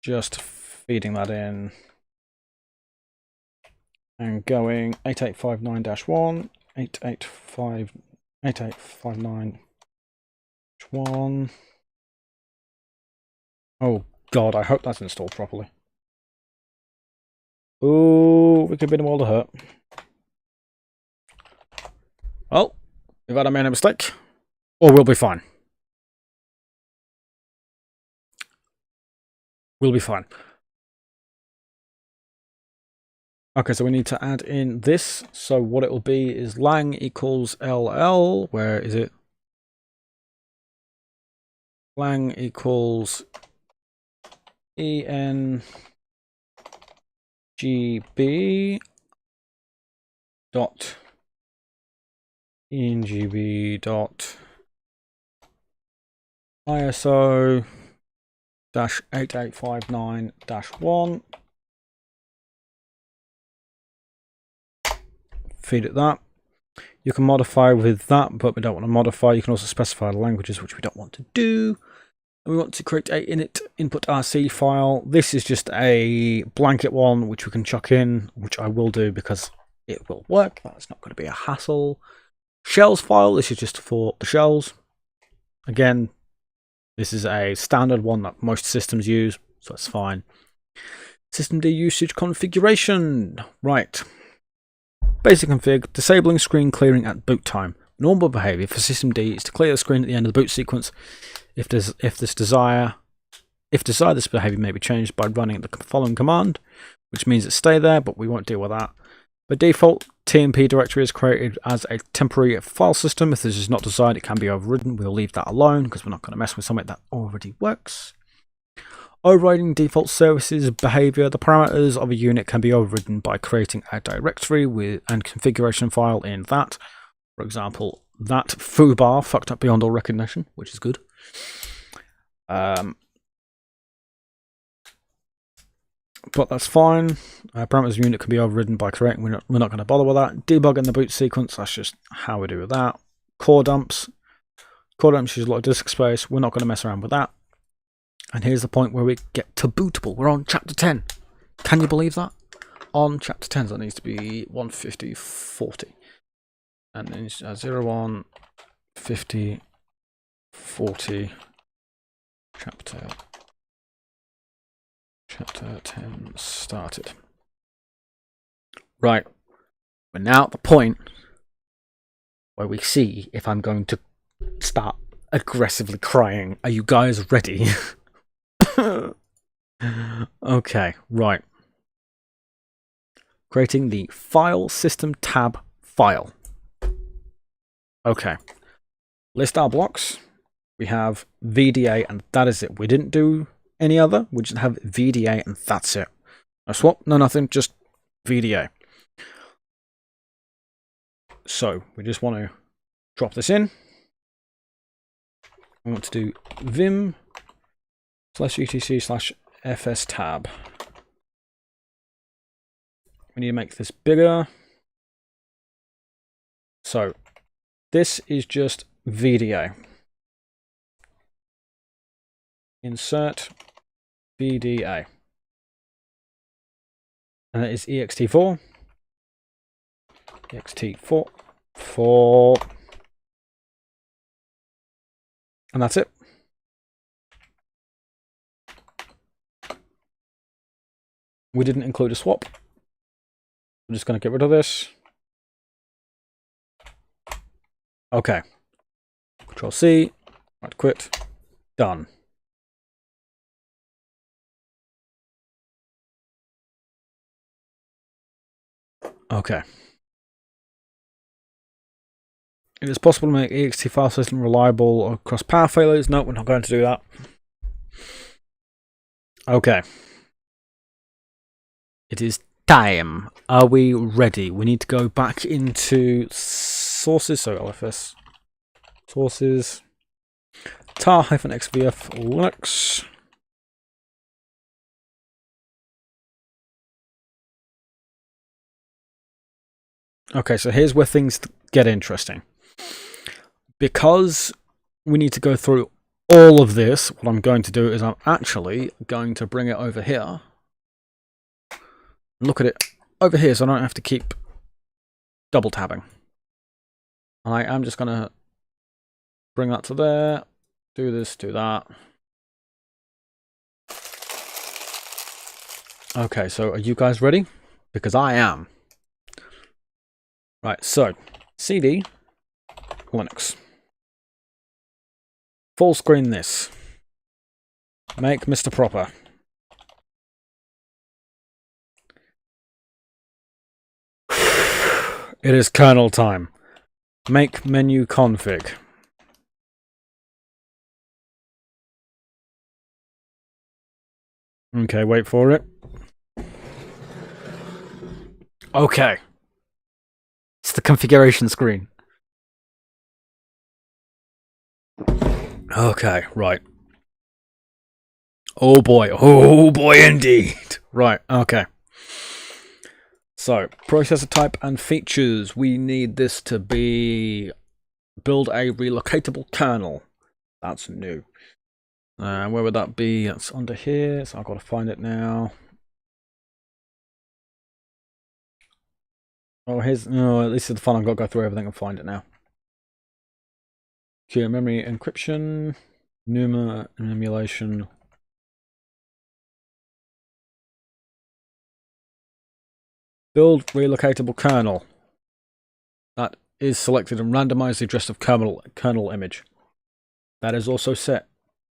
just feeding that in and going 8859-1, 8859-1. Oh god, I hope that's installed properly. Ooh, we could be in a world of hurt. Well, we've either made a mistake, or we'll be fine. We'll be fine. Okay, so we need to add in this. So what it will be is lang equals LL. Where is it? Lang equals ENGB dot ISO -8859-1. Feed it that. You can modify with that, but we don't want to modify. You can also specify the languages, which we don't want to do. And we want to create a init input RC file. This is just a blanket one, which we can chuck in, which I will do because it will work. That's not going to be a hassle. Shells file, this is just for the shells. Again, this is a standard one that most systems use, so that's fine. Systemd usage configuration. Right. Basic config, disabling screen clearing at boot time. Normal behavior for systemd is to clear the screen at the end of the boot sequence. If desired, this behavior may be changed by running the following command, which means it stay there, but we won't deal with that. By default, TMP directory is created as a temporary file system. If this is not desired, it can be overridden. We'll leave that alone because we're not going to mess with something that already works. Overriding default services behavior. The parameters of a unit can be overridden by creating a directory and configuration file in that. For example, that foobar fucked up beyond all recognition, which is good. But that's fine. Parameters of unit can be overridden by creating. We're not going to bother with that. Debugging the boot sequence. That's just how we do with that. Core dumps. Core dumps use a lot of disk space. We're not going to mess around with that. And here's the point where we get to bootable. We're on chapter 10. Can you believe that? On chapter 10, so that needs to be 150.40. And then 01, 50, 40, chapter 10 started. Right. We're now at the point where we see if I'm going to start aggressively crying. Are you guys ready? Okay, right. Creating the file system tab file. Okay. List our blocks. We have VDA and that is it. We didn't do any other. We just have VDA and that's it. No swap, no nothing, just VDA. So we just want to drop this in. I want to do vim /etc/fs tab. We need to make this bigger. So this is just VDA. Insert VDA. And that is ext4. ext4. And that's it. We didn't include a swap. I'm just going to get rid of this. Okay. Control C. Right, quit. Done. Okay. It is possible to make ext file system reliable across power failures. No, we're not going to do that. Okay. It is time. Are we ready? We need to go back into sources. So LFS sources. tar-xvf Linux. Okay, so here's where things get interesting. Because we need to go through all of this, what I'm going to do is I'm actually going to bring it over here. Look at it over here so I don't have to keep double tabbing. And I am just going to bring that to there, do this, do that. Okay, so are you guys ready? Because I am. Right, so CD Linux. Full screen this. Make Mr. Proper. It is kernel time. Make menu config. Okay, wait for it. Okay. It's the configuration screen. Okay, right. Oh boy indeed. Right, okay. So, processor type and features. We need this to be build a relocatable kernel. That's new. Where would that be? That's under here, so I've got to find it now. Oh, here's, no, this is the fun. I've got to go through everything and find it now. Secure memory encryption, NUMA and emulation. Build relocatable kernel. That is selected and randomize the address of kernel image. That is also set.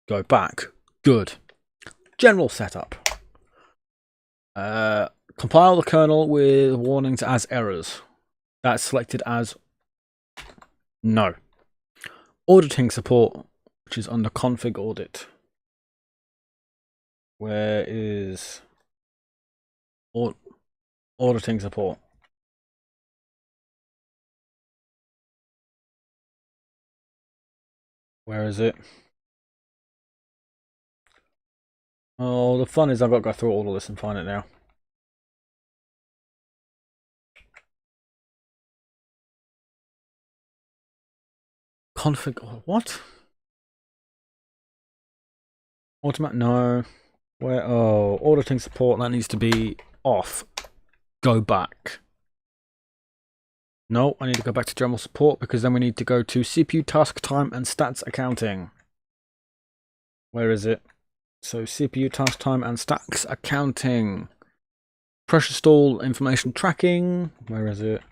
Go back. Good. General setup. Compile the kernel with warnings as errors. That's selected as no. Auditing support, which is under config audit. Where is auditing support? Where is it? Oh, the fun is I've got to go through all of this and find it now. Config, what? Automatic, no. Where, oh, auditing support, that needs to be off. Go back. No, I need to go back to general support because then we need to go to CPU task time and stats accounting. Where is it? So CPU task time and stats accounting. Pressure stall information tracking. Where is it?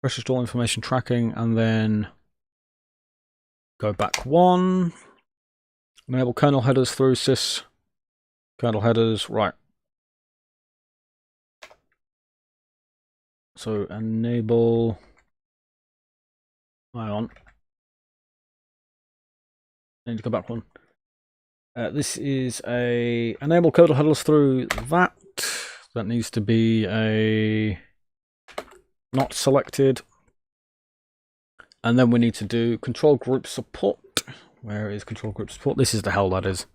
Pressure stall information tracking, and then go back one. Enable kernel headers through sys. Kernel headers, right. So enable. Hang on. I need to go back one. This is a enable kernel headers through that. That needs to be a not selected. And then we need to do control group support. Where is control group support? This is the hell that is.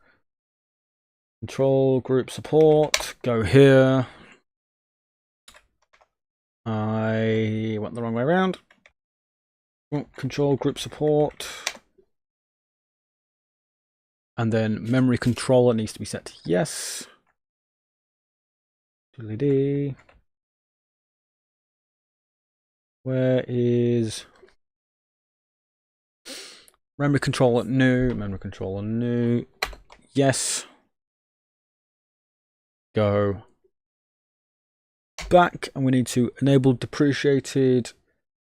Control group support. Go here. I went the wrong way around. Control group support. And then memory controller needs to be set to yes. LED. Where is memory controller new? Memory controller new. Yes. Go back, and we need to enable depreciated,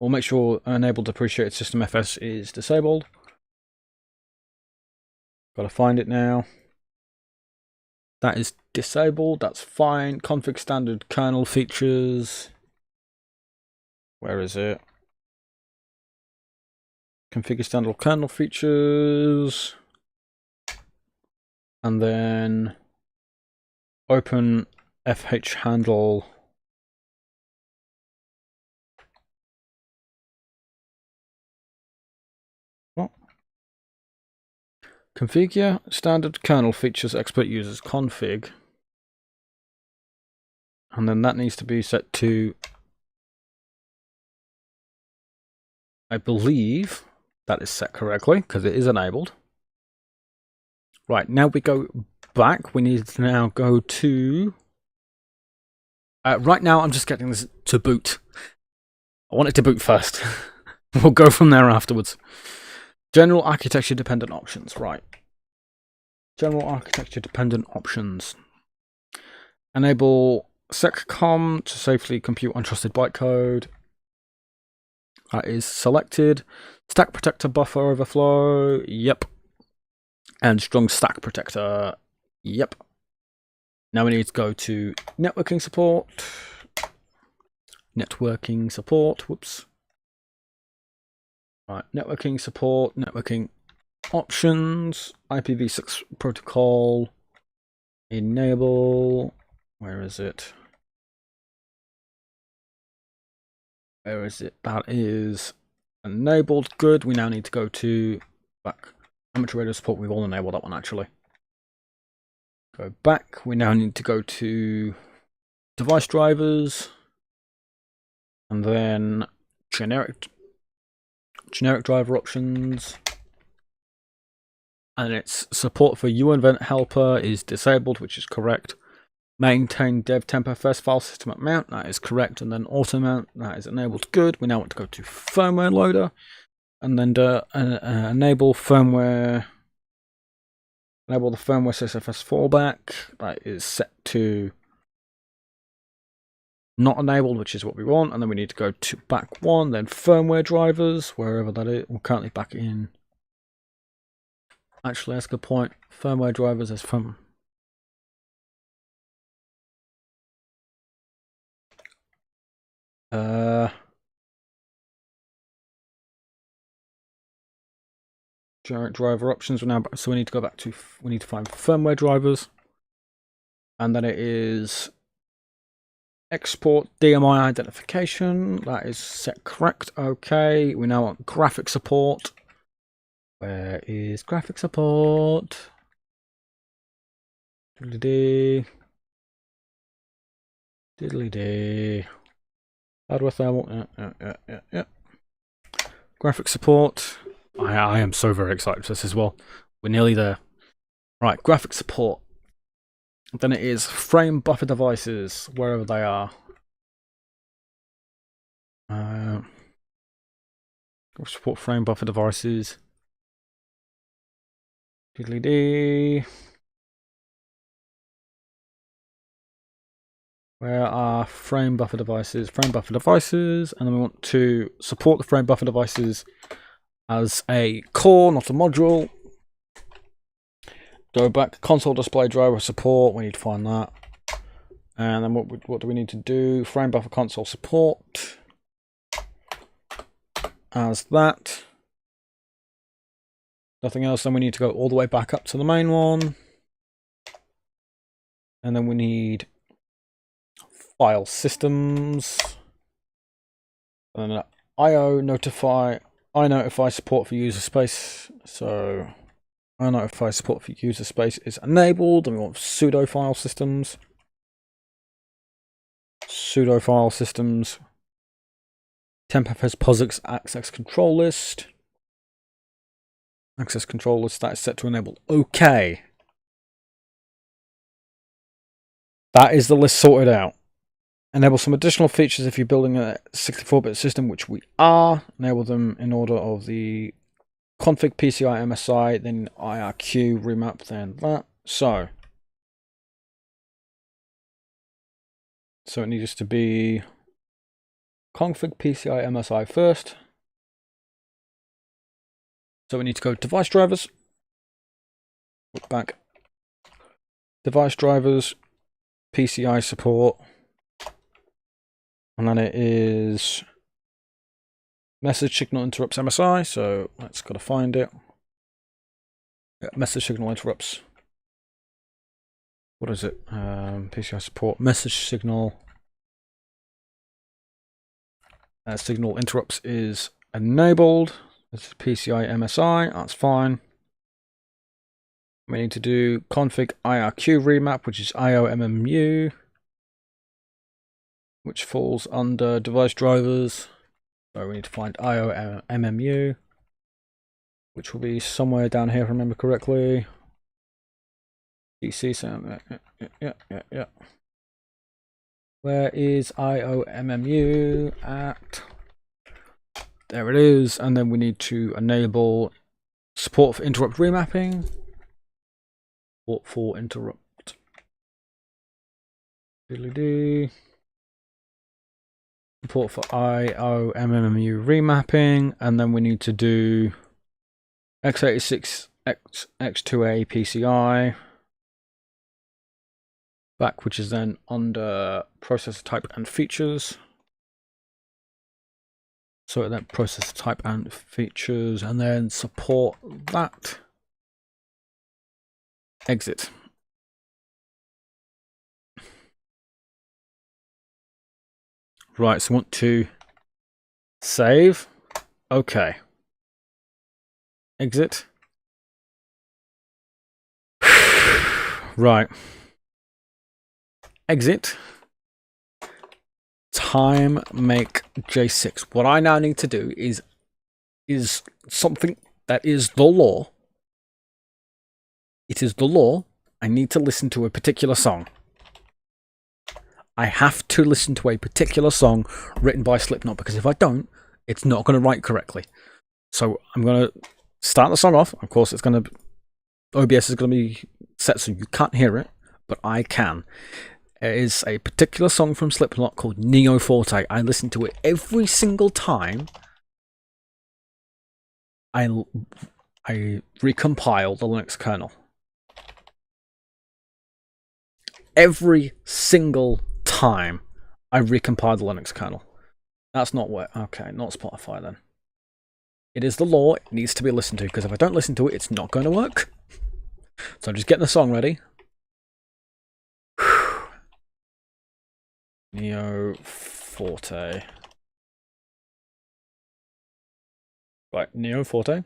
or make sure enable depreciated system FS is disabled. Got to find it now. That is disabled. That's fine. Config standard kernel features. Where is it? Configure standard kernel features. And then open FH handle. What? Configure standard kernel features expert users config. And then that needs to be set to, I believe that is set correctly because it is enabled. Right, now we go back. We need to now go to, right now I'm just getting this to boot. I want it to boot first. We'll go from there afterwards. General architecture dependent options, right. General architecture dependent options. Enable seccom to safely compute untrusted bytecode. That is selected. Stack protector buffer overflow. Yep. And strong stack protector. Yep. Now we need to go to networking support. Networking support. Whoops. Right. Networking support. Networking options. IPv6 protocol. Enable. Where is it? Where is it? That is enabled. Good. We now need to go to back. Amateur radio support. We've all enabled that one actually. Go back. We now need to go to device drivers. And then generic driver options. And its support for uEvent helper is disabled, which is correct. Maintain dev tempo first file system at mount, that is correct. And then auto mount, that is enabled. Good. We now want to go to firmware loader, and then enable firmware. Enable the firmware SysFS fallback. That is set to not enabled, which is what we want. And then we need to go to back one, then firmware drivers, wherever that is. We're currently back in. Actually, that's a good point. Firmware drivers is from. driver options. So we need to go back to, we need to find firmware drivers, and then it is export DMI identification. That is set correct. Okay, we now want graphic support. Where is graphic support? Diddly-dee. Diddly-dee. Hardware thermal. Yeah. Graphic support. I am so very excited for this as well. We're nearly there. Right, graphic support. Then it is frame buffer devices, wherever they are. Support frame buffer devices. Diddly-dee. Where are frame buffer devices? Frame buffer devices, and then we want to support the frame buffer devices as a core, not a module. Go back, console display driver support, we need to find that. And then what do we need to do? Frame buffer console support as that. Nothing else, then we need to go all the way back up to the main one. And then we need file systems. And then iNotify support for user space. So iNotify support for user space is enabled, and we want sudo file systems. Sudo file systems. Tempfs POSIX access control list. Access control list, that is set to enable. Okay. That is the list sorted out. Enable some additional features if you're building a 64-bit system, which we are. Enable them in order of the config PCI MSI, then IRQ remap, then that. So it needs to be config PCI MSI first. So we need to go device drivers. Look back. Device drivers, PCI support. And then it is message signal interrupts MSI. So let's gotta find it. Yeah, message signal interrupts. What is it? PCI support, message signal. Signal interrupts is enabled. This is PCI MSI, that's fine. We need to do config IRQ remap, which is IOMMU, which falls under device drivers. So we need to find IOMMU, which will be somewhere down here if I remember correctly. PC sound, yeah. Where is IOMMU at? There it is, and then we need to enable support for interrupt remapping. Support for interrupt. Diddly-dee. Support for IOMMU remapping, and then we need to do x86 X2A PCI back, which is then under processor type and features. So then processor type and features, and then support that. Exit. Right, so I want to save. Okay. Exit. Right. Exit. Time make J6. What I now need to do is something that is the law. It is the law. I need to listen to a particular song. I have to listen to a particular song written by Slipknot, because if I don't, it's not going to write correctly. So I'm going to start the song off. Of course, OBS is going to be set so you can't hear it, but I can. It is a particular song from Slipknot called Neo Forte. I listen to it every single time I recompile the Linux kernel. Every single time I recompile the Linux kernel. That's not where. Okay, not Spotify then. It is the law. It needs to be listened to, because if I don't listen to it, it's not going to work. So I'm just getting the song ready. Neo Forte. Right, Neo Forte.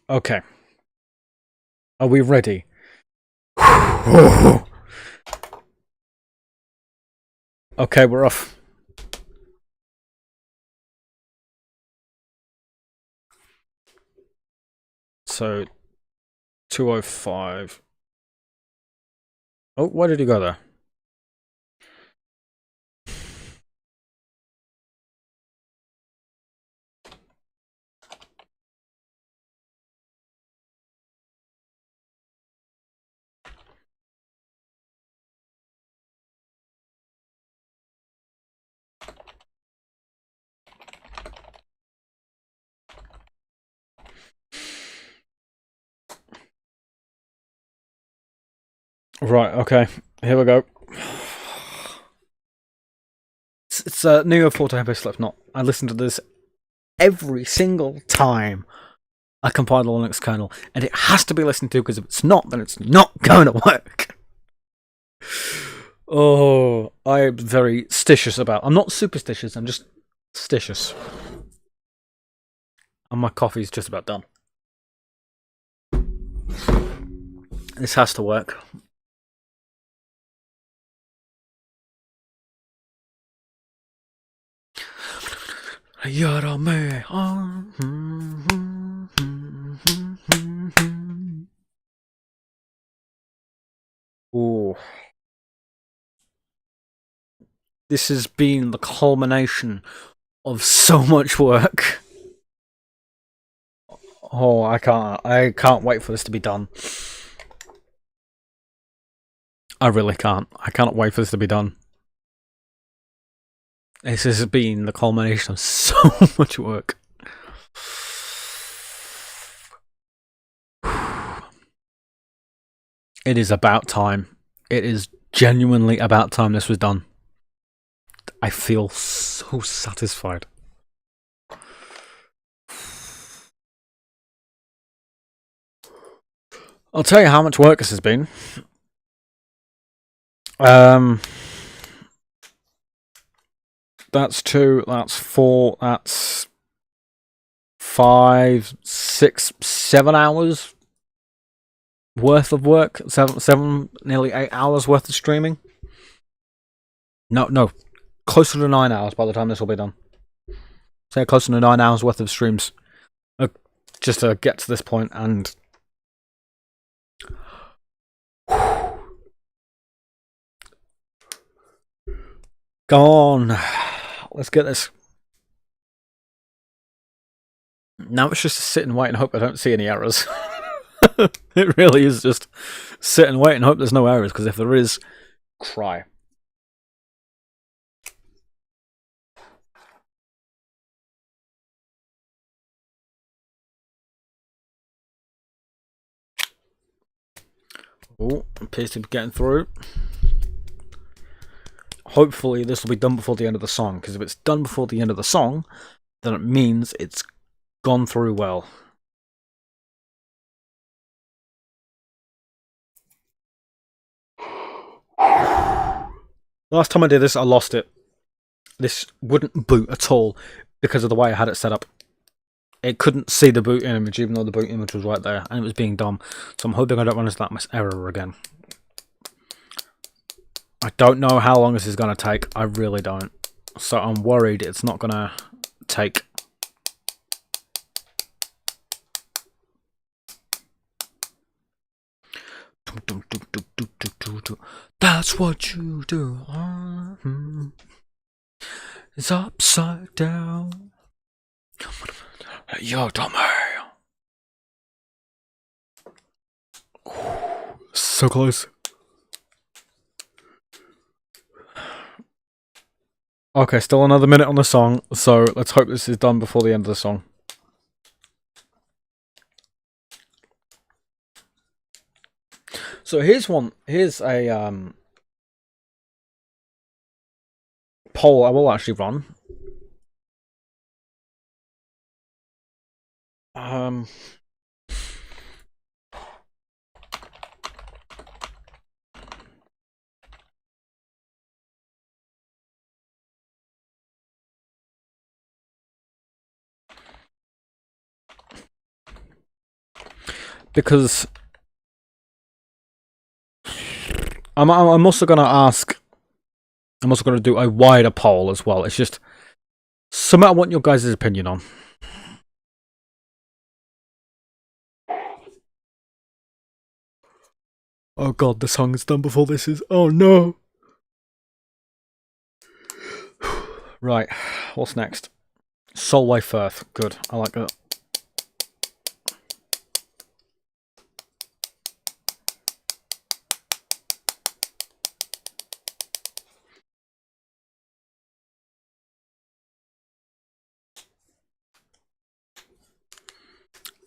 Okay. Are we ready? Okay, we're off. So, 205. Oh, why did he go there? Right, okay. Here we go. It's Neo Forte by Slipknot. I listen to this every single time I compile the Linux kernel, and it has to be listened to, because if it's not, then it's not going to work. Oh, I'm very stitious about. I'm not superstitious, I'm just stitious. And my coffee's just about done. This has to work. You're me. Ooh. This has been the culmination of so much work. Oh, I can't wait for this to be done. I really can't. I cannot wait for this to be done. This has been the culmination of so much work. It is about time. It is genuinely about time this was done. I feel so satisfied. I'll tell you how much work this has been. That's 2, that's 4, that's 5, 6, 7 hours worth of work. 7, nearly 8 hours worth of streaming. No, closer to 9 hours by the time this will be done. Say closer to 9 hours worth of streams. Just to get to this point, and go on. Let's get this. Now it's just to sit and wait and hope I don't see any errors. It really is just sit and wait and hope there's no errors, because if there is, cry. Oh, appears to be getting through. Hopefully this will be done before the end of the song, because if it's done before the end of the song, then it means it's gone through well. Last time I did this, I lost it. This wouldn't boot at all because of the way I had it set up. It couldn't see the boot image, even though the boot image was right there, and it was being dumb. So I'm hoping I don't run into that error again. I don't know how long this is going to take. I really don't. So I'm worried it's not going to take. That's what you do. It's upside down. Yo, Tommy. So close. Okay, still another minute on the song, so let's hope this is done before the end of the song. So here's a poll I will actually run. Because I'm also gonna ask. I'm also gonna do a wider poll as well. It's just something I want your guys' opinion on. Oh god, the song is done before this is. Oh no. Right, what's next? Solway Firth. Good, I like that.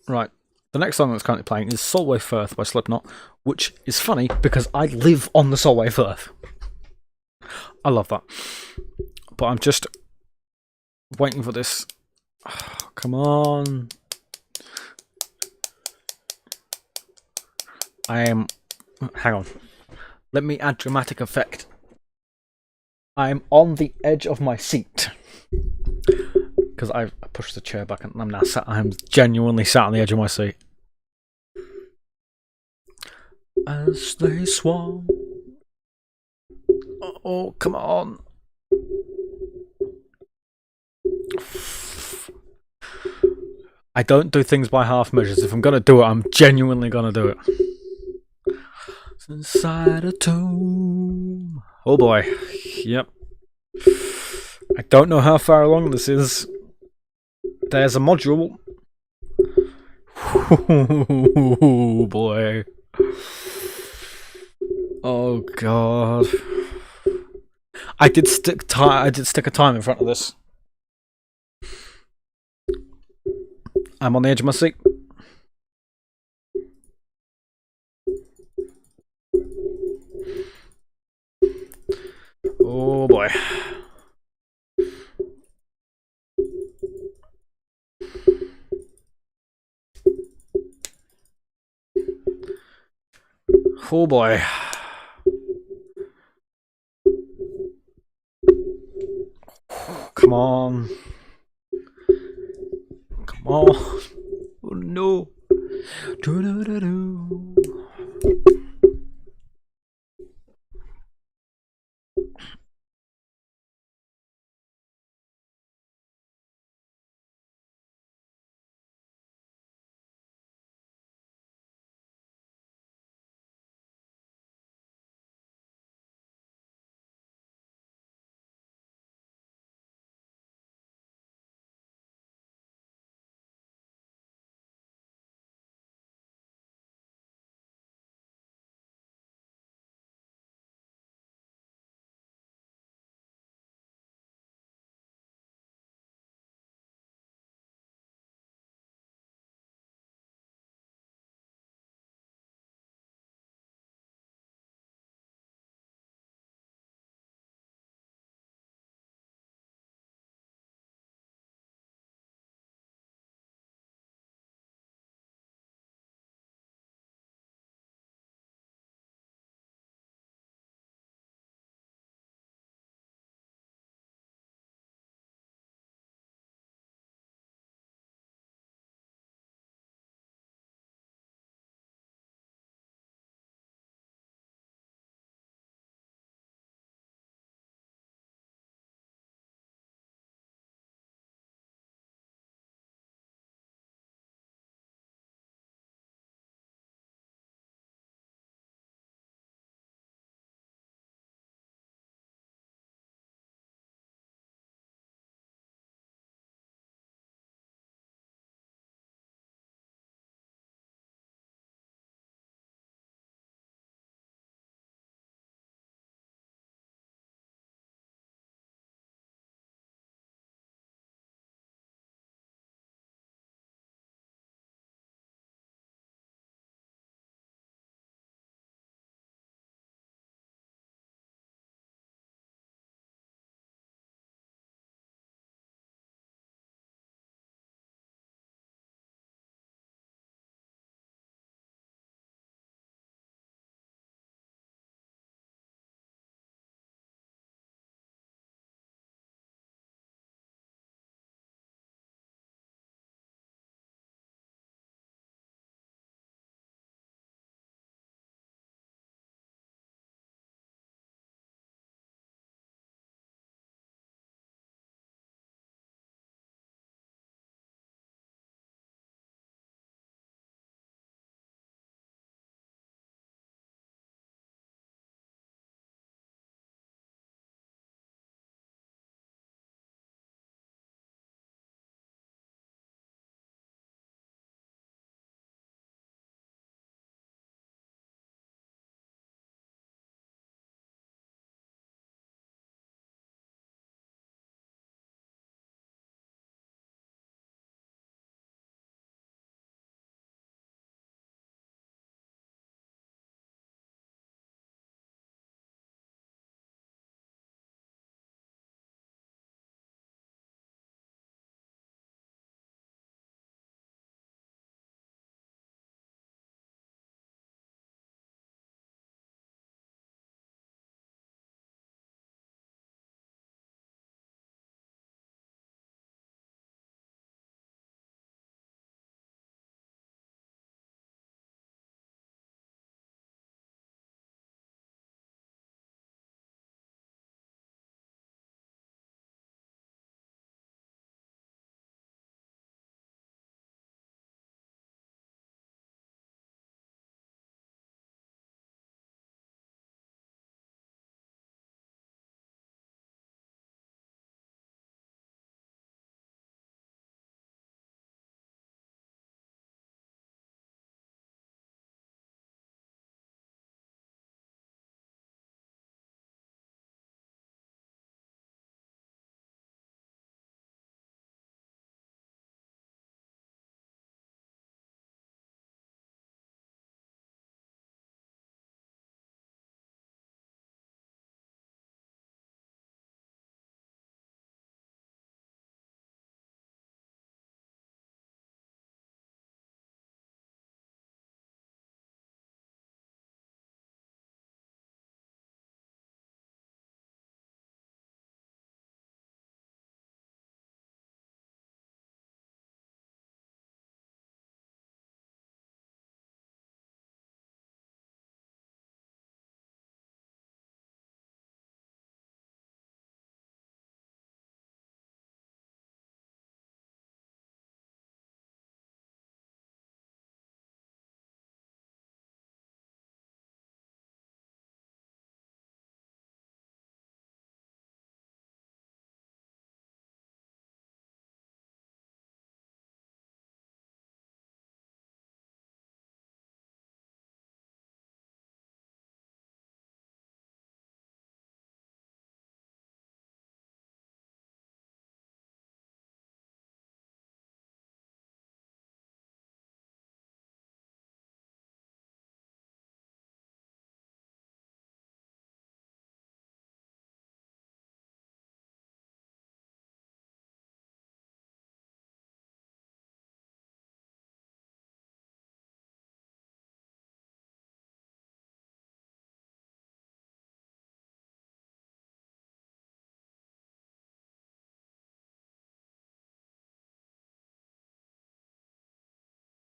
Right, the next song that's currently playing is Solway Firth by Slipknot, which is funny because I live on the Solway Firth. I love that. But I'm just waiting for this. Oh, come on. I am. Hang on. Let me add dramatic effect. I am on the edge of my seat. Because I pushed the chair back and I'm now sat. I'm genuinely sat on the edge of my seat. As they swung. Oh, come on. I don't do things by half measures. If I'm going to do it, I'm genuinely going to do it. Inside a tomb. Oh boy. Yep. I don't know how far along this is. There's a module. Oh boy. Oh god. I did stick a time in front of this. I'm on the edge of my seat. Oh boy. Oh boy. Come on. Come on. Oh no.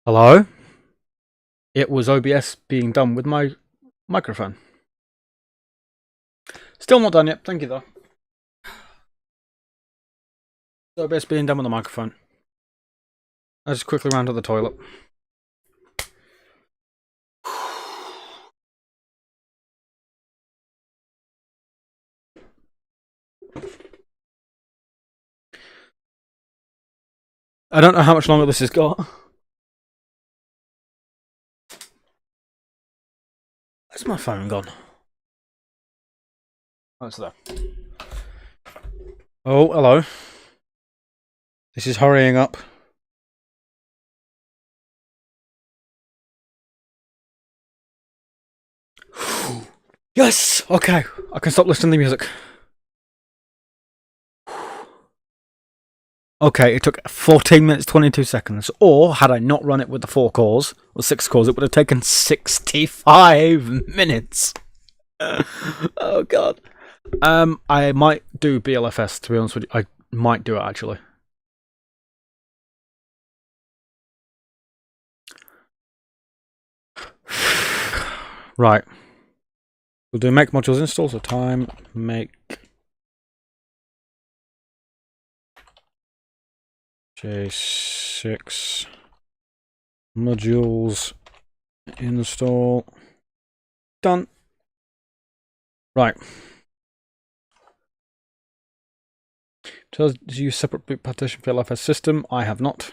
Hello? It was OBS being done with my microphone. Still not done yet. Thank you, though. OBS being done with the microphone. I just quickly ran to the toilet. I don't know how much longer this has got. Where's my phone gone? Oh, it's there. Oh, hello. This is hurrying up. Yes! Okay, I can stop listening to the music. Okay, it took 14 minutes 22 seconds. Or, had I not run it with the 4 cores, or 6 cores, it would have taken 65 minutes. Oh god. I might do BLFS, to be honest with you. I might do it, actually. Right. We'll do make modules install, so time make J6 modules install. Done. Right. Does use separate boot partition for LFS system? I have not.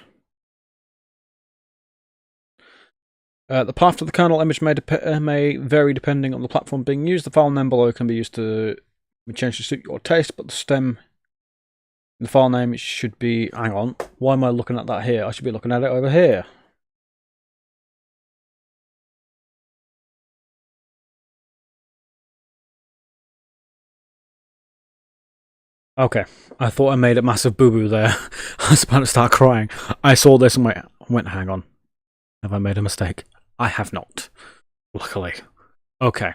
The path to the kernel image may vary depending on the platform being used. The file name below can be used to be changed to suit your taste, but the stem in the file name it should be. Hang on. Why am I looking at that here? I should be looking at it over here. Okay, I thought I made a massive boo-boo there. I was about to start crying. I saw this and went, hang on. Have I made a mistake? I have not. Luckily. Okay.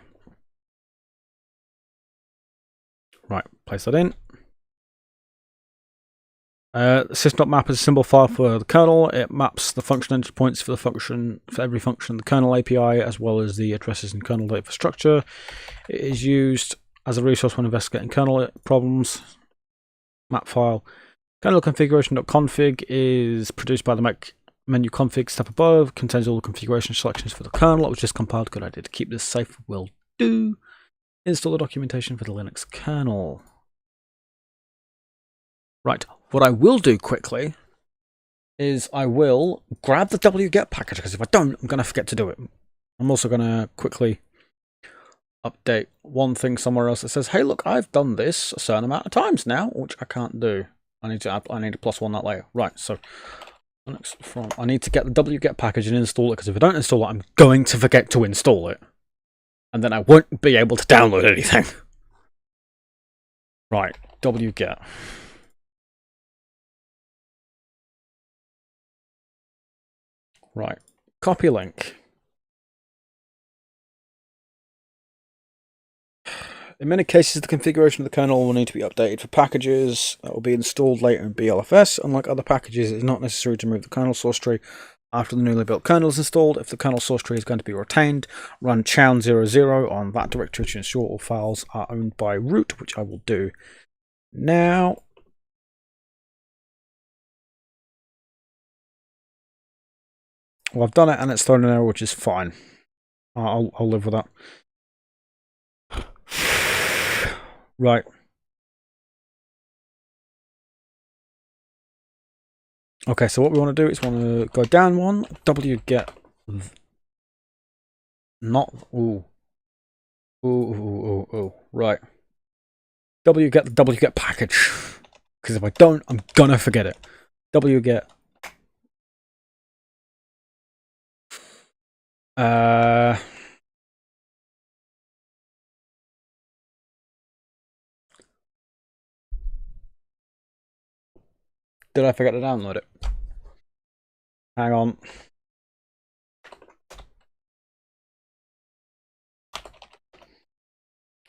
Right, place that in. System.map is a symbol file for the kernel. It maps the function entry points for every function in the kernel API, as well as the addresses in kernel infrastructure. It is used as a resource when investigating kernel problems. Map file. Kernel configuration.config is produced by the menu config step above. Contains all the configuration selections for the kernel. It was just compiled. Good idea to keep this safe. Will do. Install the documentation for the Linux kernel. Right. What I will do quickly is I will grab the wget package, because if I don't, I'm going to forget to do it. I'm also going to quickly update one thing somewhere else that says, hey, look, I've done this a certain amount of times now, which I can't do. I need to +1 that later. Right, so I need to get the wget package and install it, because if I don't install it, I'm going to forget to install it. And then I won't be able to download anything. Right, wget. Right, copy link. In many cases, the configuration of the kernel will need to be updated for packages that will be installed later in BLFS. Unlike other packages, it is not necessary to move the kernel source tree after the newly built kernel is installed. If the kernel source tree is going to be retained, run chown00 on that directory to ensure all files are owned by root, which I will do now. Well, I've done it and it's thrown an error, which is fine. I'll live with that. Right. Okay, so what we want to do is want to go down one, wget not right. Wget the wget package. Because if I don't, I'm gonna forget it. Wget did I forget to download it? Hang on.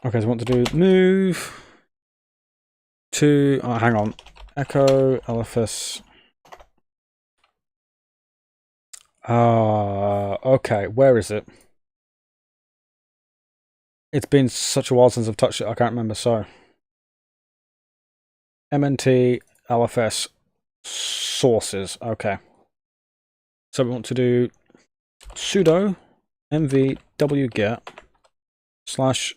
Okay, so I want to do move to hang on. Echo LFS Okay, where is it? It's been such a while since I've touched it, I can't remember. So, MNT LFS sources. Okay. So we want to do sudo mv wget slash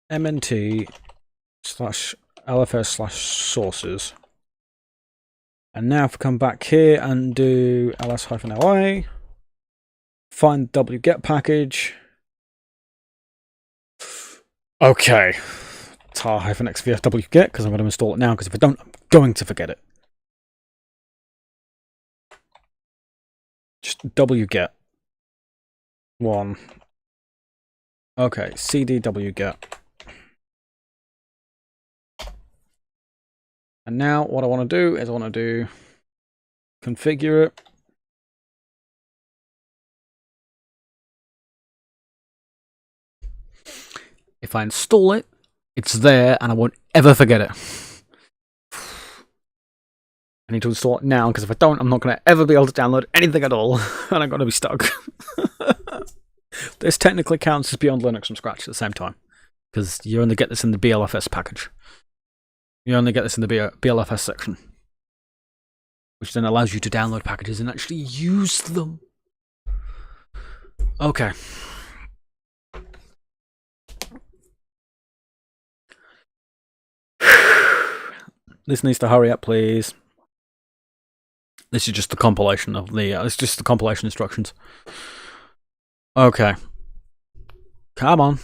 mnt slash lfs slash sources. And now if we come back here and do ls-la, find wget package. Okay. tar-xvs wget, because I'm going to install it now, because if I don't, I'm going to forget it. Just wget. 1. Okay, cd wget. And now what I want to do is I want to do configure it. If I install it, it's there and I won't ever forget it. I need to install it now, because if I don't, I'm not going to ever be able to download anything at all, and I'm going to be stuck. This technically counts as Beyond Linux from scratch at the same time, because you only get this in the BLFS package. You only get this in the BLFS section, which then allows you to download packages and actually use them. Okay. This needs to hurry up, please. This is just the compilation of the. It's just the compilation instructions. Okay. Come on.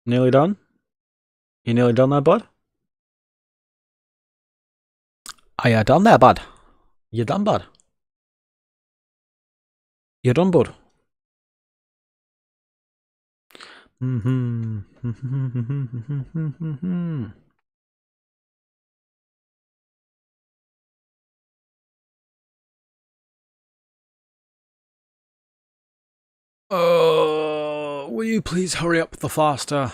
Nearly done? You nearly done there, bud? Are you done there, bud? You done, bud? You done, bud? Will you please hurry up the faster?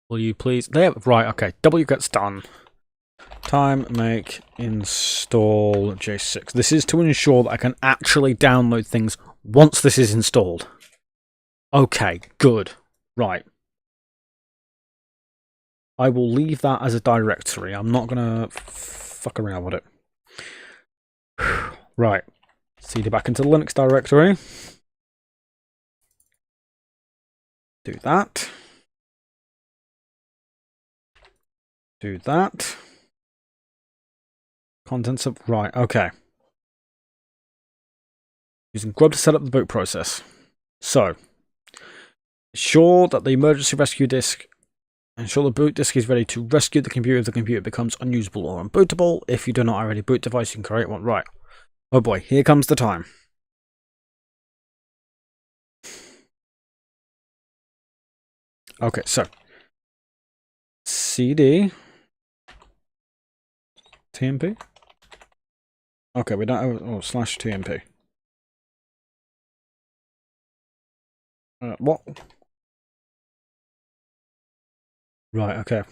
Will you please? There, right, okay. W gets done. Time make install J6. This is to ensure that I can actually download things once this is installed. Okay, good. Right. I will leave that as a directory. I'm not gonna fuck around with it. Right. CD back into the Linux directory. Do that. Do that. Contents of... Right, okay. Using grub to set up the boot process. So, ensure that the emergency rescue disk... Ensure the boot disk is ready to rescue the computer if the computer becomes unusable or unbootable. If you do not already boot device, you can create one. Right. Oh boy, here comes the time. Okay, so... CD... TMP? Okay, we don't have... Oh, slash TMP. What? Right, okay.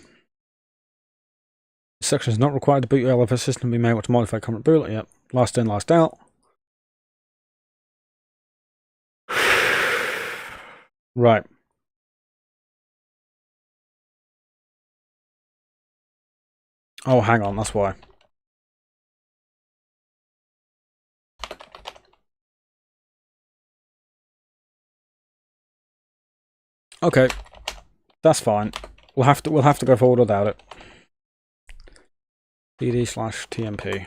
This section is not required to boot your LFS system to be able to modify current boot. Yep. Last in, last out. Right. Oh, hang on, that's why. Okay. That's fine. We'll have to go forward without it. cd slash tmp.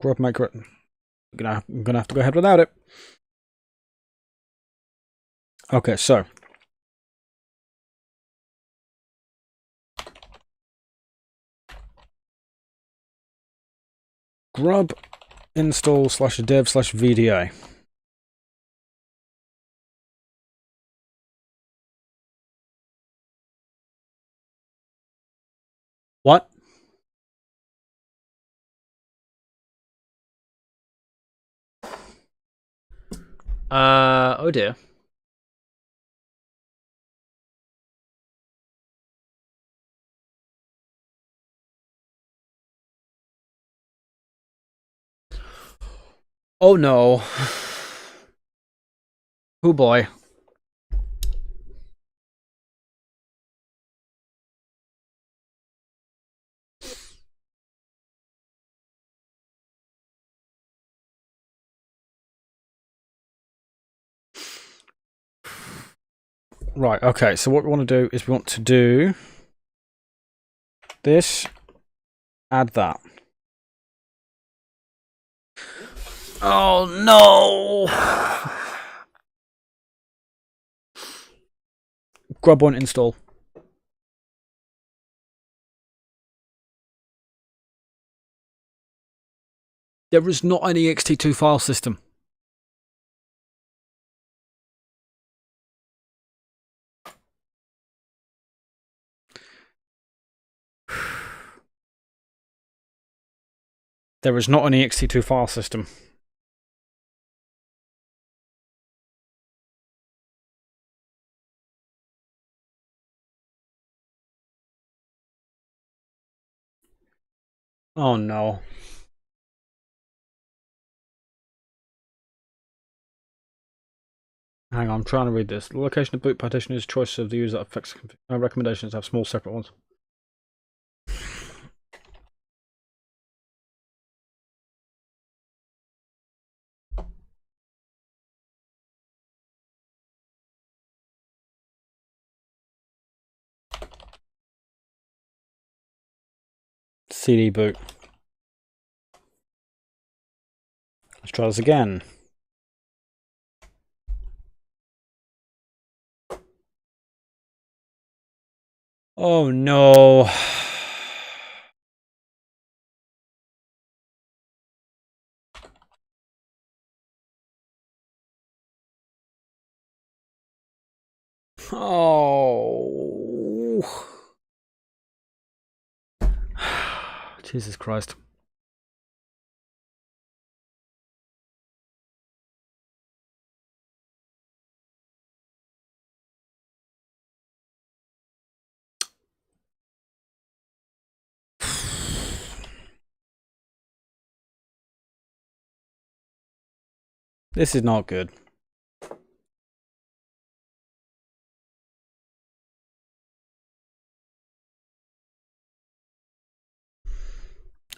Grub maker. I'm gonna have to go ahead without it. Okay, so grub install slash dev slash VDA. What? Oh dear. Oh no. Oh boy. Right, okay, so what we want to do is we want to do this, add that. Oh no! Grub one install. There is not an ext2 file system. There is not an ext2 file system. Oh no. Hang on, I'm trying to read this. The location of boot partition is choice of the user that affects recommendations to have small separate ones. CD boot. Let's try this again. Oh no. Oh. Jesus Christ. This is not good.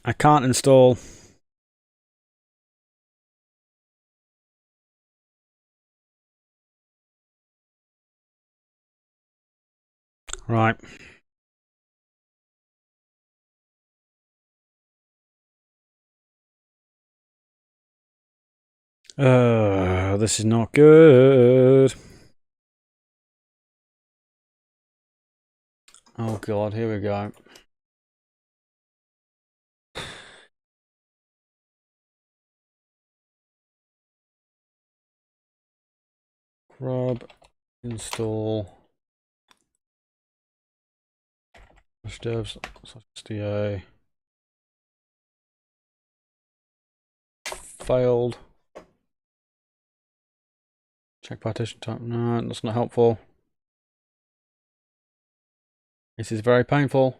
I can't install. Right. This is not good. Oh god, here we go. Grub install devs /da failed. Check partition type. No, that's not helpful. This is very painful.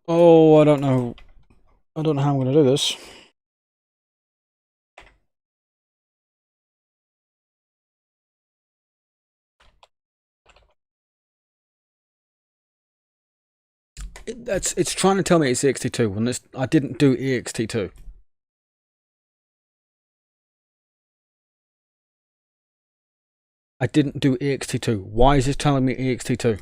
Oh, I don't know. I don't know how I'm going to do this. It's trying to tell me it's ext2 when I didn't do ext2. I didn't do ext2. Why is this telling me ext2?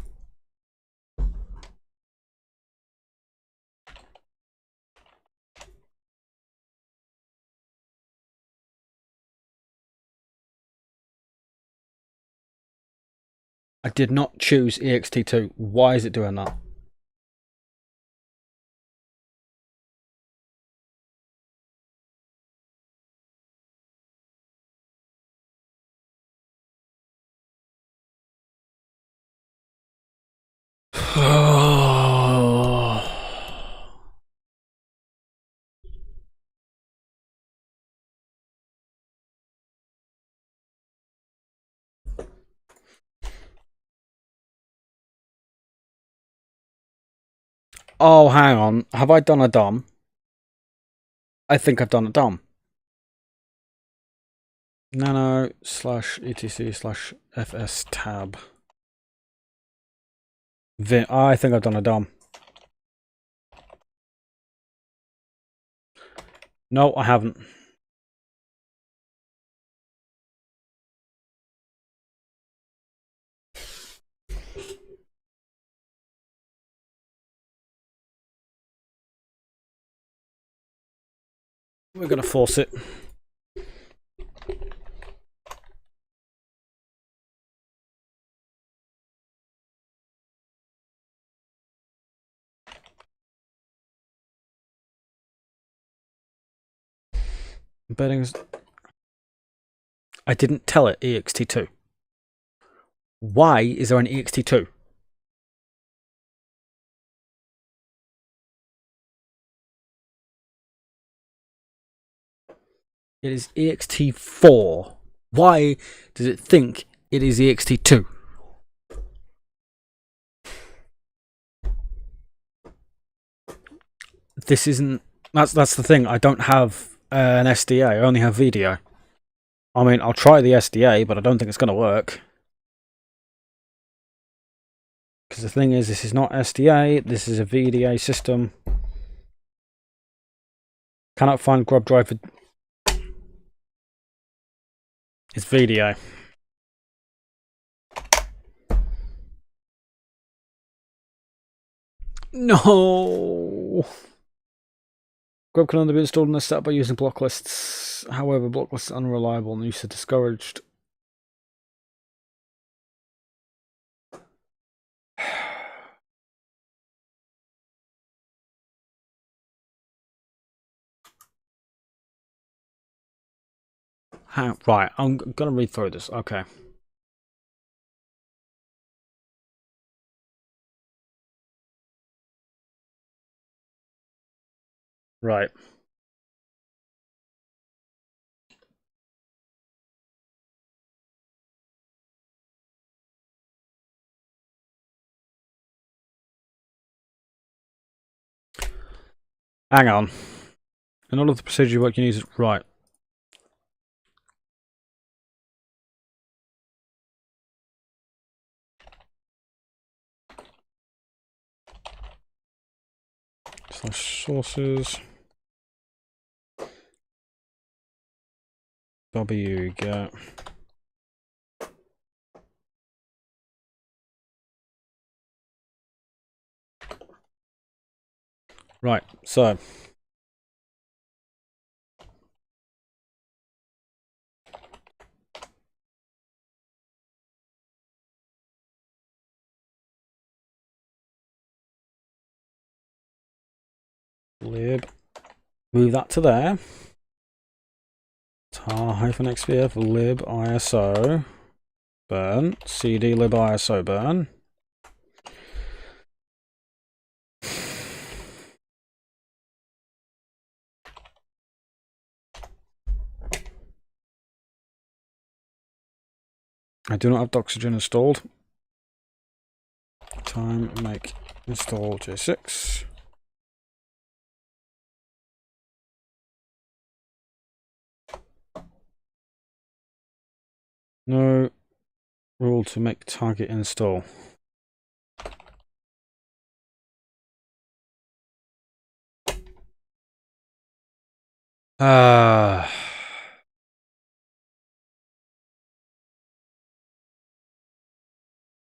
I did not choose ext2. Why is it doing that? Oh, hang on. Have I done a DOM? I think I've done a DOM. Nano / etc / fs tab. I think I've done a DOM. No, I haven't. We're going to force it. Embeddings. I didn't tell it ext2. Why is there an ext2? It is ext4. Why does it think it is ext2? This isn't. That's the thing. I don't have an SDA. I only have VDA. I mean, I'll try the SDA, but I don't think it's going to work. Because the thing is, this is not SDA. This is a VDA system. Cannot find grub driver. It's VDA. No. Grub can only be installed in a setup by using block lists. However, block lists are unreliable and use are discouraged. Right, I'm gonna read through this. Okay. Right. Hang on. In all of the procedure what you need is right. Slash sources. W get. Right, so lib, move that to there. tar-xpf lib iso burn cd lib iso burn. I do not have Doxygen installed. Time make install J6. No rule to make target install.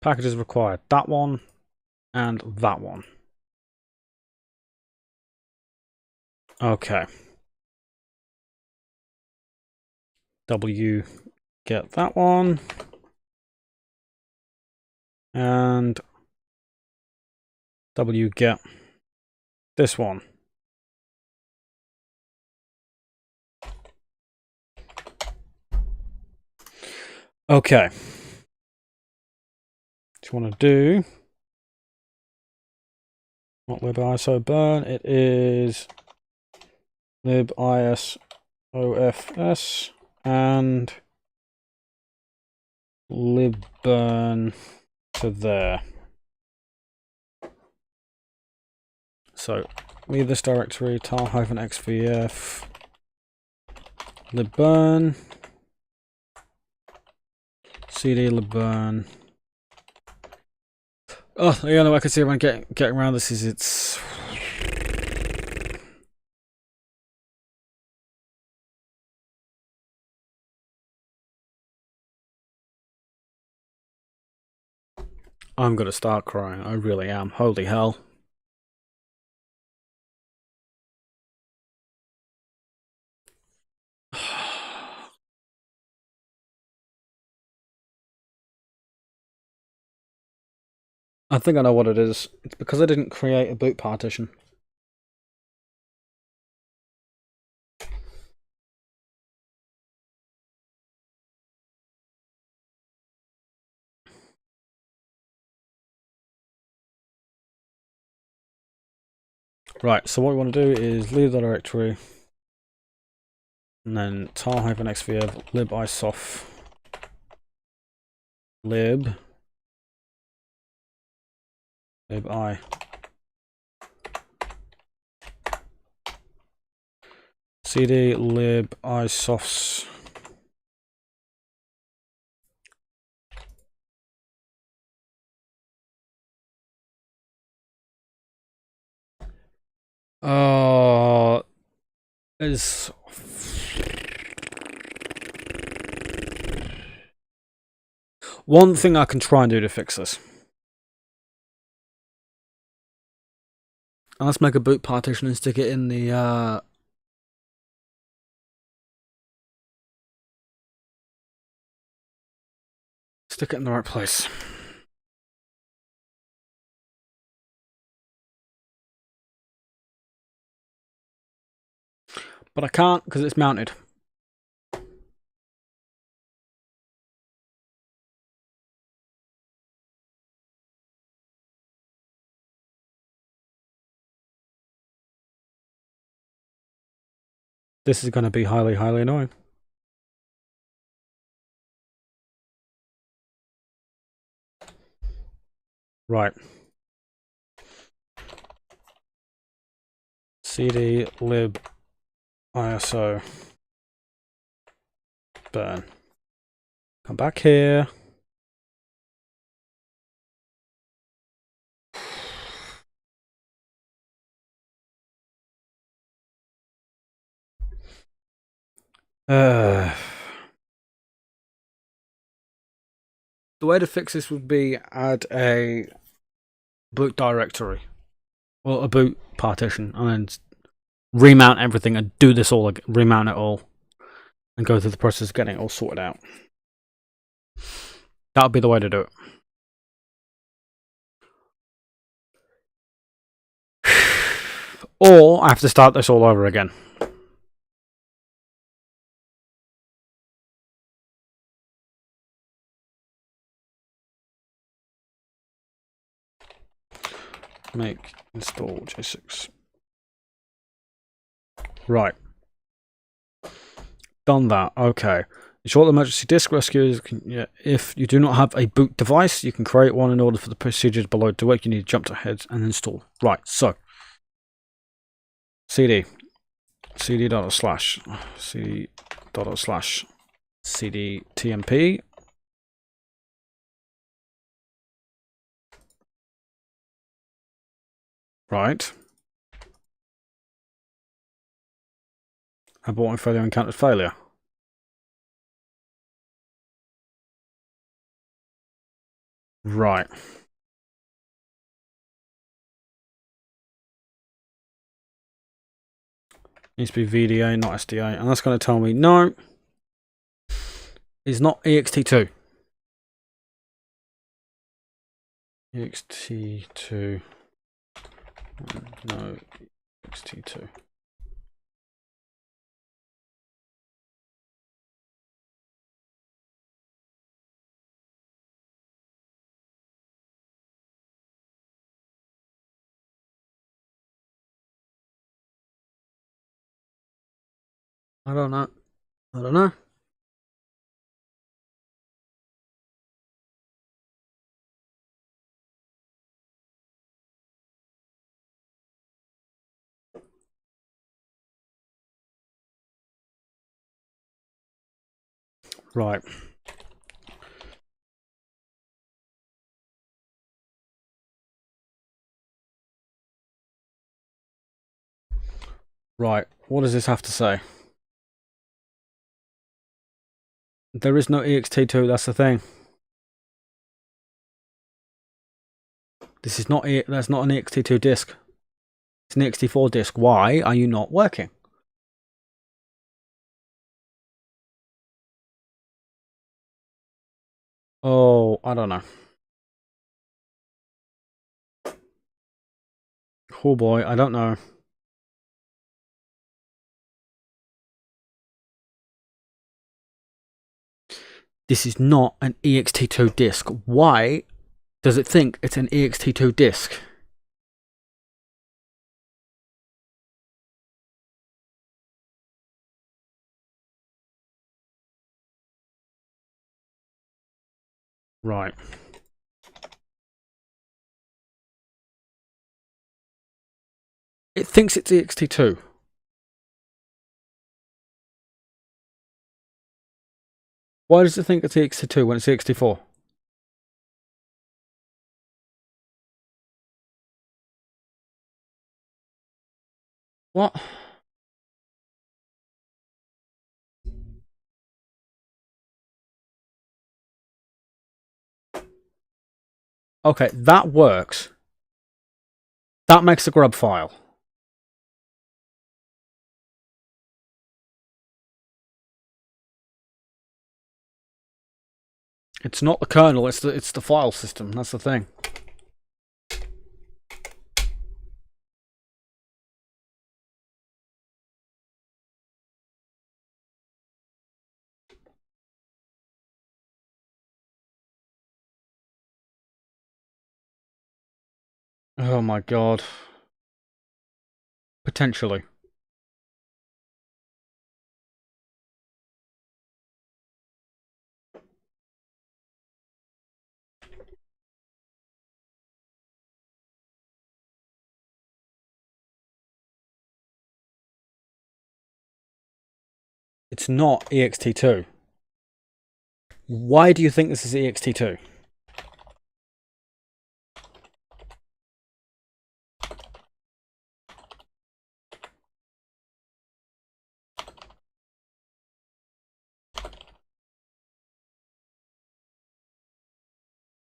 Packages required. That one and that one. Okay. W get that one. and wget this one. Okay. What you want to do? Not libiso burn. It is libisofs and libburn to there. So leave this directory tar-xvf libburn cd libburn. Oh, the only way I can see everyone getting around this is it's I'm gonna start crying. I really am. Holy hell. I think I know what it is. It's because I didn't create a boot partition. Right, so what we want to do is leave the directory and then tar-xvf libisof libi cd libisofs is one thing I can try and do to fix this. And let's make a boot partition and stick it in the right place. But I can't because it's mounted. This is going to be highly, highly annoying. Right. cd lib iso burn. Come back here. The way to fix this would be add a boot directory. Well, a boot partition, and then remount everything and do this all again, remount it all, and go through the process of getting it all sorted out. That would be the way to do it. Or I have to start this all over again. Make install j6. Right. Done that. Okay. Ensure the emergency disk rescues. If you do not have a boot device, you can create one in order for the procedures below to work. You need to jump ahead and install. Right. So cd cd./cd./cdtmp. Right. Aborting failure encountered failure. Right. Needs to be VDA, not SDA. And that's going to tell me, no, it's not ext2. ext2. No, ext2. I don't know. I don't know. Right. Right. What does this have to say? There is no ext2, that's the thing. This is not that's not an ext2 disk. It's an ext4 disk. Why are you not working? Oh, I don't know. Oh boy, I don't know. This is not an ext2 disk. Why does it think it's an ext2 disk? Right. It thinks it's ext2. Why does it think it's ext2 when it's ext4? What? Okay, that works. That makes a grub file. It's not the kernel, it's the file system. That's the thing. Oh my god. Potentially. It's not ext2. Why do you think this is ext2?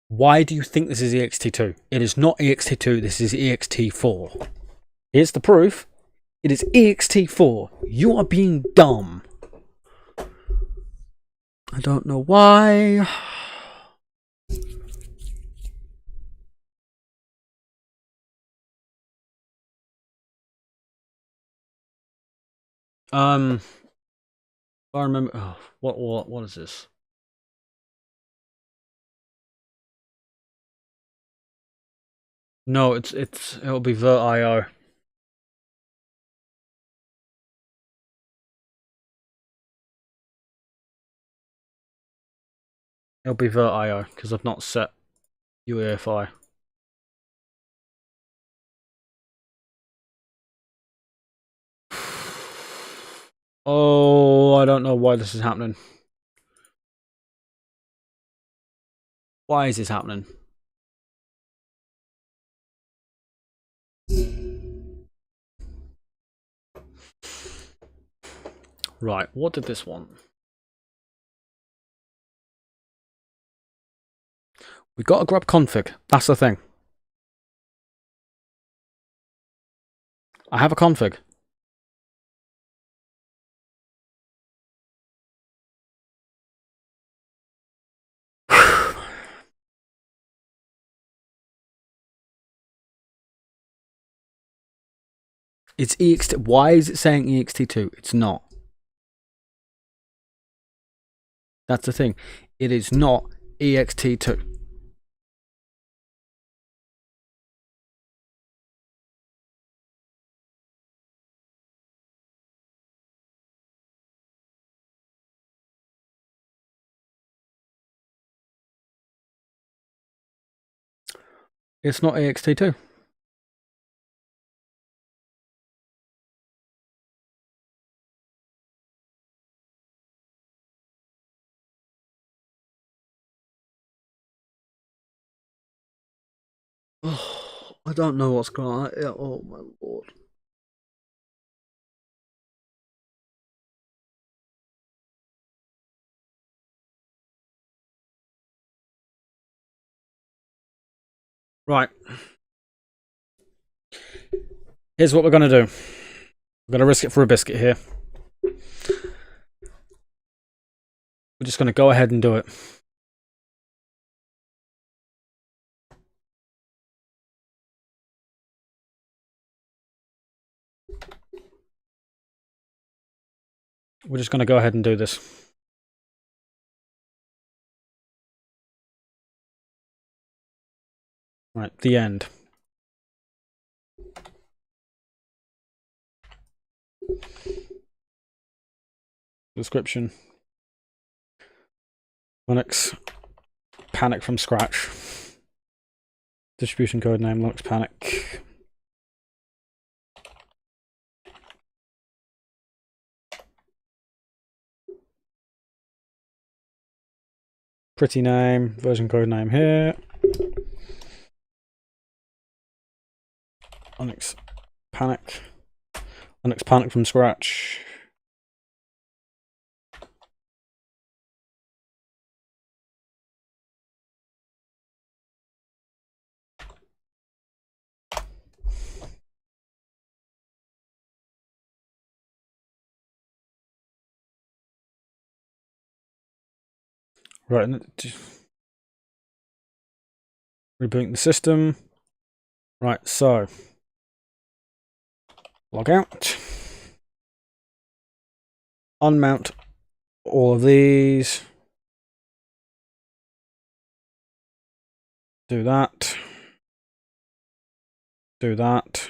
Why do you think this is ext2? It is not ext2, this is ext4. Here's the proof. It is ext4. You are being dumb. I don't know why. I remember. Oh, what is this? No, it'll be vert.io. It'll be vert.io because I've not set UEFI. Oh, I don't know why this is happening. Why is this happening? Right, what did this want? We got a grub config. That's the thing. I have a config. It's ext. Why is it saying ext2? It's not. That's the thing. It is not ext2. It's not ext2. Oh, I don't know what's going on. Oh my lord. Right. Here's what we're going to do. We're going to risk it for a biscuit here. We're just going to go ahead and do it. We're just going to go ahead and do this. Right, the end. Description. Linux panic from scratch. Distribution code name Linux panic. Pretty name, version code name here. Linux panic. Linux panic from scratch. Right, rebooting the system. Right, so log out. Unmount all of these. Do that. Do that.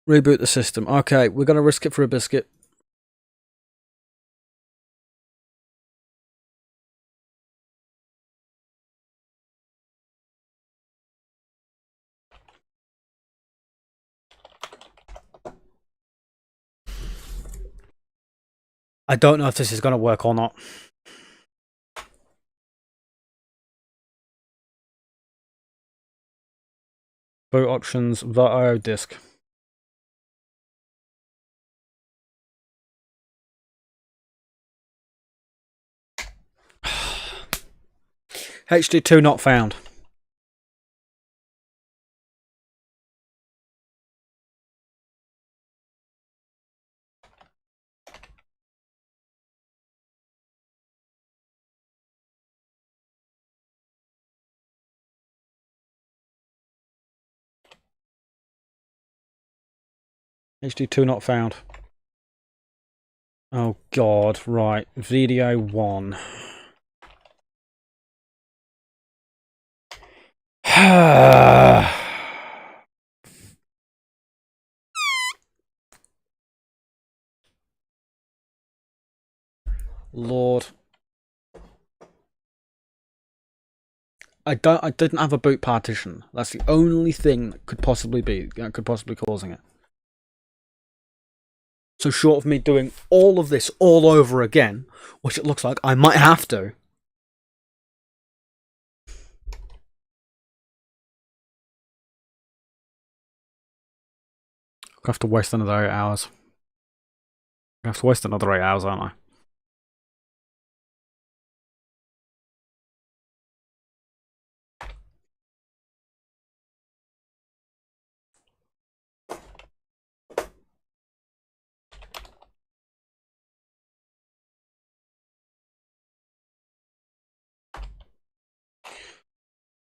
Reboot the system. Okay, we're going to risk it for a biscuit. I don't know if this is going to work or not. Boot options, .io disk. HD2 not found. HD2 not found. Oh god, right. Video 1. Lord. I didn't have a boot partition. That's the only thing that could possibly causing it. So short of me doing all of this all over again, which it looks like I might have to. I have to waste another 8 hours. I have to waste another 8 hours, aren't I?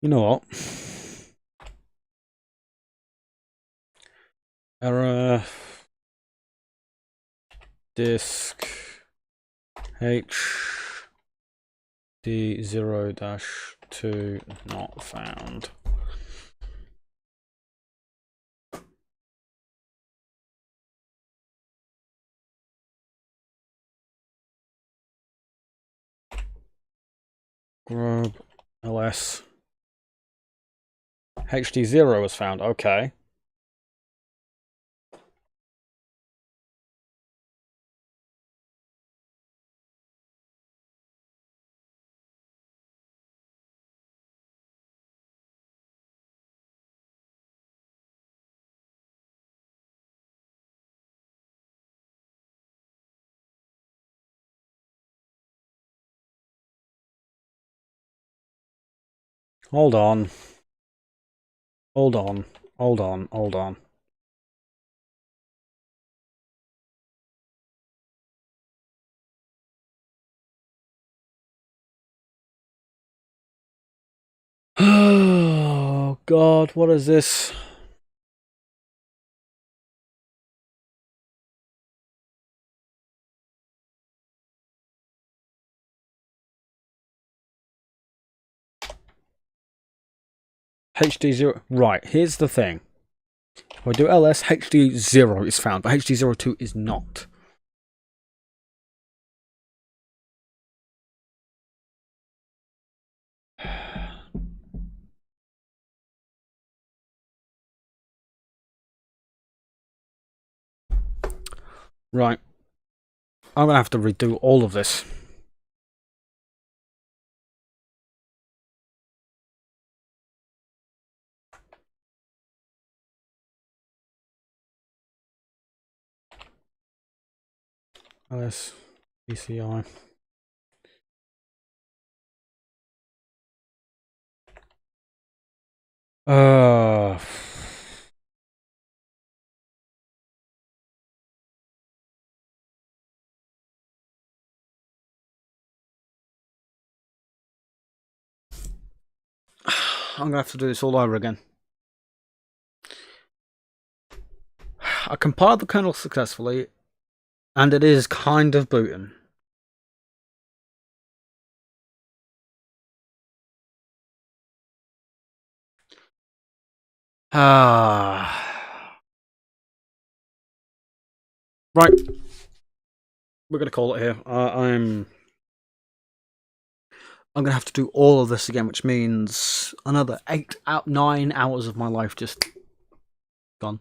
You know what? Error disk HD0-2 not found. Grub ls HD0 was found. Okay. Hold on. Hold on. Hold on. Hold on. Oh God, what is this? HD0. Right, here's the thing. If I do ls, HD0 is found, but HD02 is not. Right. I'm going to have to redo all of this. ls, PCI. I'm going to have to do this all over again. I compiled the kernel successfully, and it is kind of booting. Right. We're going to call it here. I'm going to have to do all of this again, which means another 9 hours of my life just gone.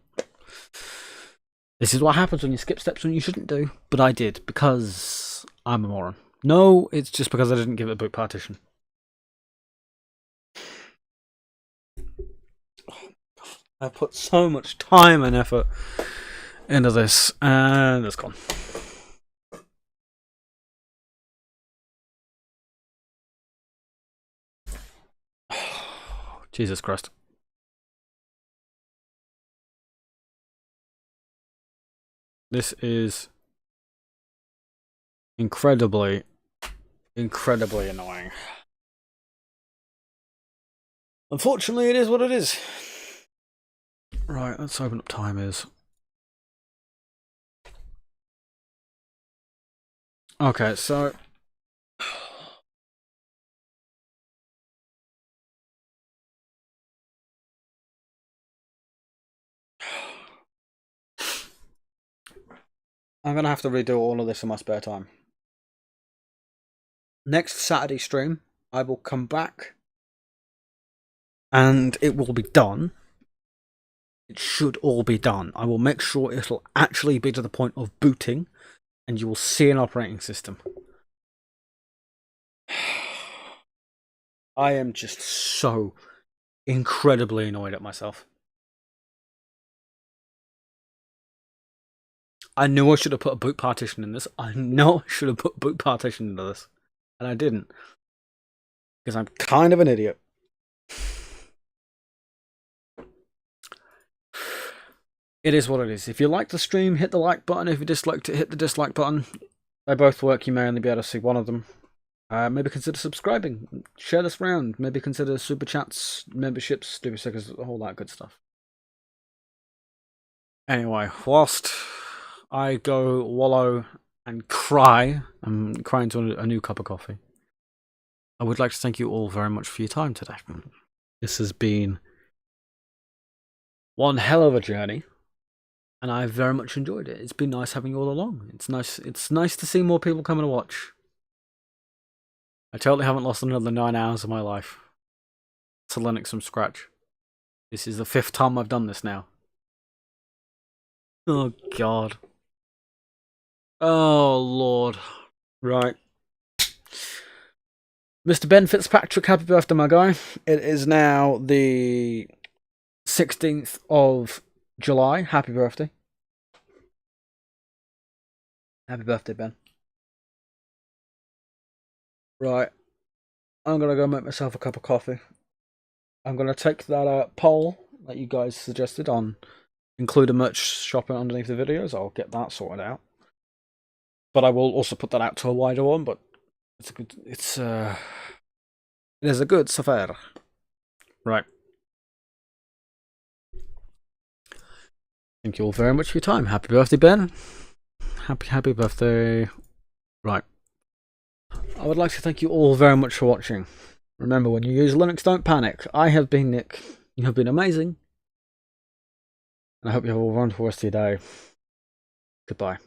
This is what happens when you skip steps when you shouldn't do, but I did because I'm a moron. No, it's just because I didn't give it a boot partition. I put so much time and effort into this, and it's gone. Jesus Christ. This is incredibly annoying. Unfortunately, it is what it is. Right, let's open up timers. Okay, so I'm going to have to redo all of this in my spare time. Next Saturday stream, I will come back and it will be done. It should all be done. I will make sure it'll actually be to the point of booting and you will see an operating system. I am just so incredibly annoyed at myself. I knew I should have put a boot partition in this. I know I should have put boot partition into this. And I didn't. Because I'm kind of an idiot. It is what it is. If you like the stream, hit the like button. If you disliked it, hit the dislike button. They both work. You may only be able to see one of them. Maybe consider subscribing. Share this round. Maybe consider super chats, memberships, stupid stickers, all that good stuff. Anyway, whilst I go wallow and cry, I'm crying to a new cup of coffee, I would like to thank you all very much for your time today. This has been one hell of a journey, and I very much enjoyed it. It's been nice having you all along. It's nice to see more people coming to watch. I totally haven't lost another 9 hours of my life to Linux from scratch. This is the 5th time I've done this now. Oh god. Oh lord. Right. Mr. Ben Fitzpatrick, happy birthday, my guy. It is now the 16th of July. Happy birthday. Happy birthday, Ben. Right. I'm going to go make myself a cup of coffee. I'm going to take that poll that you guys suggested on include a merch shop underneath the videos. I'll get that sorted out. But I will also put that out to a wider one, but it is a good affair. Right. Thank you all very much for your time. Happy birthday, Ben. Happy birthday. Right. I would like to thank you all very much for watching. Remember, when you use Linux, don't panic. I have been Nick. You have been amazing. And I hope you have a wonderful rest of your day. Goodbye.